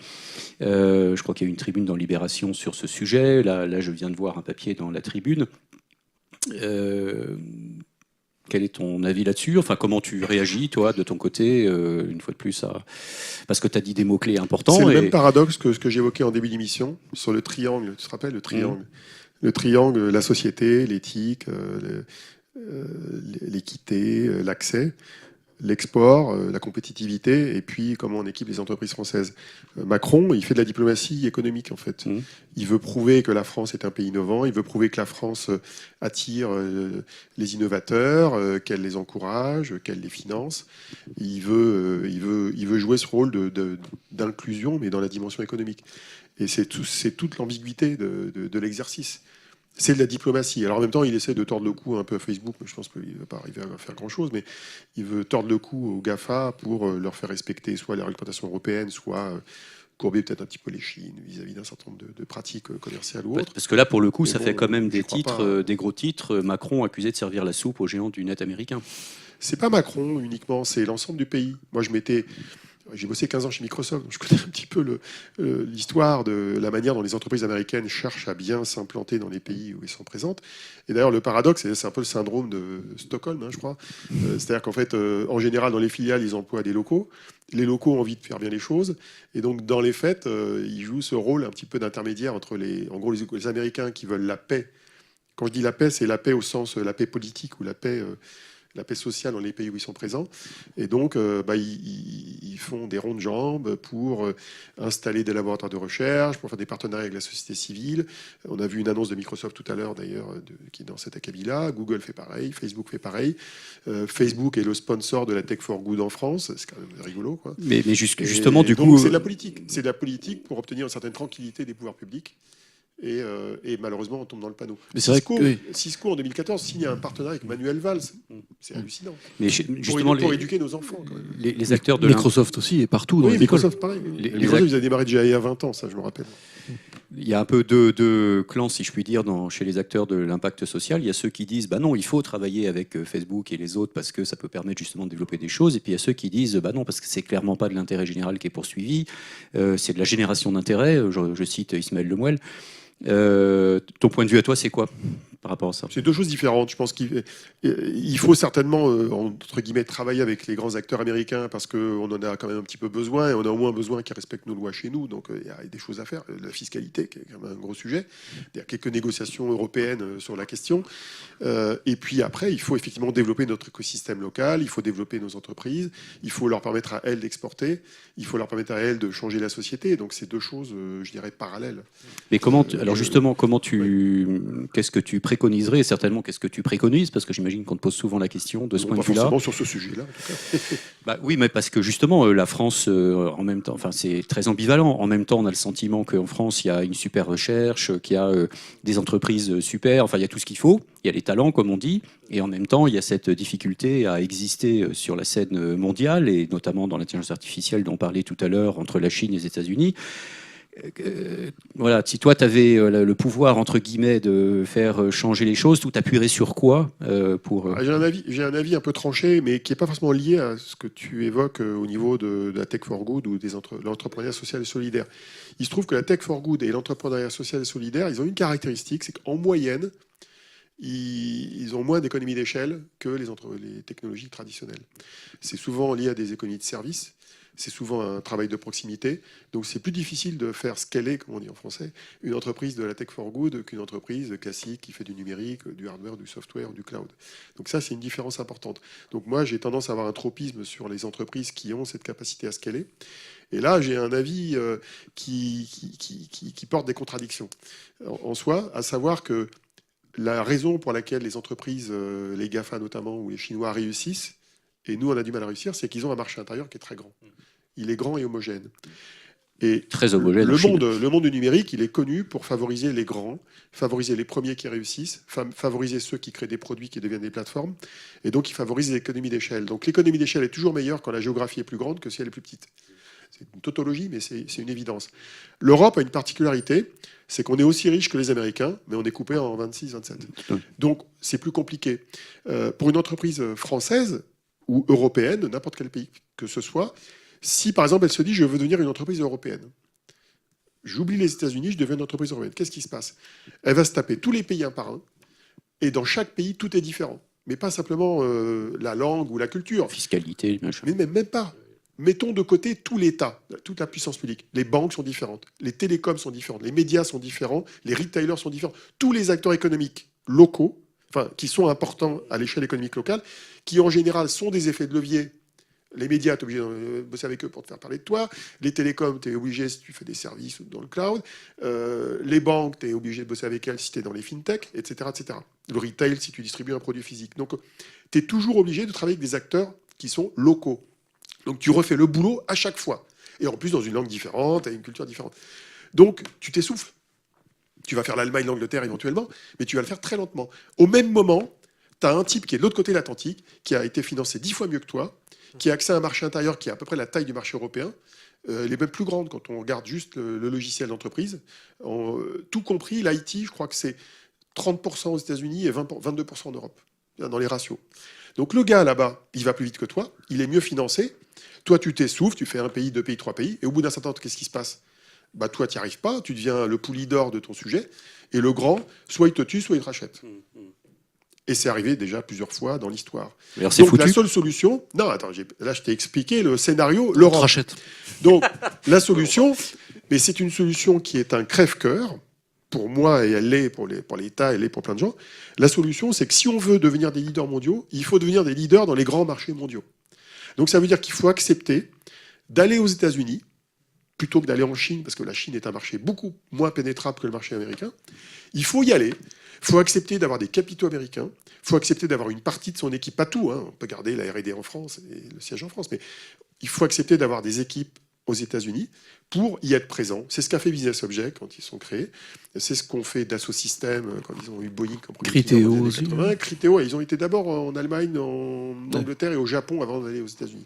Je crois qu'il y a eu une tribune dans Libération sur ce sujet. Là, je viens de voir un papier dans la Tribune. Quel est ton avis là-dessus? Enfin, comment tu réagis, toi, de ton côté, une fois de plus, parce que tu as dit des mots-cles importants. C'est le même paradoxe que ce que j'évoquais en début d'émission, sur le triangle. Tu te rappelles, le triangle? Le triangle, la société, l'éthique, l'équité, l'accès, l'export, la compétitivité, et puis comment on équipe les entreprises françaises. Macron, il fait de la diplomatie économique, en fait. Il veut prouver que la France est un pays innovant, il veut prouver que la France attire les innovateurs, qu'elle les encourage, qu'elle les finance. Il veut jouer ce rôle d'inclusion, mais dans la dimension économique. Et c'est toute l'ambiguïté de l'exercice. C'est de la diplomatie. Alors en même temps, il essaie de tordre le cou un peu à Facebook, mais je pense qu'il ne va pas arriver à faire grand-chose, mais il veut tordre le cou aux GAFA pour leur faire respecter soit les réglementations européennes, soit courber peut-être un petit peu les Chines vis-à-vis d'un certain nombre de pratiques commerciales ou autres. Parce que là, pour le coup, Mais ça bon, fait quand même je des crois titres, pas. des gros titres. Macron accusé de servir la soupe aux géants du net américain. C'est pas Macron uniquement, c'est l'ensemble du pays. Moi, j'ai bossé 15 ans chez Microsoft, donc je connais un petit peu l'histoire de la manière dont les entreprises américaines cherchent à bien s'implanter dans les pays où elles sont présentes. Et d'ailleurs, le paradoxe, c'est un peu le syndrome de Stockholm, je crois. C'est-à-dire qu'en fait, en général, dans les filiales, ils emploient des locaux. Les locaux ont envie de faire bien les choses. Et donc, dans les faits, ils jouent ce rôle un petit peu d'intermédiaire entre les Américains qui veulent la paix. Quand je dis la paix, c'est la paix au sens la paix politique ou la paix sociale dans les pays où ils sont présents. Et donc, ils font des ronds de jambes pour installer des laboratoires de recherche, pour faire des partenariats avec la société civile. On a vu une annonce de Microsoft tout à l'heure, d'ailleurs, qui est dans cet acabit-là. Google fait pareil, Facebook fait pareil. Facebook est le sponsor de la Tech for Good en France. C'est quand même rigolo, quoi. Mais justement, du donc, coup... c'est de la politique. C'est de la politique pour obtenir une certaine tranquillité des pouvoirs publics. Et malheureusement, on tombe dans le panneau. Mais c'est vrai que, Cisco, en 2014, signe un partenariat avec Manuel Valls. C'est hallucinant. Mais justement, pour éduquer nos enfants. Quand même. Les acteurs de Microsoft aussi est partout dans Oui, les écoles. Microsoft, pareil. Microsoft, ils avaient démarré déjà il y a 20 ans, ça, je me rappelle. Il y a un peu deux clans, si je puis dire, chez les acteurs de l'impact social. Il y a ceux qui disent, bah non, il faut travailler avec Facebook et les autres parce que ça peut permettre justement de développer des choses. Et puis il y a ceux qui disent, bah non, parce que c'est clairement pas de l'intérêt général qui est poursuivi, c'est de la génération d'intérêt. Je cite Ismaël Lemouel. Ton point de vue à toi, c'est quoi par rapport à ça? C'est deux choses différentes. Je pense qu'il faut certainement, entre guillemets, travailler avec les grands acteurs américains parce qu'on en a quand même un petit peu besoin et on a au moins besoin qu'ils respectent nos lois chez nous. Donc il y a des choses à faire. La fiscalité, qui est quand même un gros sujet. Il y a quelques négociations européennes sur la question. Et puis après, il faut effectivement développer notre écosystème local. Il faut développer nos entreprises. Il faut leur permettre à elles d'exporter. Il faut leur permettre à elles de changer la société. Donc c'est deux choses, je dirais, parallèles. Mais alors justement, qu'est-ce que tu préconiserais et certainement qu'est-ce que tu préconises, parce que j'imagine qu'on te pose souvent la question de ce point de vue-là. Pas forcément sur ce sujet-là, en tout cas. Bah, oui, mais parce que justement, la France, en même temps, enfin, c'est très ambivalent. En même temps, on a le sentiment qu'en France, il y a une super recherche, qu'il y a des entreprises super, enfin, il y a tout ce qu'il faut, il y a les talents, comme on dit, et en même temps, il y a cette difficulté à exister sur la scène mondiale, et notamment dans l'intelligence artificielle dont on parlait tout à l'heure, entre la Chine et les États-Unis. Voilà, si toi tu avais le pouvoir entre guillemets de faire changer les choses, tout appuierais sur quoi pour J'ai un avis un peu tranché, mais qui n'est pas forcément lié à ce que tu évoques au niveau de la Tech for Good ou de l'entrepreneuriat social et solidaire. Il se trouve que la Tech for Good et l'entrepreneuriat social et solidaire, ils ont une caractéristique, c'est qu'en moyenne, ils ont moins d'économies d'échelle que les technologies traditionnelles. C'est souvent lié à des économies de services. C'est souvent un travail de proximité. Donc c'est plus difficile de faire scaler, comme on dit en français, une entreprise de la Tech for Good qu'une entreprise classique qui fait du numérique, du hardware, du software, du cloud. Donc ça, c'est une différence importante. Donc moi, j'ai tendance à avoir un tropisme sur les entreprises qui ont cette capacité à scaler. Et là, j'ai un avis qui porte des contradictions en soi, à savoir que la raison pour laquelle les entreprises, les GAFA notamment, ou les Chinois réussissent, et nous, on a du mal à réussir, c'est qu'ils ont un marché intérieur qui est très grand. Il est grand et homogène. Et très homogène. Le monde du numérique, il est connu pour favoriser les grands, favoriser les premiers qui réussissent, favoriser ceux qui créent des produits qui deviennent des plateformes, et donc il favorise l'économie d'échelle. Donc l'économie d'échelle est toujours meilleure quand la géographie est plus grande que si elle est plus petite. C'est une tautologie, mais c'est une évidence. L'Europe a une particularité, c'est qu'on est aussi riche que les Américains, mais on est coupé en 26, 27. Donc c'est plus compliqué. Pour une entreprise française, ou européenne, n'importe quel pays que ce soit, si par exemple elle se dit je veux devenir une entreprise européenne, j'oublie les États-Unis, je deviens une entreprise européenne, qu'est-ce qui se passe? Elle va se taper tous les pays un par un, et dans chaque pays tout est différent, mais pas simplement la langue ou la culture. Fiscalité, machin. Mais même pas. Mettons de côté tout l'État, toute la puissance publique. Les banques sont différentes, les télécoms sont différentes, les médias sont différents, les retailers sont différents, tous les acteurs économiques locaux, enfin, qui sont importants à l'échelle économique locale, qui en général sont des effets de levier. Les médias, tu es obligé de bosser avec eux pour te faire parler de toi. Les télécoms, tu es obligé si tu fais des services dans le cloud. Les banques, tu es obligé de bosser avec elles si tu es dans les fintech, etc., etc. Le retail, si tu distribues un produit physique. Donc, tu es toujours obligé de travailler avec des acteurs qui sont locaux. Donc, tu refais le boulot à chaque fois. Et en plus, dans une langue différente, avec une culture différente. Donc, tu t'essouffles. Tu vas faire l'Allemagne, l'Angleterre éventuellement, mais tu vas le faire très lentement. Au même moment, tu as un type qui est de l'autre côté de l'Atlantique, qui a été financé 10 fois mieux que toi, qui a accès à un marché intérieur qui est à peu près la taille du marché européen, elle est même plus grande quand on regarde juste le logiciel d'entreprise. Tout compris, l'IT, je crois que c'est 30% aux États-Unis et 22% en Europe, dans les ratios. Donc le gars là-bas, il va plus vite que toi, il est mieux financé. Toi, tu t'essouffles, tu fais un pays, 2 pays, 3 pays, et au bout d'un certain temps, qu'est-ce qui se passe? Bah, toi, tu n'y arrives pas, tu deviens le pouli d'or de ton sujet, et le grand, soit il te tue, soit il te rachète. Et c'est arrivé déjà plusieurs fois dans l'histoire. Alors c'est foutu. La seule solution... Non, attends, là je t'ai expliqué le scénario, l'Europe. Rachète. Donc la solution, mais c'est une solution qui est un crève-cœur, pour moi, et elle l'est pour l'État, elle l'est pour plein de gens. La solution, c'est que si on veut devenir des leaders mondiaux, il faut devenir des leaders dans les grands marchés mondiaux. Donc ça veut dire qu'il faut accepter d'aller aux États-Unis, plutôt que d'aller en Chine, parce que la Chine est un marché beaucoup moins pénétrable que le marché américain. Il faut y aller. Il faut accepter d'avoir des capitaux américains. Il faut accepter d'avoir une partie de son équipe, pas tout. On peut garder la R&D en France et le siège en France, mais il faut accepter d'avoir des équipes aux États-Unis pour y être présent. C'est ce qu'a fait Business Object quand ils sont créés. C'est ce qu'ont fait Dassault Systèmes quand ils ont eu Boeing comme Criteo aussi. Criteo, ils ont été d'abord en Allemagne, en Angleterre et au Japon avant d'aller aux États-Unis.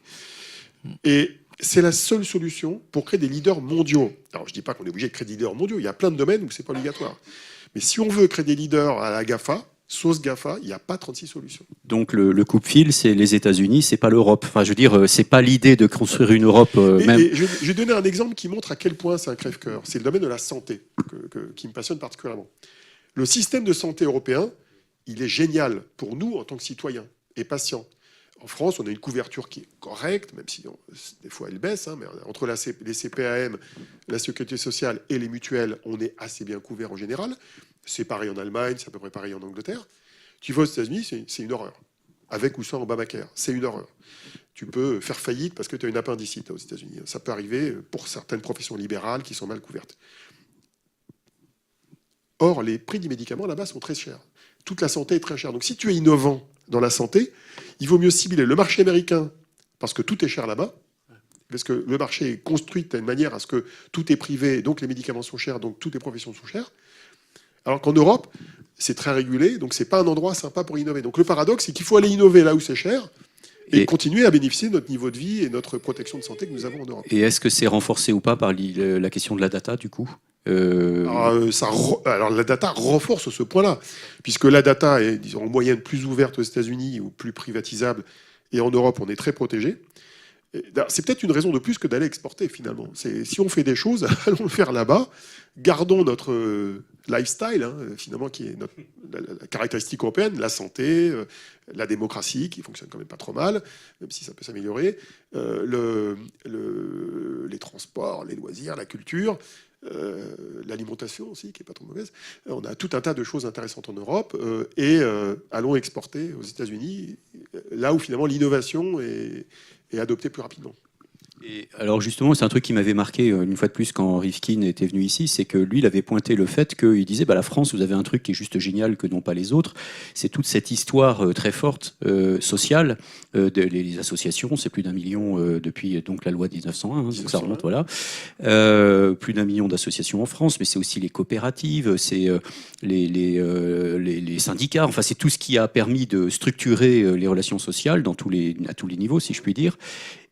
Et c'est la seule solution pour créer des leaders mondiaux. Alors je dis pas qu'on est obligé de créer des leaders mondiaux. Il y a plein de domaines où c'est pas obligatoire. Mais si on veut créer des leaders à la GAFA, sauce GAFA, il n'y a pas 36 solutions. Donc le coupe-fil, c'est les États-Unis, c'est pas l'Europe. Enfin, je veux dire, c'est pas l'idée de construire une Europe même. Et je vais donner un exemple qui montre à quel point c'est un crève-cœur. C'est le domaine de la santé qui me passionne particulièrement. Le système de santé européen, il est génial pour nous en tant que citoyens et patients. En France, on a une couverture qui est correcte, même si des fois elle baisse, mais entre les CPAM, la sécurité sociale et les mutuelles, on est assez bien couvert en général. C'est pareil en Allemagne, c'est à peu près pareil en Angleterre. Tu vas aux États-Unis, c'est une horreur. Avec ou sans Obamacare, c'est une horreur. Tu peux faire faillite parce que tu as une appendicite aux États-Unis. Ça peut arriver pour certaines professions libérales qui sont mal couvertes. Or, les prix des médicaments là-bas sont très chers. Toute la santé est très chère. Donc si tu es innovant dans la santé, il vaut mieux cibler le marché américain, parce que tout est cher là-bas, parce que le marché est construit de telle manière à ce que tout est privé, donc les médicaments sont chers, donc toutes les professions sont chères. Alors qu'en Europe, c'est très régulé, donc c'est pas un endroit sympa pour innover. Donc le paradoxe, c'est qu'il faut aller innover là où c'est cher, et continuer à bénéficier de notre niveau de vie et notre protection de santé que nous avons en Europe. Et est-ce que c'est renforcé ou pas par la question de la data, du coup Alors la data renforce ce point-là, puisque la data est, disons, en moyenne plus ouverte aux États-Unis ou plus privatisable, et en Europe, on est très protégé. C'est peut-être une raison de plus que d'aller exporter, finalement. Si on fait des choses, allons le faire là-bas, gardons notre lifestyle, finalement, qui est la caractéristique européenne, la santé, la démocratie, qui fonctionne quand même pas trop mal, même si ça peut s'améliorer, les transports, les loisirs, la culture, l'alimentation aussi, qui n'est pas trop mauvaise. On a tout un tas de choses intéressantes en Europe, et allons exporter aux États-Unis, là où finalement l'innovation est adoptée plus rapidement. Et alors justement, c'est un truc qui m'avait marqué une fois de plus quand Rifkin était venu ici, c'est que lui, il avait pointé le fait qu'il disait, la France, vous avez un truc qui est juste génial que n'ont pas les autres, c'est toute cette histoire très forte sociale, les associations, c'est plus d'1 million depuis donc la loi de 1901, donc ça remonte, voilà. Plus d'1 million d'associations en France, mais c'est aussi les coopératives, c'est les syndicats, enfin c'est tout ce qui a permis de structurer les relations sociales à tous les niveaux, si je puis dire.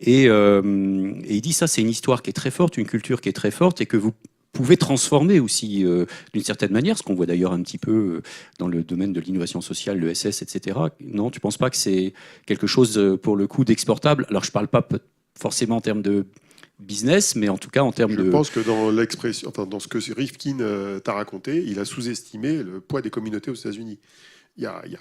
Et il dit ça, c'est une histoire qui est très forte, une culture qui est très forte et que vous pouvez transformer aussi d'une certaine manière, ce qu'on voit d'ailleurs un petit peu dans le domaine de l'innovation sociale, le SS, etc. Non, tu ne penses pas que c'est quelque chose pour le coup d'exportable? Alors je ne parle pas forcément en termes de business, mais en tout cas en termes de... Je pense que dans l'expression, dans ce que Rifkin t'a raconté, il a sous-estimé le poids des communautés aux États-Unis.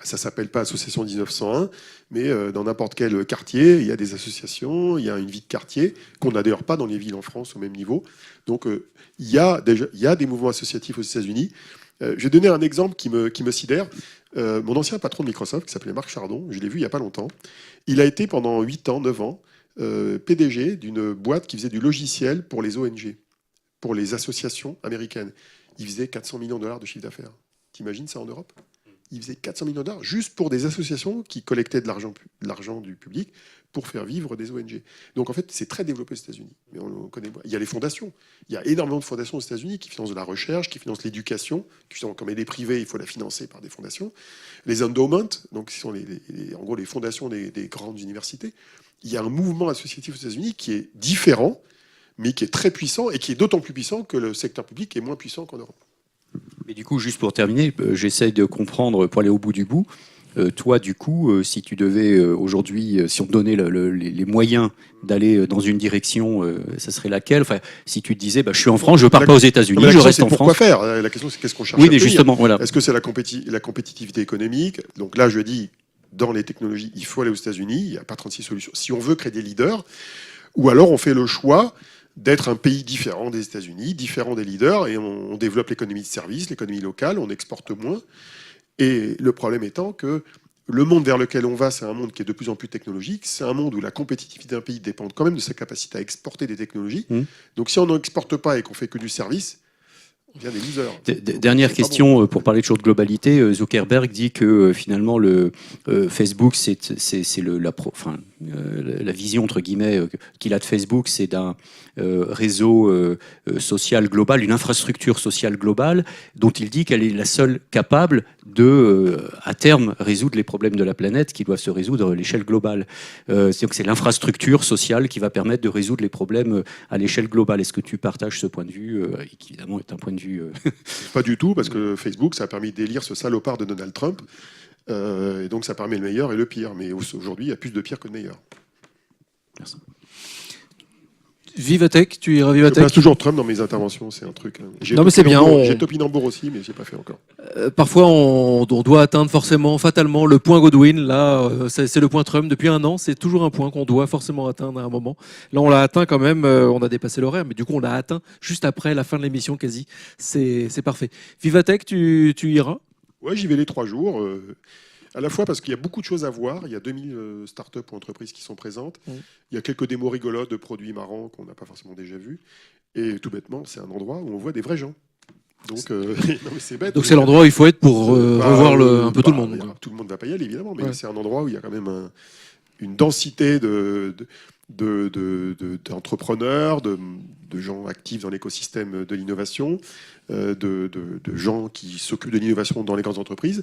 Ça s'appelle pas Association 1901, mais dans n'importe quel quartier, il y a des associations, il y a une vie de quartier qu'on n'a d'ailleurs pas dans les villes en France au même niveau. Donc il y a des mouvements associatifs aux États-Unis. Je vais donner un exemple qui me sidère. Mon ancien patron de Microsoft, qui s'appelait Marc Chardon, je l'ai vu il n'y a pas longtemps, il a été pendant 8 ans, 9 ans, PDG d'une boîte qui faisait du logiciel pour les ONG, pour les associations américaines. Il faisait 400 millions de dollars de chiffre d'affaires. T'imagines ça en Europe ? Il faisait 400 millions de dollars juste pour des associations qui collectaient de l'argent du public pour faire vivre des ONG. Donc en fait, c'est très développé aux États-Unis. Mais on connaît. Il y a les fondations. Il y a énormément de fondations aux États-Unis qui financent de la recherche, qui financent l'éducation. Comme elle est privée, il faut la financer par des fondations. Les endowments, donc ce sont en gros les fondations des grandes universités. Il y a un mouvement associatif aux États-Unis qui est différent, mais qui est très puissant et qui est d'autant plus puissant que le secteur public est moins puissant qu'en Europe. Mais du coup, juste pour terminer, j'essaye de comprendre, pour aller au bout du bout, toi, du coup, si tu devais aujourd'hui, si on te donnait les moyens d'aller dans une direction, ça serait laquelle? Enfin, si tu te disais, je suis en France, je ne pars pas aux États-Unis, je reste en France. Pourquoi faire? La question, c'est qu'est-ce qu'on cherche Oui, à mais obtenir. justement, voilà. Est-ce que c'est la compétitivité économique? Donc là, je dis, dans les technologies, il faut aller aux États-Unis. Il n'y a pas 36 solutions. Si on veut créer des leaders, ou alors on fait le choix d'être un pays différent des États-Unis, différent des leaders, et on développe l'économie de service, l'économie locale, on exporte moins. Et le problème étant que le monde vers lequel on va, c'est un monde qui est de plus en plus technologique. C'est un monde où la compétitivité d'un pays dépend quand même de sa capacité à exporter des technologies. Donc si on n'exporte pas et qu'on fait que du service, on devient des losers. Dernière question, pour parler toujours de globalité. Zuckerberg dit que finalement, Facebook, la vision, entre guillemets, qu'il a de Facebook, c'est d'un réseau social global, une infrastructure sociale globale, dont il dit qu'elle est la seule capable de, à terme, résoudre les problèmes de la planète qui doivent se résoudre à l'échelle globale. Donc c'est l'infrastructure sociale qui va permettre de résoudre les problèmes à l'échelle globale. Est-ce que tu partages ce point de vue, qui évidemment est un point de vue... Pas du tout, parce que Facebook, ça a permis d'élire ce salopard de Donald Trump, et donc ça permet le meilleur et le pire. Mais aujourd'hui, il y a plus de pire que de meilleur. Merci. Vivatech, tu iras Vivatech. Je place toujours Trump dans mes interventions, c'est un truc. Non mais c'est bien. J'ai Topinambour aussi, mais j'ai pas fait encore. Parfois, on doit atteindre forcément, fatalement, le point Godwin. Là, c'est le point Trump. Depuis un an, c'est toujours un point qu'on doit forcément atteindre à un moment. Là, on l'a atteint quand même. On a dépassé l'horaire, mais du coup, on l'a atteint juste après la fin de l'émission quasi. C'est parfait. Vivatech, tu iras? Ouais, j'y vais les 3 jours. À la fois parce qu'il y a beaucoup de choses à voir. Il y a 2000 startups ou entreprises qui sont présentes. Il y a quelques démos rigolotes de produits marrants qu'on n'a pas forcément déjà vus. Et tout bêtement, c'est un endroit où on voit des vrais gens. Donc, non, mais c'est bête. Donc c'est l'endroit où il faut être pour revoir un peu tout le monde. Tout le monde ne va pas y aller, évidemment, mais c'est un endroit où il y a quand même une densité d'entrepreneurs, de gens actifs dans l'écosystème de l'innovation, de gens qui s'occupent de l'innovation dans les grandes entreprises,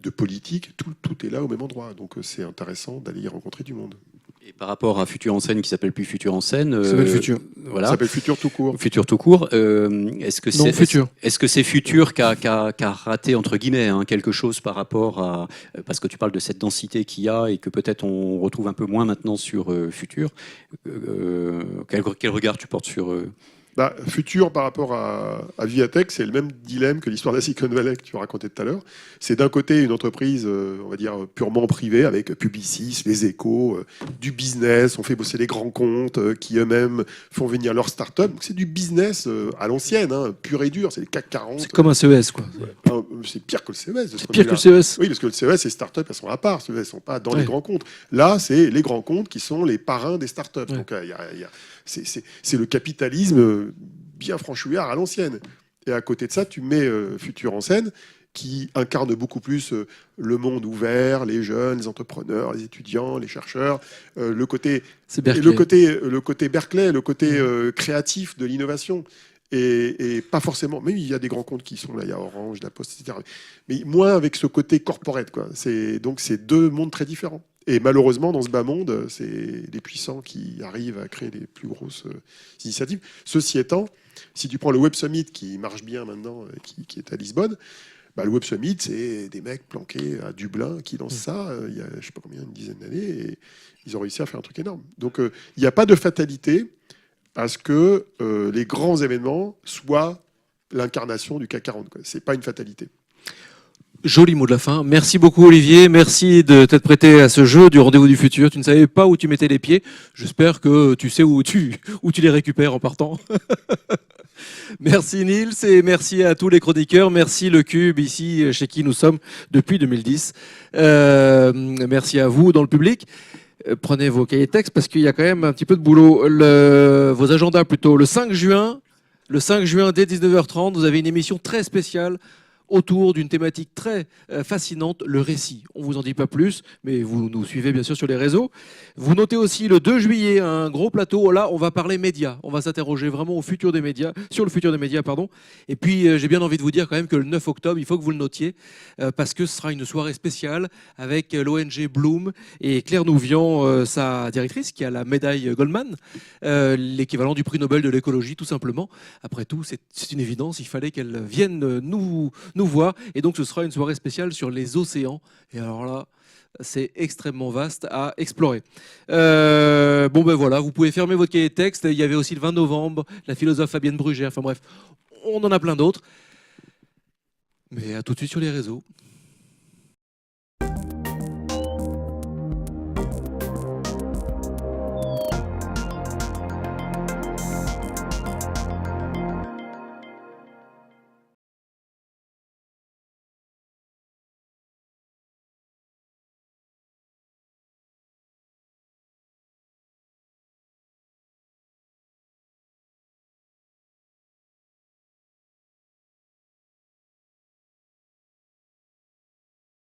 de politique, tout est là au même endroit. Donc c'est intéressant d'aller y rencontrer du monde. Et par rapport à Futur en scène, qui s'appelle plus Futur en scène, ça s'appelle Futur. Voilà. Ça s'appelle Futur tout court. Futur tout court. Est-ce que c'est Futur. Est-ce que c'est Futur qui a raté entre guillemets quelque chose par rapport à, parce que tu parles de cette densité qu'il y a et que peut-être on retrouve un peu moins maintenant sur Futur. Quel regard tu portes sur Futur par rapport à Vivatech, c'est le même dilemme que l'histoire de la Silicon Valley que tu racontais tout à l'heure. C'est d'un côté une entreprise, on va dire, purement privée, avec Publicis, Les Échos, du business, on fait bosser les grands comptes qui eux-mêmes font venir leurs startups. Donc c'est du business à l'ancienne, pur et dur, c'est les CAC 40. C'est comme un CES, quoi. C'est pire que le CES. C'est pire que le CES. Oui, parce que le CES, les startups, elles sont à part, elles ne sont pas dans les grands comptes. Là, c'est les grands comptes qui sont les parrains des startups. Donc c'est le capitalisme bien franchouillard à l'ancienne. Et à côté de ça, tu mets Futur en scène, qui incarne beaucoup plus le monde ouvert, les jeunes, les entrepreneurs, les étudiants, les chercheurs, le côté Berkeley, le côté créatif de l'innovation. Et pas forcément, mais il y a des grands comptes qui sont là, il y a Orange, La Poste, etc. Mais moins avec ce côté corporate, quoi. Donc c'est 2 mondes très différents. Et malheureusement, dans ce bas monde, c'est les puissants qui arrivent à créer les plus grosses initiatives. Ceci étant, si tu prends le Web Summit qui marche bien maintenant, qui est à Lisbonne, le Web Summit, c'est des mecs planqués à Dublin qui lancent ça il y a, je ne sais pas combien, une dizaine d'années, et ils ont réussi à faire un truc énorme. Donc il n'y a pas de fatalité à ce que les grands événements soient l'incarnation du CAC 40. Ce n'est pas une fatalité. Joli mot de la fin. Merci beaucoup Olivier, merci de t'être prêté à ce jeu du rendez-vous du futur. Tu ne savais pas où tu mettais les pieds. J'espère que tu sais où tu les récupères en partant. Merci Nils et merci à tous les chroniqueurs. Merci Le Cube ici chez qui nous sommes depuis 2010. Merci à vous dans le public. Prenez vos cahiers de texte parce qu'il y a quand même un petit peu de boulot. Vos agendas plutôt. Le 5 juin dès 19h30, vous avez une émission très spéciale autour d'une thématique très fascinante, le récit. On vous en dit pas plus, mais vous nous suivez bien sûr sur les réseaux. Vous notez aussi le 2 juillet un gros plateau. Là, on va parler médias. On va s'interroger vraiment au futur des médias, sur le futur des médias, pardon. Et puis, j'ai bien envie de vous dire quand même que le 9 octobre, il faut que vous le notiez, parce que ce sera une soirée spéciale avec l'ONG Bloom et Claire Nouvian, sa directrice, qui a la médaille Goldman, l'équivalent du prix Nobel de l'écologie, tout simplement. Après tout, c'est une évidence, il fallait qu'elle vienne nous voir. Et donc, ce sera une soirée spéciale sur les océans. Et alors là, c'est extrêmement vaste à explorer. Bon ben voilà, vous pouvez fermer votre cahier de texte. Il y avait aussi le 20 novembre, la philosophe Fabienne Brugère. Enfin bref, on en a plein d'autres. Mais à tout de suite sur les réseaux.